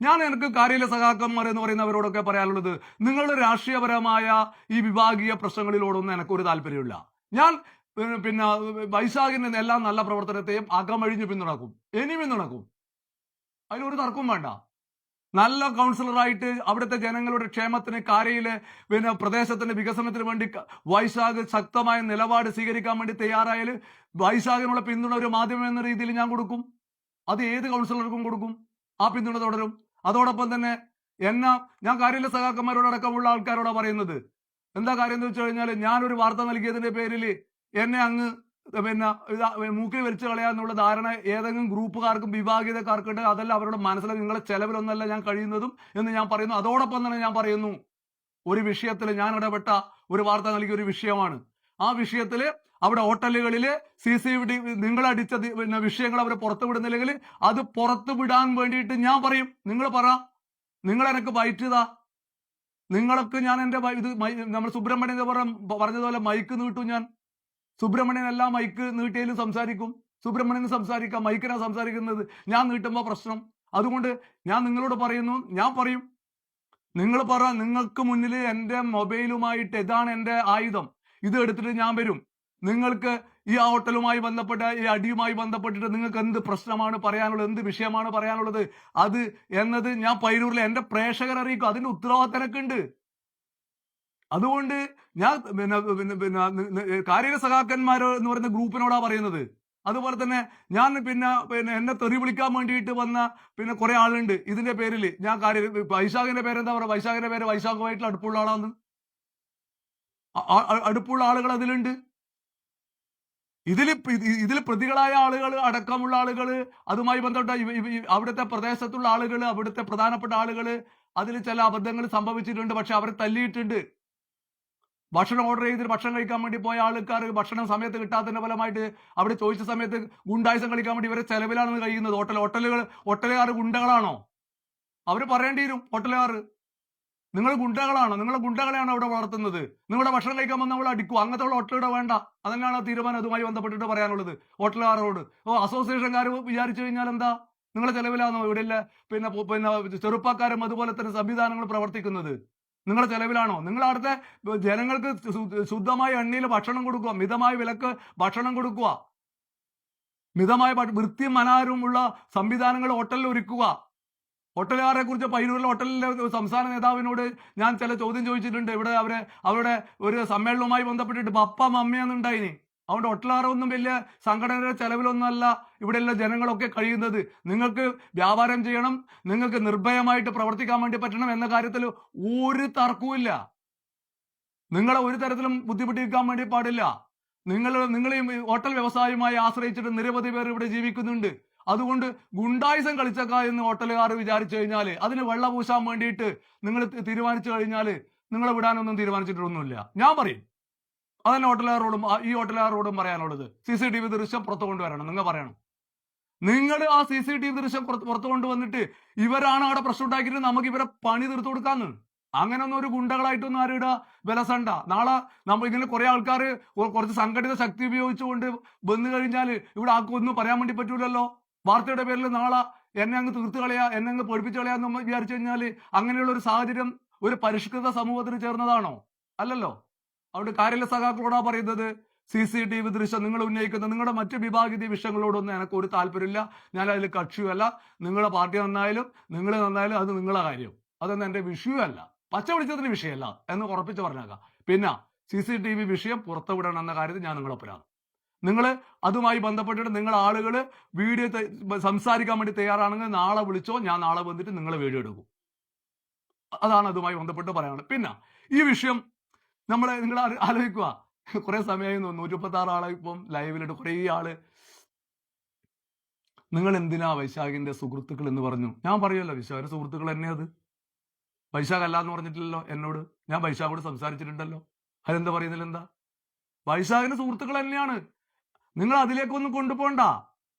എനിക്ക് കാരയിലെ സഖാക്കന്മാർ എന്ന് പറയുന്നവരോടൊക്കെ പറയാനുള്ളത്, നിങ്ങളുടെ രാഷ്ട്രീയപരമായ ഈ വിഭാഗീയ പ്രശ്നങ്ങളിലോടൊന്നും എനിക്കൊരു താല്പര്യമില്ല. ഞാൻ പിന്നെ വൈശാഖിന്റെ എല്ലാ നല്ല പ്രവർത്തനത്തെയും അകമഴിഞ്ഞ് പിന്തുണക്കും, ഇനി പിന്തുണക്കും. അതിലൊരു തർക്കവും വേണ്ട. നല്ല കൗൺസിലറായിട്ട് അവിടുത്തെ ജനങ്ങളുടെ ക്ഷേമത്തിന്, കാരയിലെ പിന്നെ പ്രദേശത്തിന്റെ വികസനത്തിന് വേണ്ടി വൈശാഖ് ശക്തമായ നിലപാട് സ്വീകരിക്കാൻ വേണ്ടി തയ്യാറായാൽ വൈശാഖിനുള്ള പിന്തുണ ഒരു മാധ്യമം എന്ന രീതിയിൽ ഞാൻ കൊടുക്കും. അത് ഏത് കൗൺസിലർക്കും കൊടുക്കും. ആ പിന്തുണ തുടരും. അതോടൊപ്പം തന്നെ ഞാൻ കാരയിലെ സഖാക്കന്മാരോടക്കമുള്ള ആൾക്കാരോടാണ് പറയുന്നത്. എന്താ കാര്യം എന്ന് വെച്ച് കഴിഞ്ഞാൽ, ഞാനൊരു വാർത്ത നൽകിയതിന്റെ പേരിൽ എന്നെ അങ്ങ് പിന്നെ മൂക്കിൽ വലിച്ചു കളയാന്നുള്ള ധാരണ ഏതെങ്കിലും ഗ്രൂപ്പുകാർക്കും വിഭാഗീയതക്കാർക്കുണ്ട്. അതല്ല അവരുടെ മനസ്സിൽ നിങ്ങളെ ചെലവിലൊന്നല്ല ഞാൻ കഴിയുന്നതും എന്ന് ഞാൻ പറയുന്നു. അതോടൊപ്പം തന്നെ ഞാൻ പറയുന്നു, ഒരു വിഷയത്തിൽ ഞാൻ ഇടപെട്ട ഒരു വാർത്ത നൽകിയ ഒരു വിഷയമാണ്. ആ വിഷയത്തിൽ അവിടെ ഹോട്ടലുകളിൽ CCTV നിങ്ങളടിച്ച പിന്നെ വിഷയങ്ങൾ അവർ പുറത്തുവിടുന്നില്ലെങ്കിൽ അത് പുറത്തുവിടാൻ വേണ്ടിയിട്ട് ഞാൻ പറയും. നിങ്ങൾ പറ, നിങ്ങൾ എനിക്ക് ബൈറ്റതാ, നിങ്ങൾക്ക് ഞാൻ എന്റെ ഇത് നമ്മൾ സുബ്രഹ്മണ്യൻ പറഞ്ഞതുപോലെ മൈക്ക് നീട്ടും. ഞാൻ സുബ്രഹ്മണ്യൻ എല്ലാ മൈക്ക് നീട്ടിയാലും സംസാരിക്കും. സുബ്രഹ്മണ്യന് സംസാരിക്കാം, മൈക്കിനാ സംസാരിക്കുന്നത്. ഞാൻ നീട്ടുമ്പോൾ പ്രശ്നം. അതുകൊണ്ട് ഞാൻ നിങ്ങളോട് പറയുന്നു, ഞാൻ പറയും, നിങ്ങൾ പറ. നിങ്ങൾക്ക് മുന്നിൽ എൻ്റെ മൊബൈലുമായിട്ട് ഇതാണ് എൻ്റെ ആയുധം, ഇത് എടുത്തിട്ട് ഞാൻ വരും. നിങ്ങൾക്ക് ഈ ഹോട്ടലുമായി ബന്ധപ്പെട്ട ഈ അടിയുമായി ബന്ധപ്പെട്ടിട്ട് നിങ്ങൾക്ക് എന്ത് പ്രശ്നമാണ് പറയാനുള്ളത്, എന്ത് വിഷയമാണ് പറയാനുള്ളത്, അത് എന്നത് ഞാൻ പയ്യന്നൂരിലെ എൻ്റെ പ്രേക്ഷകരെ അറിയിക്കും. അതിന്റെ ഉത്തരവാദിത്തം എനിക്കുണ്ട്. അതുകൊണ്ട് ഞാൻ കാരിക സഖാക്കന്മാർ എന്ന് പറയുന്ന ഗ്രൂപ്പിനോടാ പറയുന്നത്. അതുപോലെ തന്നെ ഞാൻ പിന്നെ എന്നെ തെറി വിളിക്കാൻ വേണ്ടിയിട്ട് വന്ന കുറെ ആളുണ്ട്. ഇതിന്റെ പേരിൽ ഞാൻ വൈശാഖിന്റെ പേരെന്താ പറയുക, വൈശാഖിന്റെ പേര് വൈശാഖുമായിട്ടുള്ള അടുപ്പുള്ള ആളാണ്. അടുപ്പുള്ള ആളുകൾ അതിലുണ്ട്. ഇതിൽ പ്രതികളായ ആളുകൾ അടക്കമുള്ള ആളുകൾ, അതുമായി ബന്ധപ്പെട്ട അവിടുത്തെ പ്രദേശത്തുള്ള ആളുകൾ, അവിടുത്തെ പ്രധാനപ്പെട്ട ആളുകൾ, അതിൽ ചില അബദ്ധങ്ങൾ സംഭവിച്ചിട്ടുണ്ട്. പക്ഷെ അവരെ തല്ലിയിട്ടുണ്ട്. ഭക്ഷണം ഓർഡർ ചെയ്തിട്ട് ഭക്ഷണം കഴിക്കാൻ വേണ്ടി പോയ ആൾക്കാർ ഭക്ഷണം സമയത്ത് കിട്ടാത്തതിന്റെ ഫലമായിട്ട് അവിടെ ചോദിച്ച സമയത്ത് ഗുണ്ടായുസം കളിക്കാൻ വേണ്ടി ഇവരെ ചെലവിലാണെന്ന് കഴിയുന്നത്. ഹോട്ടലുകാർ ഗുണ്ടകളാണോ? അവർ പറയേണ്ടി വരും. ഹോട്ടലുകാർ നിങ്ങൾ ഗുണ്ടകളാണോ? നിങ്ങളെ ഗുണ്ടകളെയാണ് അവിടെ വളർത്തുന്നത്. നിങ്ങളുടെ ഭക്ഷണം കഴിക്കാൻ വന്ന് നമ്മൾ അടിക്കും. അങ്ങനത്തെ ഹോട്ടലിടെ വേണ്ട. അതന്നെയാണ് ആ തീരുമാനം. അതുമായി ബന്ധപ്പെട്ടിട്ട് പറയാനുള്ളത് ഹോട്ടലുകാരോട്. അസോസിയേഷൻകാർ വിചാരിച്ചു കഴിഞ്ഞാൽ എന്താ, നിങ്ങളെ ചെലവിലാണോ ഇവിടെയുള്ള ചെറുപ്പക്കാരും അതുപോലെ തന്നെ സംവിധാനങ്ങൾ പ്രവർത്തിക്കുന്നത്? നിങ്ങളുടെ ചെലവിലാണോ? നിങ്ങൾ അവിടുത്തെ ജനങ്ങൾക്ക് ശുദ്ധമായ എണ്ണയിൽ ഭക്ഷണം കൊടുക്കുക, മിതമായ വിലക്ക് ഭക്ഷണം കൊടുക്കുക, മിതമായ വൃത്തിയും മനോഹരവുമുള്ള സംവിധാനങ്ങൾ ഹോട്ടലിൽ ഒരുക്കുക. ഹോട്ടലുകാരെ കുറിച്ച് പയ്യന്നൂരിലെ ഹോട്ടലിലെ സംസ്ഥാന നേതാവിനോട് ഞാൻ ചില ചോദ്യം ചോദിച്ചിട്ടുണ്ട്. ഇവിടെ അവരുടെ ഒരു സമ്മേളനവുമായി ബന്ധപ്പെട്ടിട്ട് പപ്പ മമ്മിയെന്നുണ്ടായിനി. അതുകൊണ്ട് ഹോട്ടലുകാരൊന്നും വലിയ സംഘടനയുടെ ചെലവിലൊന്നുമല്ല ഇവിടെയുള്ള ജനങ്ങളൊക്കെ കഴിയുന്നത്. നിങ്ങൾക്ക് വ്യാപാരം ചെയ്യണം, നിങ്ങൾക്ക് നിർഭയമായിട്ട് പ്രവർത്തിക്കാൻ വേണ്ടി പറ്റണം എന്ന കാര്യത്തിൽ ഒരു തർക്കവുമില്ല. നിങ്ങളെ ഒരു തരത്തിലും ബുദ്ധിമുട്ടിക്കാൻ വേണ്ടി പാടില്ല. നിങ്ങൾ ഈ ഹോട്ടൽ വ്യവസായവുമായി ആശ്രയിച്ചിട്ട് നിരവധി പേർ ഇവിടെ ജീവിക്കുന്നുണ്ട്. അതുകൊണ്ട് ഗുണ്ടായുസം കളിച്ചേക്ക എന്ന് ഹോട്ടലുകാർ വിചാരിച്ചു കഴിഞ്ഞാൽ, അതിന് വെള്ള പൂശാൻ വേണ്ടിയിട്ട് നിങ്ങൾ തീരുമാനിച്ചു കഴിഞ്ഞാൽ നിങ്ങളെ വിടാനൊന്നും തീരുമാനിച്ചിട്ടൊന്നുമില്ല. ഞാൻ പറയും അതന്നെ ഈ ഹോട്ടലുകാരോടും പറയാനുള്ളത്. CCTV ദൃശ്യം പുറത്തു കൊണ്ടുവരണം. നിങ്ങൾ പറയണം, നിങ്ങൾ ആ CCTV ദൃശ്യം പുറത്തു കൊണ്ടുവന്നിട്ട് ഇവരാണ് അവിടെ പ്രശ്നം ഉണ്ടാക്കിയിട്ട് നമുക്ക് ഇവരെ പണി തീർത്തു കൊടുക്കാന്ന്. അങ്ങനെയൊന്നും ഒരു ഗുണ്ടകളായിട്ടൊന്നും ആരും ഇടാ വിലസണ്ട. നാളെ നമ്മൾ ഇങ്ങനെ കുറെ ആൾക്കാർ കുറച്ച് സംഘടിത ശക്തി ഉപയോഗിച്ചുകൊണ്ട് വന്നു കഴിഞ്ഞാൽ ഇവിടെ ആർക്കൊന്നും പറയാൻ വേണ്ടി പറ്റൂലല്ലോ. വാർത്തയുടെ പേരിൽ നാളെ എന്നെ അങ്ങ് തീർത്ത് കളയാ, എന്നെ അങ്ങ് പൊടിപ്പിച്ച് കളയാന്ന് നമ്മൾ വിചാരിച്ചു കഴിഞ്ഞാൽ അങ്ങനെയുള്ള ഒരു സാഹചര്യം ഒരു പരിഷ്കൃത സമൂഹത്തിന് ചേർന്നതാണോ? അല്ലല്ലോ. അവിടെ കാര്യല സഖാക്കളോടാ പറയുന്നത്, CCTV ദൃശ്യം നിങ്ങൾ ഉന്നയിക്കുന്ന നിങ്ങളുടെ മറ്റ് വിഭാഗീയ വിഷയങ്ങളോടൊന്നും എനിക്ക് ഒരു താല്പര്യമില്ല. ഞാൻ അതിൽ കക്ഷിയുമല്ല. നിങ്ങളുടെ പാർട്ടി നന്നായാലും നിങ്ങൾ നന്നായാലും അത് നിങ്ങളുടെ കാര്യം. അതൊന്നും എൻ്റെ വിഷയമല്ല. പച്ച വെളിച്ചത്തിന് വിഷയമല്ല എന്ന് ഉറപ്പിച്ച് പറഞ്ഞേക്കാം. പിന്നെ CCTV വിഷയം പുറത്തുവിടണം എന്ന കാര്യത്തിൽ ഞാൻ നിങ്ങളൊപ്പരാണ്. നിങ്ങൾ അതുമായി ബന്ധപ്പെട്ടിട്ട് നിങ്ങൾ ആളുകൾ വീഡിയോ സംസാരിക്കാൻ വേണ്ടി തയ്യാറാണെങ്കിൽ നാളെ വിളിച്ചോ, ഞാൻ നാളെ വന്നിട്ട് നിങ്ങളെ വീഡിയോ എടുക്കും. അതാണ് അതുമായി ബന്ധപ്പെട്ട് പറയാനുള്ളത്. പിന്നെ ഈ വിഷയം നിങ്ങൾ ആലോചിക്കുക, കുറെ സമയമായി 136 ആളെ ഇപ്പം ലൈവിലിട്ട് കുറേ ആള് നിങ്ങൾ എന്തിനാ വൈശാഖിന്റെ സുഹൃത്തുക്കൾ എന്ന് പറഞ്ഞു. ഞാൻ പറയുമല്ലോ വൈശാഖിന്റെ സുഹൃത്തുക്കൾ എന്നെ അത് വൈശാഖ് അല്ല എന്ന് പറഞ്ഞിട്ടില്ലല്ലോ എന്നോട്. ഞാൻ വൈശാഖോട് സംസാരിച്ചിട്ടുണ്ടല്ലോ. അതെന്താ പറയുന്നില്ല? എന്താ വൈശാഖിന്റെ സുഹൃത്തുക്കൾ തന്നെയാണ്. നിങ്ങൾ അതിലേക്കൊന്നും കൊണ്ടുപോകണ്ട.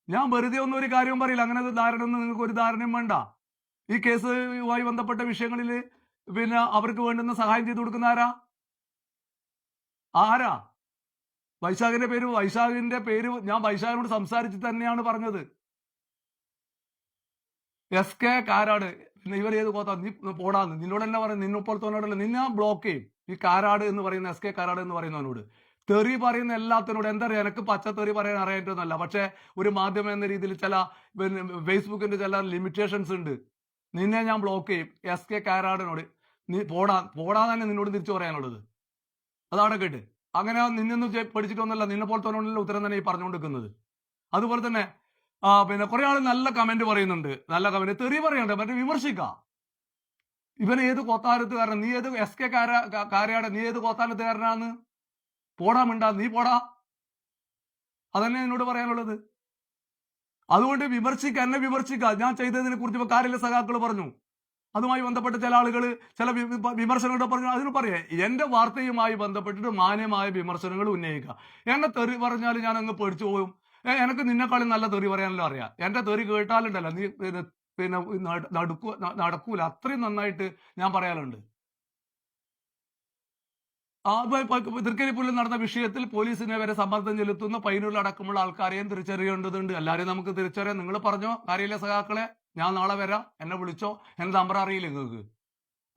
ഞാൻ വെറുതെ ഒന്നും ഒരു കാര്യവും പറയില്ല. അങ്ങനെ ധാരണ ഒന്നും നിങ്ങൾക്ക് ഒരു ധാരണയും വേണ്ട. ഈ കേസുമായി ബന്ധപ്പെട്ട വിഷയങ്ങളിൽ പിന്നെ അവർക്ക് വേണ്ടുന്ന സഹായം ചെയ്തു കൊടുക്കുന്ന ആരാ? വൈശാഖിന്റെ പേര് ഞാൻ വൈശാഖിനോട് സംസാരിച്ച് തന്നെയാണ് പറഞ്ഞത്. SK കാരാട്. പിന്നെ ഇവർ ഏത് കോത്താ? നീ പോടാന്ന് നിന്നോട് തന്നെ പറയുന്നത്. നിന്നോടല്ല, നിന്നെ ബ്ലോക്ക് ചെയ്യും. ഈ കാരാട് എന്ന് പറയുന്ന SK കാരാട് എന്ന് പറയുന്നവനോട് തെറി പറയുന്ന എല്ലാത്തിനോട് എന്താ പറയുക, എനിക്ക് പച്ച തെറി പറയാൻ അറിയാറ്റൊന്നല്ല. പക്ഷെ ഒരു മാധ്യമം എന്ന രീതിയിൽ ചില ഫേസ്ബുക്കിന്റെ ചില ലിമിറ്റേഷൻസ് ഉണ്ട്. നിന്നെ ഞാൻ ബ്ലോക്ക് ചെയ്യും. SK കാരാടിനോട് നീ പോടാ തന്നെ നിന്നോട് തിരിച്ചു പറയാനുള്ളത്. അതാണ് കേട്ട്. അങ്ങനെ നിന്നൊന്നും പഠിച്ചിട്ടൊന്നുമല്ല. നിന്നെ പോലത്തെ ഉത്തരം തന്നെ ഈ പറഞ്ഞുകൊണ്ടിരിക്കുന്നത്. അതുപോലെ തന്നെ പിന്നെ കുറെ ആൾ നല്ല കമന്റ് പറയുന്നുണ്ട്. നല്ല കമന്റ് തെറി പറയണ്ട, മറ്റേ വിമർശിക്കാം. ഇവൻ ഏത് കോത്താനത്തുകാരൻ? നീ ഏത് SK കാരാട്? നീ ഏത് കോത്താനത്തുകാരനാന്ന്? പോടാ മിണ്ടാ, നീ പോടാ. അതന്നെ എന്നോട് പറയാനുള്ളത്. അതുകൊണ്ട് എന്നെ വിമർശിക്കുക. ഞാൻ ചെയ്തതിനെ കുറിച്ച് കാര്യമില്ല സഖാക്കൾ പറഞ്ഞു. അതുമായി ബന്ധപ്പെട്ട് ചില ആളുകൾ ചില വിമർശനങ്ങൾ പറഞ്ഞു. അതിന് പറയാം, എന്റെ വാർത്തയുമായി ബന്ധപ്പെട്ടിട്ട് മാന്യമായ വിമർശനങ്ങൾ ഉന്നയിക്കുക. എന്നെ തെറി പറഞ്ഞാൽ ഞാൻ അങ്ങ് പേടിച്ചു പോകും. എനിക്ക് നിന്നെക്കാളും നല്ല തെറി പറയാനല്ലോ അറിയാം. എന്റെ തെറി കേട്ടാലുണ്ടല്ലോ നീ പിന്നെ നടക്കൂല. അത്രയും നന്നായിട്ട് ഞാൻ പറയാനുണ്ട്. തൃക്കരിപ്പൂരിൽ നടന്ന വിഷയത്തിൽ പോലീസിനെ വരെ സമ്മർദ്ദം ചെലുത്തുന്ന പയ്യന്നൂരിൽ അടക്കമുള്ള ആൾക്കാരെയും തിരിച്ചറിയേണ്ടതുണ്ട്. എല്ലാവരെയും നമുക്ക് തിരിച്ചറിയാം. നിങ്ങൾ പറഞ്ഞോ കാര്യമില്ല സഖാക്കളെ, ഞാൻ നാളെ വരാം, എന്നെ വിളിച്ചോ. എന്റെ നമ്പർ അറിയില്ല നിങ്ങൾക്ക്.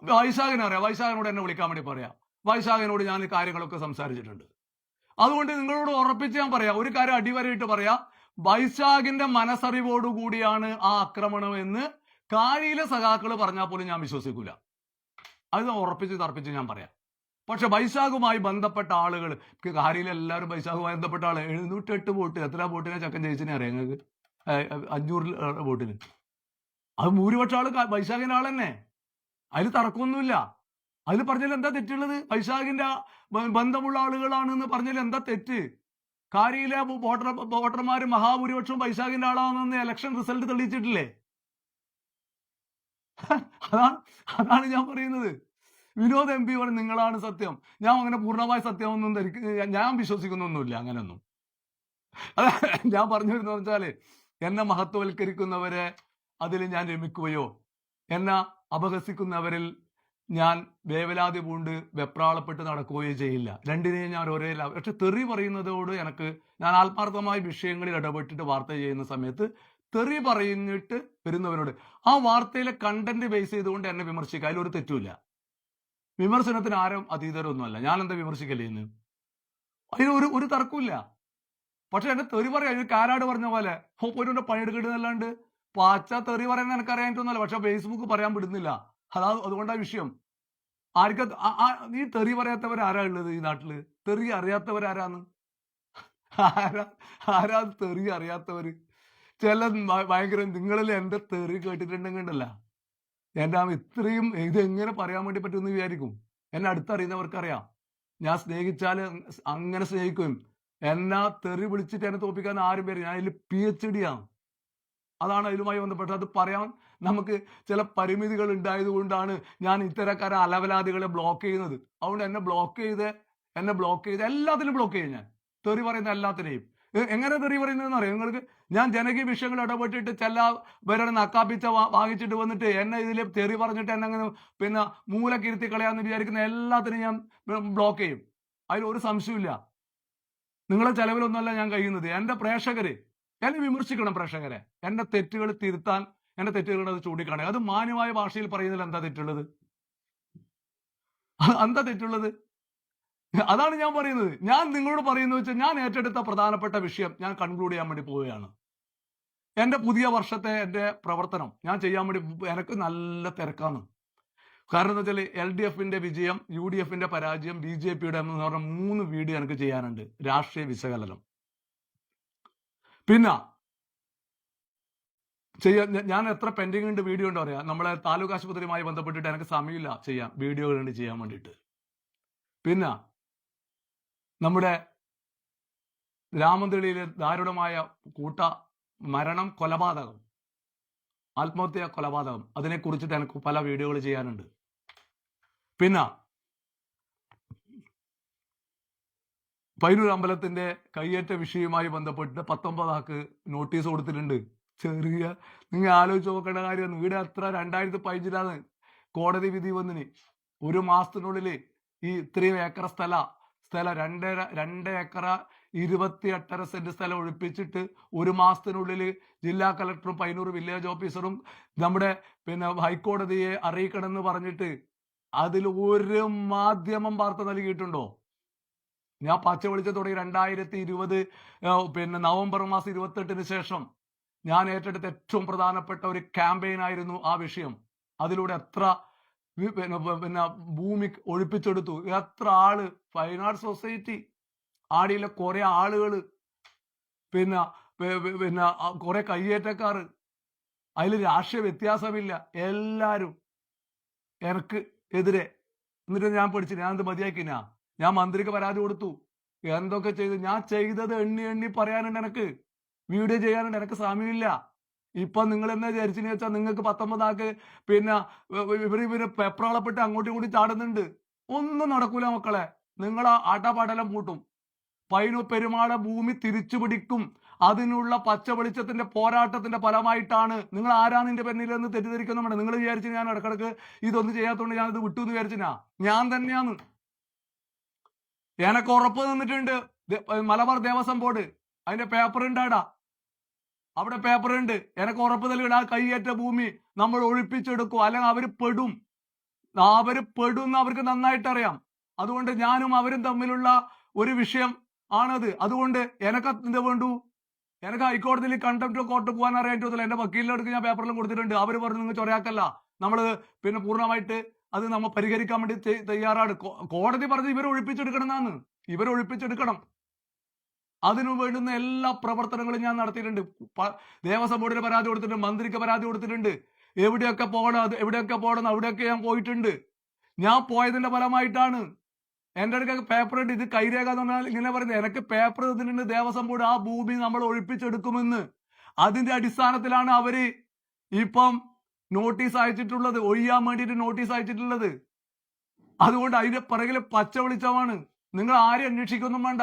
വൈശാഖിനെ അറിയാം. വൈശാഖിനോട് എന്നെ വിളിക്കാൻ വേണ്ടി പറയാം. വൈശാഖിനോട് ഞാൻ ഈ കാര്യങ്ങളൊക്കെ സംസാരിച്ചിട്ടുണ്ട്. അതുകൊണ്ട് നിങ്ങളോട് ഉറപ്പിച്ച് ഞാൻ പറയാം, ഒരു കാര്യം അടിവരയിട്ട് പറയാം, വൈശാഖിന്റെ മനസ്സറിവോടുകൂടിയാണ് ആ ആക്രമണം എന്ന് കാരിയിലെ സഖാക്കൾ പറഞ്ഞാൽ പോലും ഞാൻ വിശ്വസിക്കൂല. അത് ഉറപ്പിച്ച് തർപ്പിച്ച് ഞാൻ പറയാം. പക്ഷെ വൈശാഖുമായി ബന്ധപ്പെട്ട ആളുകൾ, കാരിയിലെ എല്ലാവരും വൈശാഖുമായി ബന്ധപ്പെട്ട ആൾ 708 വോട്ട്, എത്ര വോട്ടിനെ ചക്കൻ ജയിച്ചിനെ അറിയാം നിങ്ങൾക്ക്? 500 വോട്ടിന്. അത് ഭൂരിപക്ഷം ആള് വൈശാഖിന്റെ ആൾ തന്നെ. അതിൽ തർക്കമൊന്നുമില്ല. അതിൽ പറഞ്ഞാൽ എന്താ തെറ്റുള്ളത്? വൈശാഖിന്റെ ബന്ധമുള്ള ആളുകളാണെന്ന് പറഞ്ഞാൽ എന്താ തെറ്റ്? കാരിയിലെ വോട്ടർമാർ മഹാഭൂരിപക്ഷവും വൈശാഖിന്റെ ആളാണെന്ന് ഇലക്ഷൻ റിസൾട്ട് തെളിയിച്ചിട്ടില്ലേ? അതാണ് ഞാൻ പറയുന്നത്. വിനോദ് MP പറഞ്ഞു നിങ്ങളാണ് സത്യം. ഞാൻ അങ്ങനെ പൂർണ്ണമായ സത്യമൊന്നും ഞാൻ വിശ്വസിക്കുന്നൊന്നുമില്ല അങ്ങനെയൊന്നും. ഞാൻ പറഞ്ഞു വരുന്നത് വെച്ചാല്, എന്നെ മഹത്വവൽക്കരിക്കുന്നവരെ അതിൽ ഞാൻ രമിക്കുകയോ എന്നെ അപഹസിക്കുന്നവരിൽ ഞാൻ വേവലാതി പൂണ്ട് വെപ്രാളപ്പെട്ട് നടക്കുകയോ ചെയ്യില്ല. രണ്ടിനെയും ഞാൻ ഒരേ. പക്ഷെ തെറി പറയുന്നതോട് ഞാൻ ആത്മാർത്ഥമായ വിഷയങ്ങളിൽ ഇടപെട്ടിട്ട് വാർത്ത ചെയ്യുന്ന സമയത്ത് തെറി പറഞ്ഞിട്ട് വരുന്നവരോട് ആ വാർത്തയിലെ കണ്ടന്റ് ബേസ് ചെയ്തുകൊണ്ട് എന്നെ വിമർശിക്കുക, അതിലൊരു തെറ്റുമില്ല. വിമർശനത്തിന് ആരും അതീതരൊന്നുമല്ല. ഞാൻ എന്താ വിമർശിക്കല്ലേന്ന്? അതിന് ഒരു തർക്കമില്ല. പക്ഷെ എന്നെ തെറി പറയാം. കാരാട് പറഞ്ഞ പോലെ പോയിട്ട് പണിയെടുക്കിടുന്നല്ലാണ്ട് പാച്ച തെറി പറയാൻ എനിക്കറിയാനിട്ടൊന്നുമല്ല. പക്ഷെ ഫേസ്ബുക്ക് പറയാൻ വിടുന്നില്ല. അതുകൊണ്ടാണ് വിഷയം. ഈ തെറി പറയാത്തവരാരാ ഉള്ളത് ഈ നാട്ടില്? തെറി അറിയാത്തവരാരാന്ന്? ആരാ തെറി അറിയാത്തവര്? ചില ഭയങ്കര നിങ്ങളിൽ എന്റെ തെറി കേട്ടിട്ടുണ്ടെങ്കിലല്ല എന്റെ ഇത്രയും ഇതെങ്ങനെ പറയാൻ വേണ്ടി പറ്റുമെന്ന് വിചാരിക്കും. എന്നെ അടുത്തറിയുന്നവർക്കറിയാം. ഞാൻ സ്നേഹിച്ചാൽ അങ്ങനെ സ്നേഹിക്കും. എന്നെ തെറി വിളിച്ചിട്ട് എന്നെ തോപ്പിക്കാൻ ആരും പേര്. ഞാൻ അതിൽ PhD ആണ്. അതാണ് അതിലുമായി ബന്ധപ്പെട്ട്. അത് പറയാൻ നമുക്ക് ചില പരിമിതികൾ ഉണ്ടായത് കൊണ്ടാണ് ഞാൻ ഇത്തരക്കാരെ അലവലാദികളെ ബ്ലോക്ക് ചെയ്യുന്നത്. അതുകൊണ്ട് എന്നെ ബ്ലോക്ക് ചെയ്ത് എല്ലാത്തിനും ബ്ലോക്ക് ചെയ്യും. ഞാൻ തെറി പറയുന്ന എല്ലാത്തിനെയും. എങ്ങനെ തെറി പറയുന്നതെന്ന് അറിയാം നിങ്ങൾക്ക്? ഞാൻ ജനകീയ വിഷയങ്ങൾ ഇടപെട്ടിട്ട് ചിലവരുടെ നക്കാപ്പിച്ച വാങ്ങിച്ചിട്ട് വന്നിട്ട് എന്നെ ഇതിൽ തെറി പറഞ്ഞിട്ട് എന്നെ അങ്ങനെ പിന്നെ മൂലക്കിരുത്തി കളയാന്ന് വിചാരിക്കുന്ന എല്ലാത്തിനും ഞാൻ ബ്ലോക്ക് ചെയ്യും. അതിലൊരു സംശയമില്ല. നിങ്ങളെ ചെലവിലൊന്നുമല്ല ഞാൻ കഴിയുന്നത്. എന്റെ പ്രേക്ഷകര് എന്നെ വിമർശിക്കണം. പ്രേക്ഷകരെ എന്റെ തെറ്റുകൾ തിരുത്താൻ, എന്റെ തെറ്റുകളുടെ അത് ചൂണ്ടിക്കാണുക. അത് മാന്യമായ ഭാഷയിൽ പറയുന്നതിൽ എന്താ തെറ്റുള്ളത്? അതാണ് ഞാൻ പറയുന്നത്. ഞാൻ നിങ്ങളോട് പറയുന്നത് വെച്ചാൽ ഞാൻ ഏറ്റെടുത്ത പ്രധാനപ്പെട്ട വിഷയം ഞാൻ കൺക്ലൂഡ് ചെയ്യാൻ വേണ്ടി പോവുകയാണ്. എന്റെ പുതിയ വർഷത്തെ എന്റെ പ്രവർത്തനം ഞാൻ ചെയ്യാൻ വേണ്ടി എനിക്ക് നല്ല തിരക്കാണ്. കാരണം എന്താ വെച്ചാൽ LDFന്റെ വിജയം, UDFന്റെ പരാജയം, BJPയുടെ എന്ന് പറഞ്ഞ 3 വീഡിയോ എനിക്ക് ചെയ്യാനുണ്ട്. രാഷ്ട്രീയ വിശകലനം. പിന്നെ ഞാൻ എത്ര പെൻഡിങ് ഉണ്ട് വീഡിയോ ഉണ്ടോ അറിയാം. നമ്മളെ താലൂക്ക് ആശുപത്രിയുമായി ബന്ധപ്പെട്ടിട്ട് എനിക്ക് സമയമില്ല ചെയ്യാൻ വീഡിയോകളുണ്ട് ചെയ്യാൻ വേണ്ടിയിട്ട്. പിന്നെ നമ്മുടെ രാമന്തളിയിലെ ദാരുണമായ മരണം, കൊലപാതകം, ആത്മഹത്യ കൊലപാതകം, അതിനെക്കുറിച്ചിട്ട് എനിക്ക് പല വീഡിയോകൾ ചെയ്യാനുണ്ട്. പിന്നെ പയ്യന്നൂർ അമ്പലത്തിന്റെ കയ്യേറ്റ വിഷയവുമായി ബന്ധപ്പെട്ട് 19 ആൾക്ക് നോട്ടീസ് കൊടുത്തിട്ടുണ്ട്. നിങ്ങൾ ആലോചിച്ച് നോക്കേണ്ട കാര്യം, ഇവിടെ എത്ര 2015 കോടതി വിധി വന്നിന്. 1 മാസത്തിനുള്ളിൽ ഈ ഇത്രയും ഏക്കർ സ്ഥലം 2 ഏക്കർ 28.5 സെന്റ് സ്ഥലം ഒഴിപ്പിച്ചിട്ട് 1 മാസത്തിനുള്ളിൽ ജില്ലാ കളക്ടറും പയ്യന്നൂർ വില്ലേജ് ഓഫീസറും നമ്മുടെ ഹൈക്കോടതിയെ അറിയിക്കണമെന്ന് പറഞ്ഞിട്ട് അതിൽ ഒരു മാധ്യമം വാർത്ത നൽകിയിട്ടുണ്ടോ? ഞാൻ പച്ച വിളിച്ച തുടങ്ങി 2020 നവംബർ മാസം 28 ശേഷം ഞാൻ ഏറ്റെടുത്ത ഏറ്റവും പ്രധാനപ്പെട്ട ഒരു ക്യാമ്പയിൻ ആയിരുന്നു ആ വിഷയം. അതിലൂടെ എത്ര ഭൂമി ഒഴിപ്പിച്ചെടുത്തു, എത്ര ആള്, ഫൈൻ ആർട്ട് സൊസൈറ്റി, ആടിയിലെ കുറെ ആളുകള്, പിന്നെ കുറെ കയ്യേറ്റക്കാർ, അതിൽ രാഷ്ട്രീയ വ്യത്യാസമില്ല, എല്ലാരും എനിക്ക് എതിരെ. എന്നിട്ട് ഞാൻ പഠിച്ചു, ഞാൻ എന്ത് മതിയാക്കിനാ? ഞാൻ മന്ത്രിക്ക് പരാതി കൊടുത്തു. എന്തൊക്കെ ചെയ്തു? ഞാൻ ചെയ്തത് എണ്ണി പറയാനുണ്ട്, എനിക്ക് വീഡിയോ ചെയ്യാനുണ്ട്, എനിക്ക് സമയമില്ല. ഇപ്പൊ നിങ്ങൾ എന്താ വിചാരിച്ചെന്ന് വെച്ചാൽ നിങ്ങൾക്ക് 19 ആൾക്ക് ഇവര് പെപ്രാളപ്പെട്ട് അങ്ങോട്ടും ഇങ്ങോട്ടും ചാടുന്നുണ്ട്. ഒന്നും നടക്കൂല മക്കളെ. നിങ്ങൾ ആട്ടപാടെല്ലാം പൂട്ടും. പയ്യന്നൂർ പെരുമാളെ ഭൂമി തിരിച്ചു പിടിക്കും. അതിനുള്ള പച്ച വെളിച്ചത്തിന്റെ പോരാട്ടത്തിന്റെ ഫലമായിട്ടാണ്. നിങ്ങൾ ആരാണ് ഇതിന്റെ പിന്നിലെന്ന് തെറ്റിദ്ധരിക്കുന്നുണ്ട്. നിങ്ങൾ വിചാരിച്ചു ഞാൻ ഇടക്കിടക്ക് ഇതൊന്നും ചെയ്യാത്തതുകൊണ്ട് ഞാൻ ഇത് വിട്ടു എന്ന് വിചാരിച്ചാ? ഞാൻ തന്നെയാണ്. എനക്ക് ഉറപ്പ് തന്നിട്ടുണ്ട് മലബാർ ദേവസ്വം ബോർഡ്. അതിന്റെ പേപ്പർ ഉണ്ടാടാ, അവിടെ പേപ്പർ ഉണ്ട്. എനക്ക് ഉറപ്പ് നൽകി ആ കയ്യേറ്റ ഭൂമി നമ്മൾ ഒഴിപ്പിച്ചെടുക്കും, അല്ലെങ്കിൽ അവര് പെടും എന്ന് അവർക്ക് നന്നായിട്ട് അറിയാം. അതുകൊണ്ട് ഞാനും അവരും തമ്മിലുള്ള ഒരു വിഷയം ആണത്. അതുകൊണ്ട് എനക്ക് എന്ത് വേണ്ടു? എനിക്ക് ഹൈക്കോടതിയിൽ കണ്ടംപ്റ്റ് ഓഫ് കോർട്ട് പോകാൻ അറിയാൻ തോന്നില്ല. എന്റെ വക്കീലിനടുത്ത് ഞാൻ പേപ്പറിലും കൊടുത്തിട്ടുണ്ട്. അവർ പറഞ്ഞു നിങ്ങൾ ചൊറയാക്കല്ല, നമ്മള് പൂർണ്ണമായിട്ട് അത് നമ്മൾ പരിഹരിക്കാൻ വേണ്ടി തയ്യാറാണ്. കോടതി പറഞ്ഞ് ഇവരെ ഒഴിപ്പിച്ചെടുക്കണം എന്നാണ്. ഇവരെ ഒഴിപ്പിച്ചെടുക്കണം. അതിനു വേണ്ടുന്ന എല്ലാ പ്രവർത്തനങ്ങളും ഞാൻ നടത്തിയിട്ടുണ്ട്. ദേവസ്വം ബോർഡിന് പരാതി കൊടുത്തിട്ടുണ്ട്, മന്ത്രിക്ക് പരാതി കൊടുത്തിട്ടുണ്ട്. എവിടെയൊക്കെ പോകണം അവിടെയൊക്കെ ഞാൻ പോയിട്ടുണ്ട്. ഞാൻ പോയതിന്റെ ഫലമായിട്ടാണ് എന്റെ അടുക്ക പേപ്പർ ഉണ്ട്. ഇത് കൈരേഖ എന്ന് പറഞ്ഞാൽ ഇങ്ങനെ പറയുന്നത്, എനിക്ക് പേപ്പർ തന്നിട്ടുണ്ട് ദേവസ്വം ബോർഡ് ആ ഭൂമി നമ്മൾ ഒഴിപ്പിച്ചെടുക്കുമെന്ന്. അതിന്റെ അടിസ്ഥാനത്തിലാണ് അവര് ഇപ്പം നോട്ടീസ് അയച്ചിട്ടുള്ളത്, ഒഴിയാൻ വേണ്ടിയിട്ട് നോട്ടീസ് അയച്ചിട്ടുള്ളത്. അതുകൊണ്ട് അതിന്റെ പിറകിൽ പച്ച വെളിച്ചമാണ്. നിങ്ങൾ ആരും അന്വേഷിക്കൊന്നും വേണ്ട,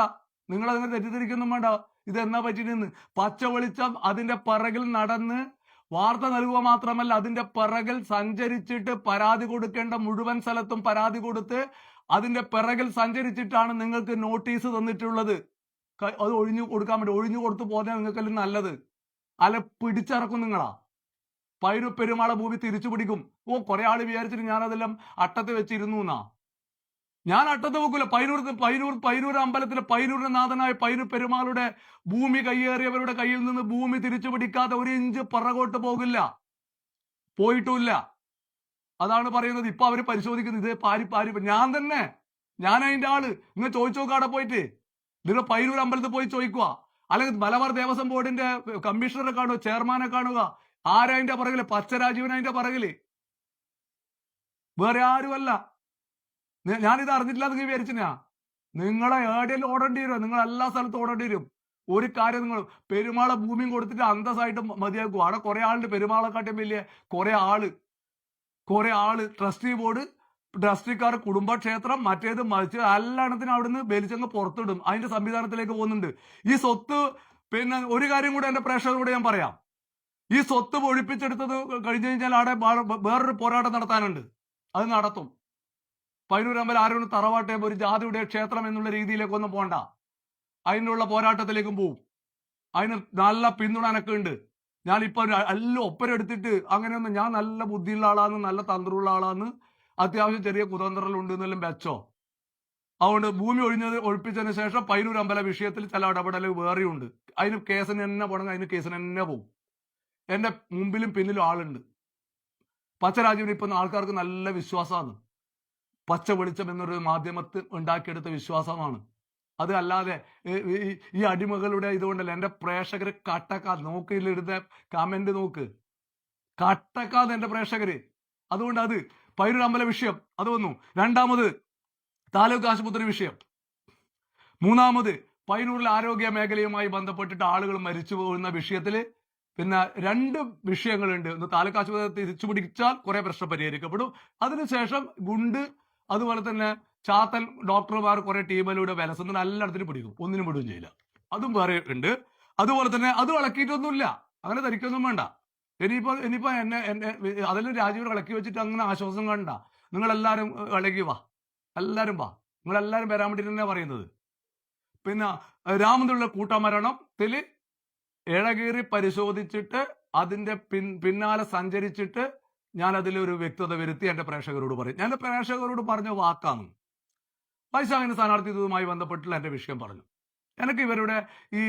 നിങ്ങൾ അതിനെ തെറ്റിദ്ധരിക്കൊന്നും വേണ്ട. ഇത് എന്നാ പറ്റിയിട്ടെന്ന്. പച്ച വെളിച്ചം അതിന്റെ പിറകിൽ നടന്ന് വാർത്ത നൽകുക മാത്രമല്ല, അതിന്റെ പിറകിൽ സഞ്ചരിച്ചിട്ട് പരാതി കൊടുക്കേണ്ട മുഴുവൻ സ്ഥലത്തും പരാതി കൊടുത്ത് അതിന്റെ പിറകിൽ സഞ്ചരിച്ചിട്ടാണ് നിങ്ങൾക്ക് നോട്ടീസ് തന്നിട്ടുള്ളത്. അത് ഒഴിഞ്ഞു കൊടുക്കാൻ വേണ്ടി. ഒഴിഞ്ഞു കൊടുത്തു പോകാൻ നിങ്ങൾക്കെല്ലാം നല്ലത്. അല്ല പിടിച്ചിറക്കും നിങ്ങളാ. പയ്യന്നൂർ പെരുമാളെ ഭൂമി തിരിച്ചു പിടിക്കും. കുറെ ആള് വിചാരിച്ചിട്ട് ഞാൻ അതെല്ലാം അട്ടത്ത് വെച്ചിരുന്നു എന്നാ. ഞാൻ അട്ടത്ത് വെക്കൂല. പയ്യന്നൂർ അമ്പലത്തിലെ പയ്യന്നൂരിന്റെ നാഥനായ പയ്യന്നൂർ പെരുമാളുടെ ഭൂമി കയ്യേറിയവരുടെ കയ്യിൽ നിന്ന് ഭൂമി തിരിച്ചു പിടിക്കാതെ 1 ഇഞ്ച് പിറകോട്ട് പോകില്ല, പോയിട്ടുമില്ല. അതാണ് പറയുന്നത്. ഇപ്പൊ അവര് പരിശോധിക്കുന്നത്. ഇത് പാരി ഞാൻ അതിന്റെ ആള്. നിങ്ങൾ ചോദിച്ചു നോക്കാടെ പോയിട്ട്. നിങ്ങൾ പയ്യന്നൂർ അമ്പലത്തിൽ പോയി ചോദിക്കുക, അല്ലെങ്കിൽ മലബാർ ദേവസ്വം ബോർഡിന്റെ കമ്മീഷണറെ കാണുക, ചെയർമാനെ കാണുക. ആരതിന്റെ പിറകില്? പച്ചരാജീവൻ അതിന്റെ പിറകില്, വേറെ ആരുമല്ല. ഞാനിത് അറിഞ്ഞിട്ടില്ല എന്ന് വിചാരിച്ചാ? നിങ്ങളെ ഏടെല്ലാം ഓടേണ്ടി വരും. നിങ്ങൾ എല്ലാ സ്ഥലത്തും ഓടേണ്ടി വരും. ഒരു കാര്യം, നിങ്ങൾ പെരുമാളെ ഭൂമിയും കൊടുത്തിട്ട് അന്തസ്സായിട്ട് മതിയാക്കും. അവിടെ കുറെ ആളുണ്ട് പെരുമാളെക്കാട്ടും വലിയ കുറെ ആള് ട്രസ്റ്റി ബോർഡ്, ട്രസ്റ്റിക്കാർ, കുടുംബക്ഷേത്രം, മറ്റേത് മറിച്ച് എല്ലാത്തിനും അവിടുന്ന് ബലിച്ചങ്ങ് പുറത്തിടും. അതിന്റെ സംവിധാനത്തിലേക്ക് പോകുന്നുണ്ട്. ഈ സ്വത്ത് ഒരു കാര്യം കൂടെ എന്റെ പ്രേക്ഷകരോട് ഞാൻ പറയാം. ഈ സ്വത്ത് ഒഴിപ്പിച്ചെടുത്തത് കഴിഞ്ഞു കഴിഞ്ഞാൽ അവിടെ വേറൊരു പോരാട്ടം നടത്താനുണ്ട്. അത് നടത്തും. പയ്യന്നൂർ അമ്പലം ആരോടും തറവാട്ടെ ഒരു ജാതിയുടെ ക്ഷേത്രം എന്നുള്ള രീതിയിലേക്കൊന്നും പോണ്ട. അതിനുള്ള പോരാട്ടത്തിലേക്കും പോവും. അതിന് നല്ല പിന്തുണ എനക്കുണ്ട്. ഞാനിപ്പോ എല്ലാം ഒപ്പരെടുത്തിട്ട് അങ്ങനെയൊന്നും, ഞാൻ നല്ല ബുദ്ധിയുള്ള ആളാന്ന്, നല്ല തന്ത്രമുള്ള ആളാന്ന്, അത്യാവശ്യം ചെറിയ കുതന്ത്രലുണ്ട് എന്നെല്ലാം വെച്ചോ. അതുകൊണ്ട് ഭൂമി ഒഴിപ്പിച്ചതിന് ശേഷം പയ്യന്നൂർ അമ്പല വിഷയത്തിൽ ചില ഇടപെടൽ വേറെയുണ്ട്. അതിന് കേസിന് തന്നെ പോകണമെങ്കിൽ അതിന് കേസിന് തന്നെ പോകും. എന്റെ മുമ്പിലും പിന്നിലും ആളുണ്ട്. പച്ചരാജീവിന് ഇപ്പൊ ആൾക്കാർക്ക് നല്ല വിശ്വാസമാണ്. പച്ച വെളിച്ചം എന്നൊരു മാധ്യമത്തിൽ ഉണ്ടാക്കിയെടുത്ത വിശ്വാസമാണ്. അത് അല്ലാതെ ഈ അടിമകളുടെ ഇതുകൊണ്ടല്ല. എന്റെ പ്രേക്ഷകർ കട്ടക്കാ നോക്കിയിലിടുന്ന കമന്റ് നോക്ക്, കട്ടക്കാതെ എന്റെ പ്രേക്ഷകര്. അതുകൊണ്ട് അത് പയ്യന്നൂർ അമ്പല വിഷയം അത് വന്നു. രണ്ടാമത് താലൂക്ക് ആശുപത്രി വിഷയം. മൂന്നാമത് പയ്യന്നൂരിലെ ആരോഗ്യ മേഖലയുമായി ബന്ധപ്പെട്ടിട്ട് ആളുകൾ മരിച്ചു പോകുന്ന വിഷയത്തില് പിന്നെ 2 വിഷയങ്ങളുണ്ട്. ഒന്ന് താലൂക്ക് ആശുപത്രി തിരിച്ചു പിടിച്ചാൽ കുറെ പ്രശ്നം പരിഹരിക്കപ്പെടും. അതിനുശേഷം ഗുണ്ട് അതുപോലെ തന്നെ ചാത്തൻ ഡോക്ടർമാർ കുറെ ടീമിലൂടെ വിലസുന്ന എല്ലായിടത്തിനും പിടിക്കും, ഒന്നിനും വിടുകയും ചെയ്യില്ല. അതും വേറെ ഉണ്ട്. അതുപോലെ തന്നെ അത് ഇളക്കിയിട്ടൊന്നുമില്ല, അങ്ങനെ ധരിക്കൊന്നും വേണ്ട. ഇനിയിപ്പോ എന്നെ അതെല്ലാം രാജീവ് ഇളക്കി വെച്ചിട്ട് അങ്ങനെ ആശ്വാസം കണ്ട. നിങ്ങളെല്ലാരും ഇളകി വാ, എല്ലാരും വാ, നിങ്ങളെല്ലാരും വരാൻ വേണ്ടിട്ട് തന്നെ പറയുന്നത്. പിന്നെ രാമന്തുള്ള കൂട്ടമരണത്തില് ഇഴകീറി പരിശോധിച്ചിട്ട് അതിന്റെ പിന്നാലെ സഞ്ചരിച്ചിട്ട് ഞാൻ അതിലൊരു വ്യക്തത വരുത്തി എന്റെ പ്രേക്ഷകരോട് പറയും. ഞാൻ എന്റെ പ്രേക്ഷകരോട് പറഞ്ഞ വാക്കാണ്. വൈശാഖിന്റെ സ്ഥാനാർത്ഥിത്വവുമായി ബന്ധപ്പെട്ടുള്ള എന്റെ വിഷയം പറഞ്ഞു. എനിക്ക് ഇവരുടെ ഈ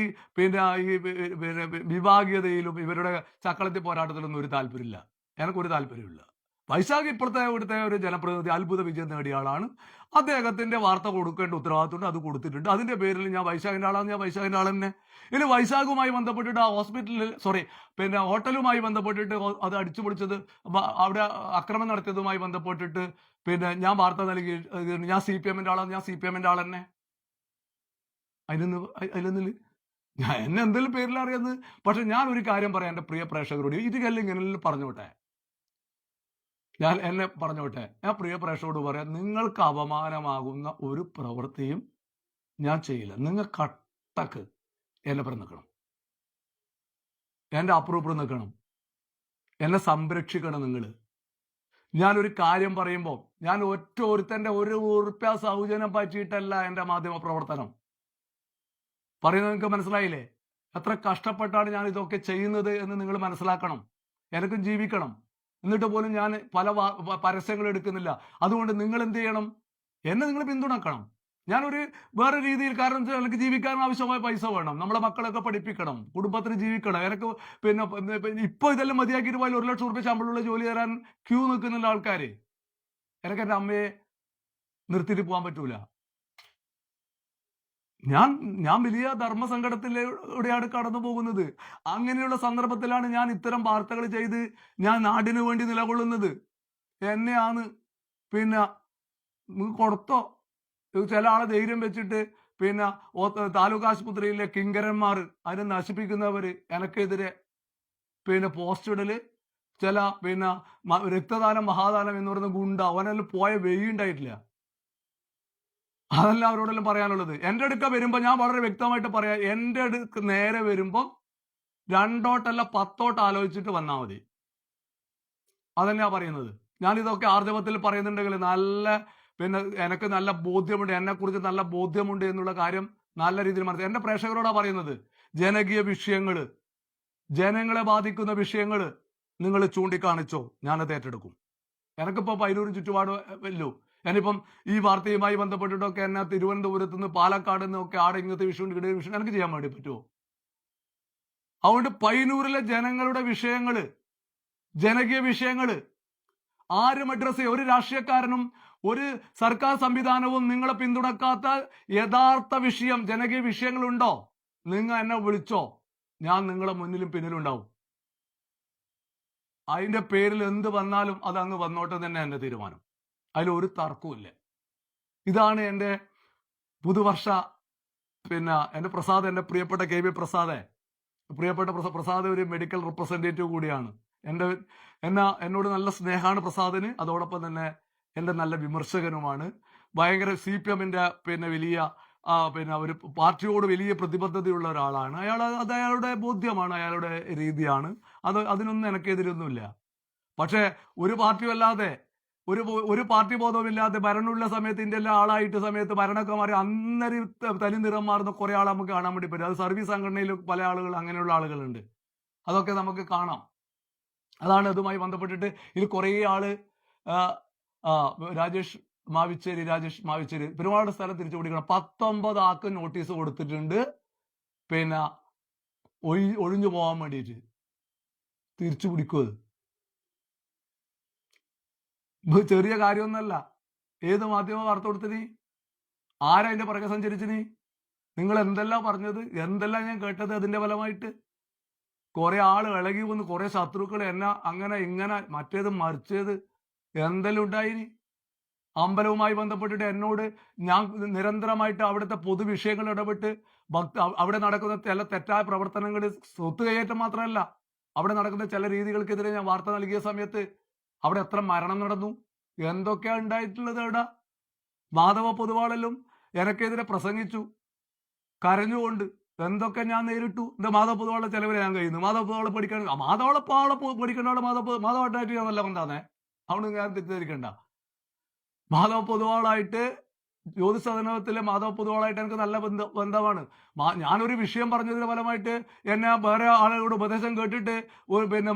വിഭാഗീയതയിലും ഇവരുടെ ചക്കളത്തി പോരാട്ടത്തിലൊന്നും ഒരു താല്പര്യമില്ല. എനിക്കൊരു താല്പര്യമില്ല. വൈശാഖ് ഇവിടുത്തെ ഒരു ജനപ്രതിനിധി, അത്ഭുത വിജയം നേടിയ ആളാണ്. അദ്ദേഹത്തിന്റെ വാർത്ത കൊടുക്കേണ്ട ഉത്തരവാദിത്തമുണ്ട്, അത് കൊടുത്തിട്ടുണ്ട്. അതിന്റെ പേരിൽ ഞാൻ വൈശാഖിന്റെ ആളാണ്, ഞാൻ വൈശാഖിന്റെ ആൾ തന്നെ. ഇനി വൈശാഖുമായി ബന്ധപ്പെട്ടിട്ട് ആ ഹോട്ടലുമായി ബന്ധപ്പെട്ടിട്ട് അത് അടിച്ചുപൊളിച്ചത്, അവിടെ അക്രമം നടത്തിയതുമായി ബന്ധപ്പെട്ടിട്ട് ഞാൻ വാർത്ത നൽകി, ഞാൻ CPM-ന്റെ ആളാണ്, ഞാൻ CPM-ന്റെ ആൾ തന്നെ. അതിലൊന്നില്ല ഞാൻ എന്നെ എന്തെങ്കിലും പേരിൽ അറിയുന്നത്. പക്ഷെ ഞാൻ ഒരു കാര്യം പറയാം എന്റെ പ്രിയ പ്രേക്ഷകരോട്, ഇതുകല്ല ഇങ്ങനെ പറഞ്ഞോട്ടെ, ഞാൻ പ്രിയ പ്രേക്ഷകരോട് പറയാം, നിങ്ങൾക്ക് അപമാനമാകുന്ന ഒരു പ്രവൃത്തിയും ഞാൻ ചെയ്യില്ല. നിങ്ങൾ കട്ടക്ക് എന്നെ പുറം നിൽക്കണം, എന്റെ അപ്പുറപ്പുറം നിൽക്കണം, എന്നെ സംരക്ഷിക്കണം. ഞാനൊരു കാര്യം പറയുമ്പോൾ ഞാൻ ഒരുത്തന്റെ ₹1 സൗജന്യം പറ്റിയിട്ടല്ല എന്റെ മാധ്യമ പ്രവർത്തനം പറയുന്നത്. നിങ്ങൾക്ക് മനസ്സിലായില്ലേ? എത്ര കഷ്ടപ്പെട്ടാണ് ഞാൻ ഇതൊക്കെ ചെയ്യുന്നത് എന്ന് നിങ്ങൾ മനസ്സിലാക്കണം. എനിക്കും ജീവിക്കണം. എന്നിട്ട് പോലും ഞാൻ പല പരസ്യങ്ങൾ എടുക്കുന്നില്ല. അതുകൊണ്ട് നിങ്ങൾ എന്ത് ചെയ്യണം? എന്നെ നിങ്ങൾ പിന്തുണക്കണം. ഞാനൊരു വേറെ രീതിയിൽ, കാരണം എനിക്ക് ജീവിക്കാൻ ആവശ്യമായ പൈസ വേണം, നമ്മളെ മക്കളൊക്കെ പഠിപ്പിക്കണം, കുടുംബത്തിന് ജീവിക്കണം. എനിക്ക് ഇപ്പൊ ഇതെല്ലാം മതിയാക്കിയിട്ട് പോയാൽ ₹1,00,000 ശമ്പളമുള്ള ജോലി തരാൻ ക്യൂ നിൽക്കുന്നുള്ള ആൾക്കാര്. എനിക്ക് എന്റെ അമ്മയെ നിർത്തിയിട്ട് പോകാൻ പറ്റൂല. ഞാൻ വലിയ ധർമ്മസങ്കടത്തിലൂടെയാണ് കടന്നു പോകുന്നത്. അങ്ങനെയുള്ള സന്ദർഭത്തിലാണ് ഞാൻ ഇത്തരം വാർത്തകൾ ചെയ്ത് ഞാൻ നാടിനു വേണ്ടി നിലകൊള്ളുന്നത്. എന്നെയാണ് കൊടുത്തോ ചില ആളെ ധൈര്യം വെച്ചിട്ട് താലൂക്ക് ആശുപത്രിയിലെ കിങ്കരന്മാർ, അതിനെ നശിപ്പിക്കുന്നവര് എനക്കെതിരെ പോസ്റ്റ് ഇടല്, ചില രക്തദാനം മഹാദാനം എന്ന് പറയുന്ന ഗുണ്ട, അവനെല്ലാം പോയ വെയ്യുണ്ടായിട്ടില്ല. അതല്ല അവരോടെല്ലാം പറയാനുള്ളത്. എന്റെ അടുക്ക വരുമ്പോ ഞാൻ വളരെ വ്യക്തമായിട്ട് പറയാം, എന്റെ അടുക്ക് നേരെ വരുമ്പോ 2 ഓട്ടല്ല 10 ഓട്ടം ആലോചിച്ചിട്ട് വന്നാൽ മതി. അതന്നെയാ പറയുന്നത്. ഞാൻ ഇതൊക്കെ ആർജവത്തിൽ പറയുന്നുണ്ടെങ്കിൽ എനിക്ക് നല്ല ബോധ്യമുണ്ട്, എന്നെ കുറിച്ച് നല്ല ബോധ്യമുണ്ട് എന്നുള്ള കാര്യം നല്ല രീതിയിൽ മനസ്സിലായി. എന്റെ പ്രേക്ഷകരോടാ പറയുന്നത്, ജനകീയ വിഷയങ്ങള്, ജനങ്ങളെ ബാധിക്കുന്ന വിഷയങ്ങള് നിങ്ങൾ ചൂണ്ടിക്കാണിച്ചോ, ഞാനത് ഏറ്റെടുക്കും. എനിക്കിപ്പോ പയ്യന്നൂർ ചുറ്റുപാട് വല്ലോ, ഞാനിപ്പം ഈ വാർത്തയുമായി ബന്ധപ്പെട്ടിട്ടൊക്കെ എന്നെ തിരുവനന്തപുരത്ത് നിന്ന് പാലക്കാട് നിന്നൊക്കെ ആടെ ഇങ്ങനത്തെ വിഷയം എനിക്ക് ചെയ്യാൻ വേണ്ടി പറ്റുമോ? അതുകൊണ്ട് പയ്യന്നൂരിലെ ജനങ്ങളുടെ വിഷയങ്ങള്, ജനകീയ വിഷയങ്ങള് ആരും അഡ്രസ് ചെയ്യും. ഒരു രാഷ്ട്രീയക്കാരനും ഒരു സർക്കാർ സംവിധാനവും നിങ്ങളെ പിന്തുണക്കാത്ത യഥാർത്ഥ വിഷയം, ജനകീയ വിഷയങ്ങളുണ്ടോ, നിങ്ങൾ എന്നെ വിളിച്ചോ, ഞാൻ നിങ്ങളെ മുന്നിലും പിന്നിലും ഉണ്ടാവും. അതിന്റെ പേരിൽ എന്ത് വന്നാലും അത് അങ്ങ് വന്നോട്ടെ തന്നെ എന്റെ തീരുമാനം. അതിലൊരു തർക്കവുമില്ല. ഇതാണ് എന്റെ പുതുവർഷ എന്റെ പ്രസാദ്, എന്റെ പ്രിയപ്പെട്ട KB പ്രസാദ്, പ്രസാദ് ഒരു മെഡിക്കൽ റെപ്രസെന്റേറ്റീവ് കൂടിയാണ്. എന്നോട് നല്ല സ്നേഹമാണ് പ്രസാദിന്. അതോടൊപ്പം തന്നെ എന്റെ നല്ല വിമർശകനുമാണ്. ഭയങ്കര CPM-ന്റെ വലിയ ഒരു പാർട്ടിയോട് വലിയ പ്രതിബദ്ധതയുള്ള ഒരാളാണ്. അത് അയാളുടെ ബോധ്യമാണ്, അയാളുടെ രീതിയാണ്. അതിനൊന്നും എനിക്കെതിരൊന്നുമില്ല. പക്ഷെ ഒരു പാർട്ടിയും അല്ലാതെ, ഒരു പാർട്ടി ബോധവുമില്ലാതെ ഭരണമുള്ള സമയത്ത് ഇന്ത്യയിലെ ആളായിട്ട് സമയത്ത് ഭരണമൊക്കെ മാറി അന്നേരം തനി നിറം മാറുന്ന കുറെ ആളെ നമുക്ക് കാണാൻ വേണ്ടി പറ്റും. അത് സർവീസ് സംഘടനയിൽ പല ആളുകൾ, അങ്ങനെയുള്ള ആളുകളുണ്ട്. അതൊക്കെ നമുക്ക് കാണാം. അതാണ് അതുമായി ബന്ധപ്പെട്ടിട്ട് ഇതിൽ കുറേ ആള് രാജേഷ് മാവിച്ചേരി രാജേഷ് മാവിച്ചേരി ഒരുപാട് സ്ഥലം തിരിച്ചു പിടിക്കണം. 19 ആൾക്ക് നോട്ടീസ് കൊടുത്തിട്ടുണ്ട്. പിന്നെ ഒഴിഞ്ഞു പോകാൻ വേണ്ടിയിട്ട്. തിരിച്ചു പിടിക്കും. അത് ചെറിയ കാര്യമൊന്നുമല്ല. ഏത് മാധ്യമ വാർത്ത കൊടുത്തിനി? ആരാ അതിന്റെ പുറകെ സഞ്ചരിച്ചിനി? നിങ്ങൾ എന്തെല്ലാം പറഞ്ഞത്, എന്തെല്ലാം ഞാൻ കേട്ടത് അതിന്റെ ഫലമായിട്ട്? കുറെ ആള് ഇളകി വന്ന്, കുറെ ശത്രുക്കൾ എന്നെ അങ്ങനെ ഇങ്ങനെ മറ്റേത് മറിച്ചത് എന്തെല്ലാം ഉണ്ടായിനി? അമ്പലവുമായി ബന്ധപ്പെട്ടിട്ട് എന്നോട് ഞാൻ നിരന്തരമായിട്ട് അവിടുത്തെ പൊതുവിഷയങ്ങൾ ഇടപെട്ട് അവിടെ നടക്കുന്ന ചില തെറ്റായ പ്രവർത്തനങ്ങൾ, സ്വത്ത് കൈയേറ്റം മാത്രമല്ല, അവിടെ നടക്കുന്ന ചില രീതികൾക്കെതിരെ ഞാൻ വാർത്ത നൽകിയ സമയത്ത് അവിടെ എത്ര മരണം നടന്നു, എന്തൊക്കെയാ ഉണ്ടായിട്ടുള്ളത്? അവിടെ മാധവ പൊതുവാളെല്ലാം എനക്കെതിരെ പ്രസംഗിച്ചു കരഞ്ഞുകൊണ്ട്. എന്തൊക്കെ ഞാൻ നേരിട്ടു. എന്റെ മാധവ പൊതുവാളെ ചെലവിലെ ഞാൻ കഴിയുന്നു. മാധവ പൊതുവാളെ പഠിക്കാൻ, മാധവളെ പഠിക്കേണ്ട ആളെ മാധവട്ടായിട്ട് ഞാൻ നല്ല കൊണ്ടാന്നേ, അവിടെ ഞാൻ തെറ്റിദ്ധരിക്കണ്ട. മാധവ പൊതുവാളായിട്ട് ജ്യോതിസദനത്തിലെ മാധവ പൊതുവാളായിട്ട് എനിക്ക് നല്ല ബന്ധമാണ്. ഞാനൊരു വിഷയം പറഞ്ഞതിന്റെ ഫലമായിട്ട് എന്നെ വേറെ ആളുകളുടെ ഉപദേശം കേട്ടിട്ട് പിന്നെ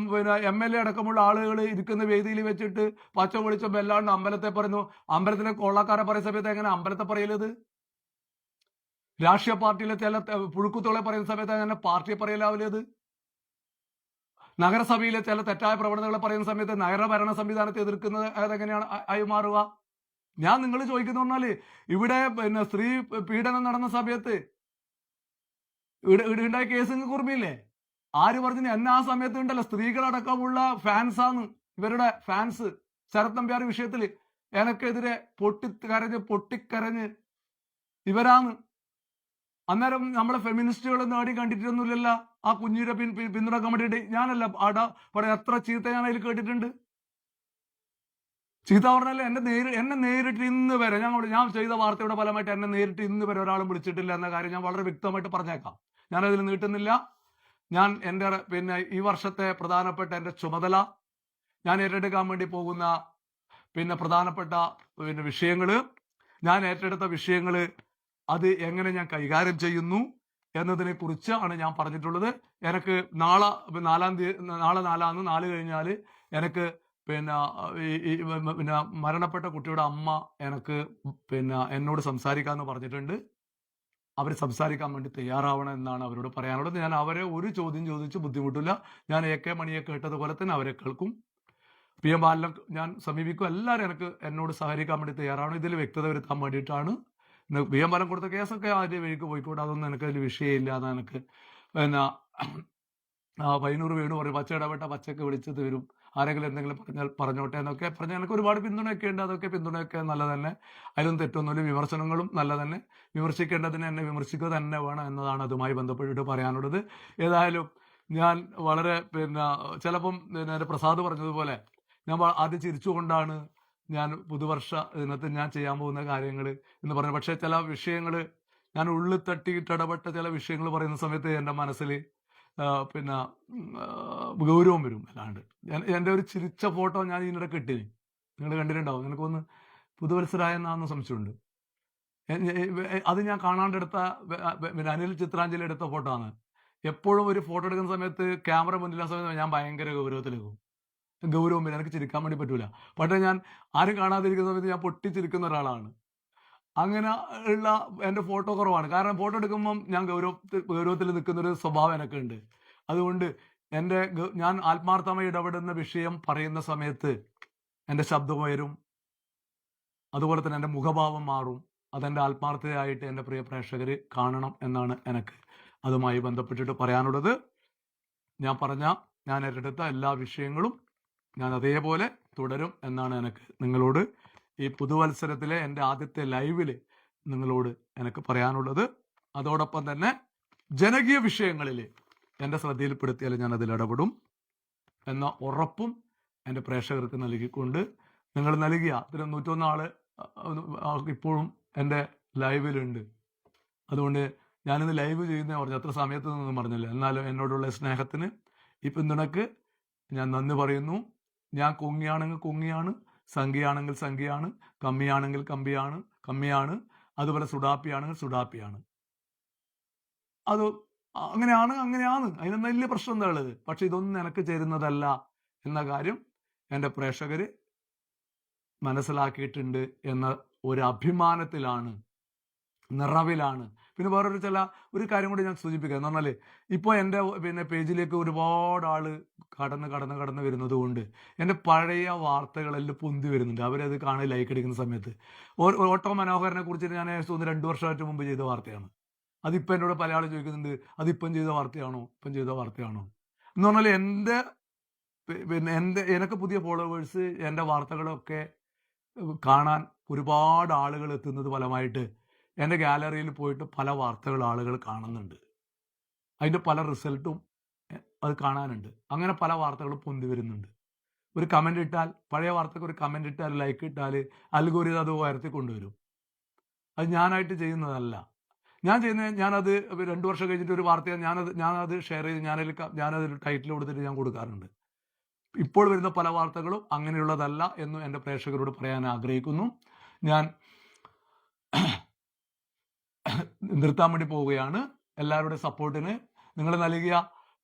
MLA അടക്കമുള്ള ആളുകൾ ഇരിക്കുന്ന വേദിയിൽ വെച്ചിട്ട് പച്ച വെളിച്ചം വെല്ലാണ്ട് അമ്പലത്തെ പറഞ്ഞു. അമ്പലത്തിലെ കൊള്ളക്കാരെ പറയുന്ന സമയത്ത് എങ്ങനെ അമ്പലത്തെ പറയലത്? രാഷ്ട്രീയ പാർട്ടിയിലെ ചില പുഴുക്കുത്തുകളെ പറയുന്ന സമയത്ത് അങ്ങനെ പാർട്ടിയെ പറയലാവില്ലത്? നഗരസഭയിലെ ചില തെറ്റായ പ്രവണതകളെ പറയുന്ന സമയത്ത് നഗരഭരണ സംവിധാനത്തെ എതിർക്കുന്നത് അതെങ്ങനെയാണ് ആയി മാറുക? ഞാൻ നിങ്ങൾ ചോദിക്കുന്ന പറഞ്ഞാല് ഇവിടെ പിന്നെ സ്ത്രീ പീഡനം നടന്ന സമയത്ത് ഉണ്ടായ കേസ് നിങ്ങൾക്ക് ഓർമ്മയില്ലേ? ആര് പറഞ്ഞു? എന്നെ ആ സമയത്ത് ഉണ്ടല്ലോ സ്ത്രീകളടക്കമുള്ള ഫാൻസാന്ന്, ഇവരുടെ ഫാൻസ് ശരത് നമ്പ്യാർ വിഷയത്തില് എനക്കെതിരെ പൊട്ടിക്കരഞ്ഞ് ഇവരാന്ന്. അന്നേരം നമ്മളെ ഫെമിനിസ്റ്റുകൾ നേടി കണ്ടിട്ടൊന്നുമില്ലല്ലോ ആ കുഞ്ഞിയുടെ പിന്തുണക്കാൻ വേണ്ടിയിട്ട്. ഞാനല്ല എത്ര ചീത്ത ഞാൻ അതിൽ കേട്ടിട്ടുണ്ട്. ചീത്ത പറഞ്ഞാൽ എന്നെ നേരിട്ട് ഇന്ന് വരെ ഞാൻ ചെയ്ത വാർത്തയുടെ ഫലമായിട്ട് എന്നെ നേരിട്ട് ഇന്ന് വരെ ഒരാളും വിളിച്ചിട്ടില്ല എന്ന കാര്യം ഞാൻ വളരെ വ്യക്തമായിട്ട് പറഞ്ഞേക്കാം. ഞാനതിൽ നീട്ടുന്നില്ല. ഞാൻ എൻ്റെ പിന്നെ ഈ വർഷത്തെ പ്രധാനപ്പെട്ട എൻ്റെ ചുമതല, ഞാൻ ഏറ്റെടുക്കാൻ വേണ്ടി പോകുന്ന പിന്നെ പ്രധാനപ്പെട്ട പിന്നെ വിഷയങ്ങൾ, ഞാൻ ഏറ്റെടുത്ത വിഷയങ്ങൾ, അത് എങ്ങനെ ഞാൻ കൈകാര്യം ചെയ്യുന്നു എന്നതിനെ കുറിച്ചാണ് ഞാൻ പറഞ്ഞിട്ടുള്ളത്. എനിക്ക് നാളെ 4 കഴിഞ്ഞാൽ എനിക്ക് പിന്നെ മരണപ്പെട്ട കുട്ടിയുടെ അമ്മ എനിക്ക് എന്നോട് സംസാരിക്കാമെന്ന് പറഞ്ഞിട്ടുണ്ട്. അവർ സംസാരിക്കാൻ വേണ്ടി തയ്യാറാവണം എന്നാണ് അവരോട് പറയാനുള്ളത്. ഞാൻ അവരെ ഒരു ചോദ്യം ചോദിച്ച് ബുദ്ധിമുട്ടില്ല. ഞാൻ AK മണിയെ കേട്ടതുപോലെ തന്നെ അവരെ കേൾക്കും. PM ബാലനെ ഞാൻ സമീപിക്കും. എല്ലാവരും എന്നോട് സഹകരിക്കാൻ വേണ്ടി തയ്യാറാണ്. ഇതിൽ വ്യക്തത വരുത്താൻ വേണ്ടിയിട്ടാണ്. PM ബാലൻ കൊടുത്ത കേസൊക്കെ ആദ്യം വഴിക്ക് പോയിക്കോട്ടെ, അതൊന്നും അതിൽ വിഷയമില്ല. എന്ന് എനിക്ക് പിന്നെ പയ്യന്നൂർ വേണു പറയും പച്ചയിടപെട്ട പച്ചക്ക് വിളിച്ചത് വരും, ആരെങ്കിലും എന്തെങ്കിലും പറഞ്ഞോട്ടെ എന്നൊക്കെ പറഞ്ഞാൽ എനിക്ക് ഒരുപാട് പിന്തുണയൊക്കെ ഉണ്ട്. അതൊക്കെ പിന്തുണയൊക്കെ നല്ല തന്നെ, അതിലൊന്നും തെറ്റൊന്നുമില്ല. വിമർശനങ്ങളും നല്ല തന്നെ, വിമർശിക്കേണ്ടതിന് എന്നെ വിമർശിക്കുക തന്നെ വേണം എന്നതാണ് അതുമായി ബന്ധപ്പെട്ടിട്ട് പറയാനുള്ളത്. ഏതായാലും ഞാൻ വളരെ ചിലപ്പം പ്രസാദ് പറഞ്ഞതുപോലെ ഞാൻ ആദ്യം ചിരിച്ചുകൊണ്ടാണ് ഞാൻ പുതുവർഷ ദിനത്തിൽ ഞാൻ ചെയ്യാൻ പോകുന്ന കാര്യങ്ങൾ എന്ന് പറഞ്ഞു. പക്ഷേ ചില വിഷയങ്ങൾ ഞാൻ ഉള്ളിൽ തട്ടിയിട്ടിടപെട്ട ചില വിഷയങ്ങൾ പറയുന്ന സമയത്ത് എൻ്റെ മനസ്സിൽ ഗൗരവം വരും. അല്ലാണ്ട് എൻ്റെ ഒരു ചിരിച്ച ഫോട്ടോ ഞാൻ ഇതിനിടയ്ക്ക് ഇട്ടിന്, നിങ്ങൾ കണ്ടിട്ടുണ്ടാവും. എനിക്കൊന്ന് പുതുവത്സരായെന്നാന്ന് സംശയമുണ്ട്. അത് ഞാൻ കാണാണ്ടെടുത്ത അനിൽ ചിത്രാഞ്ജലി എടുത്ത ഫോട്ടോ ആണ്. എപ്പോഴും ഒരു ഫോട്ടോ എടുക്കുന്ന സമയത്ത് ക്യാമറ മുന്നിലുള്ള സമയത്ത് ഞാൻ ഭയങ്കര ഗൗരവത്തിലേക്കും. ഗൗരവം വരും, എനിക്ക് ചിരിക്കാൻ വേണ്ടി പറ്റൂല. പക്ഷേ ഞാൻ ആരും കാണാതിരിക്കുന്ന സമയത്ത് ഞാൻ പൊട്ടിച്ചിരിക്കുന്ന ഒരാളാണ്. അങ്ങനെ ഉള്ള എൻ്റെ ഫോട്ടോ കുറവാണ്. കാരണം ഫോട്ടോ എടുക്കുമ്പം ഞാൻ ഗൗരവത്തിൽ നിൽക്കുന്നൊരു സ്വഭാവം എനിക്കുണ്ട്. അതുകൊണ്ട് ഞാൻ ആത്മാർത്ഥമായി ഇടപെടുന്ന വിഷയം പറയുന്ന സമയത്ത് എൻ്റെ ശബ്ദം ഉയരും, അതുപോലെ തന്നെ എൻ്റെ മുഖഭാവം മാറും. അതെൻ്റെ ആത്മാർത്ഥതയായിട്ട് എൻ്റെ പ്രിയ പ്രേക്ഷകർ കാണണം എന്നാണ് എനിക്ക് അതുമായി ബന്ധപ്പെട്ടിട്ട് പറയാനുള്ളത്. ഞാൻ ഏറ്റെടുത്ത എല്ലാ വിഷയങ്ങളും ഞാൻ അതേപോലെ തുടരും എന്നാണ് എനിക്ക് നിങ്ങളോട് ഈ പുതുവത്സരത്തിലെ എൻ്റെ ആദ്യത്തെ ലൈവിൽ നിങ്ങളോട് എനിക്ക് പറയാനുള്ളത്. അതോടൊപ്പം തന്നെ ജനകീയ വിഷയങ്ങളിൽ എൻ്റെ ശ്രദ്ധയിൽപ്പെടുത്തിയാൽ ഞാൻ അതിൽ ഇടപെടും എന്ന ഉറപ്പും എൻ്റെ പ്രേക്ഷകർക്ക് നൽകിക്കൊണ്ട്, നിങ്ങൾ നൽകിയ 101 ആള് ഇപ്പോഴും എൻ്റെ ലൈവിലുണ്ട്. അതുകൊണ്ട് ഞാനിന്ന് ലൈവ് ചെയ്യുന്ന പറഞ്ഞു, അത്ര സമയത്ത് നിന്നൊന്നും പറഞ്ഞില്ല. എന്നാലും എന്നോടുള്ള സ്നേഹത്തിന്, ഈ പിന്തുണക്ക് ഞാൻ നന്ദി പറയുന്നു. ഞാൻ കുങ്ങിയാണെങ്കിൽ കുങ്ങിയാണ്, സംഖ്യയാണെങ്കിൽ സംഖ്യയാണ്, കമ്മിയാണെങ്കിൽ കമ്മിയാണ്, അതുപോലെ സുഡാപ്പിയാണെങ്കിൽ സുഡാപ്പിയാണ്. അത് അങ്ങനെയാണ്. അതിനൊന്നും വലിയ പ്രശ്നം എന്താ ഉള്ളത്? പക്ഷെ ഇതൊന്നും എനിക്ക് ചേരുന്നതല്ല എന്ന കാര്യം എൻ്റെ പ്രേക്ഷകർ മനസ്സിലാക്കിയിട്ടുണ്ട് എന്ന ഒരു അഭിമാനത്തിലാണ്, നിറവിലാണ്. പിന്നെ വേറൊരു ഒരു കാര്യം കൂടി ഞാൻ സൂചിപ്പിക്കാം. എന്ന് പറഞ്ഞാല് ഇപ്പോൾ എൻ്റെ പിന്നെ പേജിലേക്ക് ഒരുപാട് ആള് കടന്ന് വരുന്നത് കൊണ്ട് എൻ്റെ പഴയ വാർത്തകളെല്ലാം പൊന്തി വരുന്നുണ്ട്. അവരത് കാണി ലൈക്ക് അടിക്കുന്ന സമയത്ത്. ഓട്ടോ മനോഹരനെ കുറിച്ചിട്ട് ഞാൻ എനിക്ക് തോന്നുന്നു 2 വർഷമായിട്ട് മുമ്പ് ചെയ്ത വാർത്തയാണ്. അതിപ്പോൾ എന്നോട് പല ആളും ചോദിക്കുന്നുണ്ട്, അതിപ്പം ചെയ്ത വാർത്തയാണോ? ഇപ്പം ചെയ്ത വാർത്തയാണോ? എന്ന് പറഞ്ഞാൽ എൻ്റെ പിന്നെ എനിക്ക് പുതിയ ഫോളോവേഴ്സ് എൻ്റെ വാർത്തകളൊക്കെ കാണാൻ ഒരുപാട് ആളുകൾ എത്തുന്നത് ഫലമായിട്ട് എൻ്റെ ഗാലറിയിൽ പോയിട്ട് പല വാർത്തകൾ ആളുകൾ കാണുന്നുണ്ട്. അതിൻ്റെ പല റിസൾട്ടും അത് കാണാനുണ്ട്. അങ്ങനെ പല വാർത്തകളും പൊന്തി വരുന്നുണ്ട്. ഒരു കമൻ്റ് ഇട്ടാൽ, പഴയ വാർത്തയ്ക്ക് ഒരു കമൻ്റ് ഇട്ടാൽ, ലൈക്ക് ഇട്ടാൽ അൽഗോരിതം അത് ഉയർത്തി കൊണ്ടുവരും. അത് ഞാനായിട്ട് ചെയ്യുന്നതല്ല. ഞാനത് 2 വർഷം കഴിഞ്ഞിട്ട് ഒരു വാർത്ത ഞാനത് ഷെയർ ചെയ്ത് ഞാനതൊരു ടൈറ്റിൽ കൊടുത്തിട്ട് ഞാൻ കൊടുക്കാറുണ്ട്. ഇപ്പോൾ വരുന്ന പല വാർത്തകളും അങ്ങനെയുള്ളതല്ല എന്ന് എൻ്റെ പ്രേക്ഷകരോട് പറയാൻ ആഗ്രഹിക്കുന്നു. ഞാൻ നിർത്താൻ വേണ്ടി പോവുകയാണ്. എല്ലാവരുടെ സപ്പോർട്ടിന് നിങ്ങൾ നൽകിയ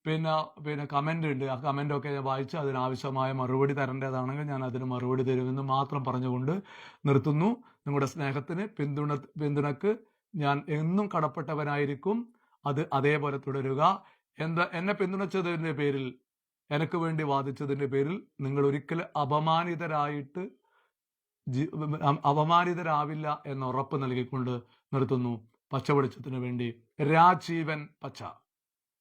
പിന്നെ കമൻ്റ് ഉണ്ട്. ആ കമൻ്റൊക്കെ ഞാൻ വായിച്ച് അതിനാവശ്യമായ മറുപടി തരേണ്ടതാണെങ്കിൽ ഞാൻ അതിന് മറുപടി തരുമെന്ന് മാത്രം പറഞ്ഞുകൊണ്ട് നിർത്തുന്നു. നിങ്ങളുടെ സ്നേഹത്തിന്, പിന്തുണക്ക് ഞാൻ എന്നും കടപ്പെട്ടവനായിരിക്കും. അത് അതേപോലെ തുടരുക. എന്നെ പിന്തുണച്ചതിൻ്റെ പേരിൽ, എനിക്ക് വേണ്ടി വാദിച്ചതിൻ്റെ പേരിൽ നിങ്ങൾ ഒരിക്കലും അപമാനിതരാവില്ല എന്ന ഉറപ്പ് നൽകിക്കൊണ്ട് നിർത്തുന്നു. പച്ച വെളിച്ചത്തിന് വേണ്ടി രാജീവൻ പച്ച.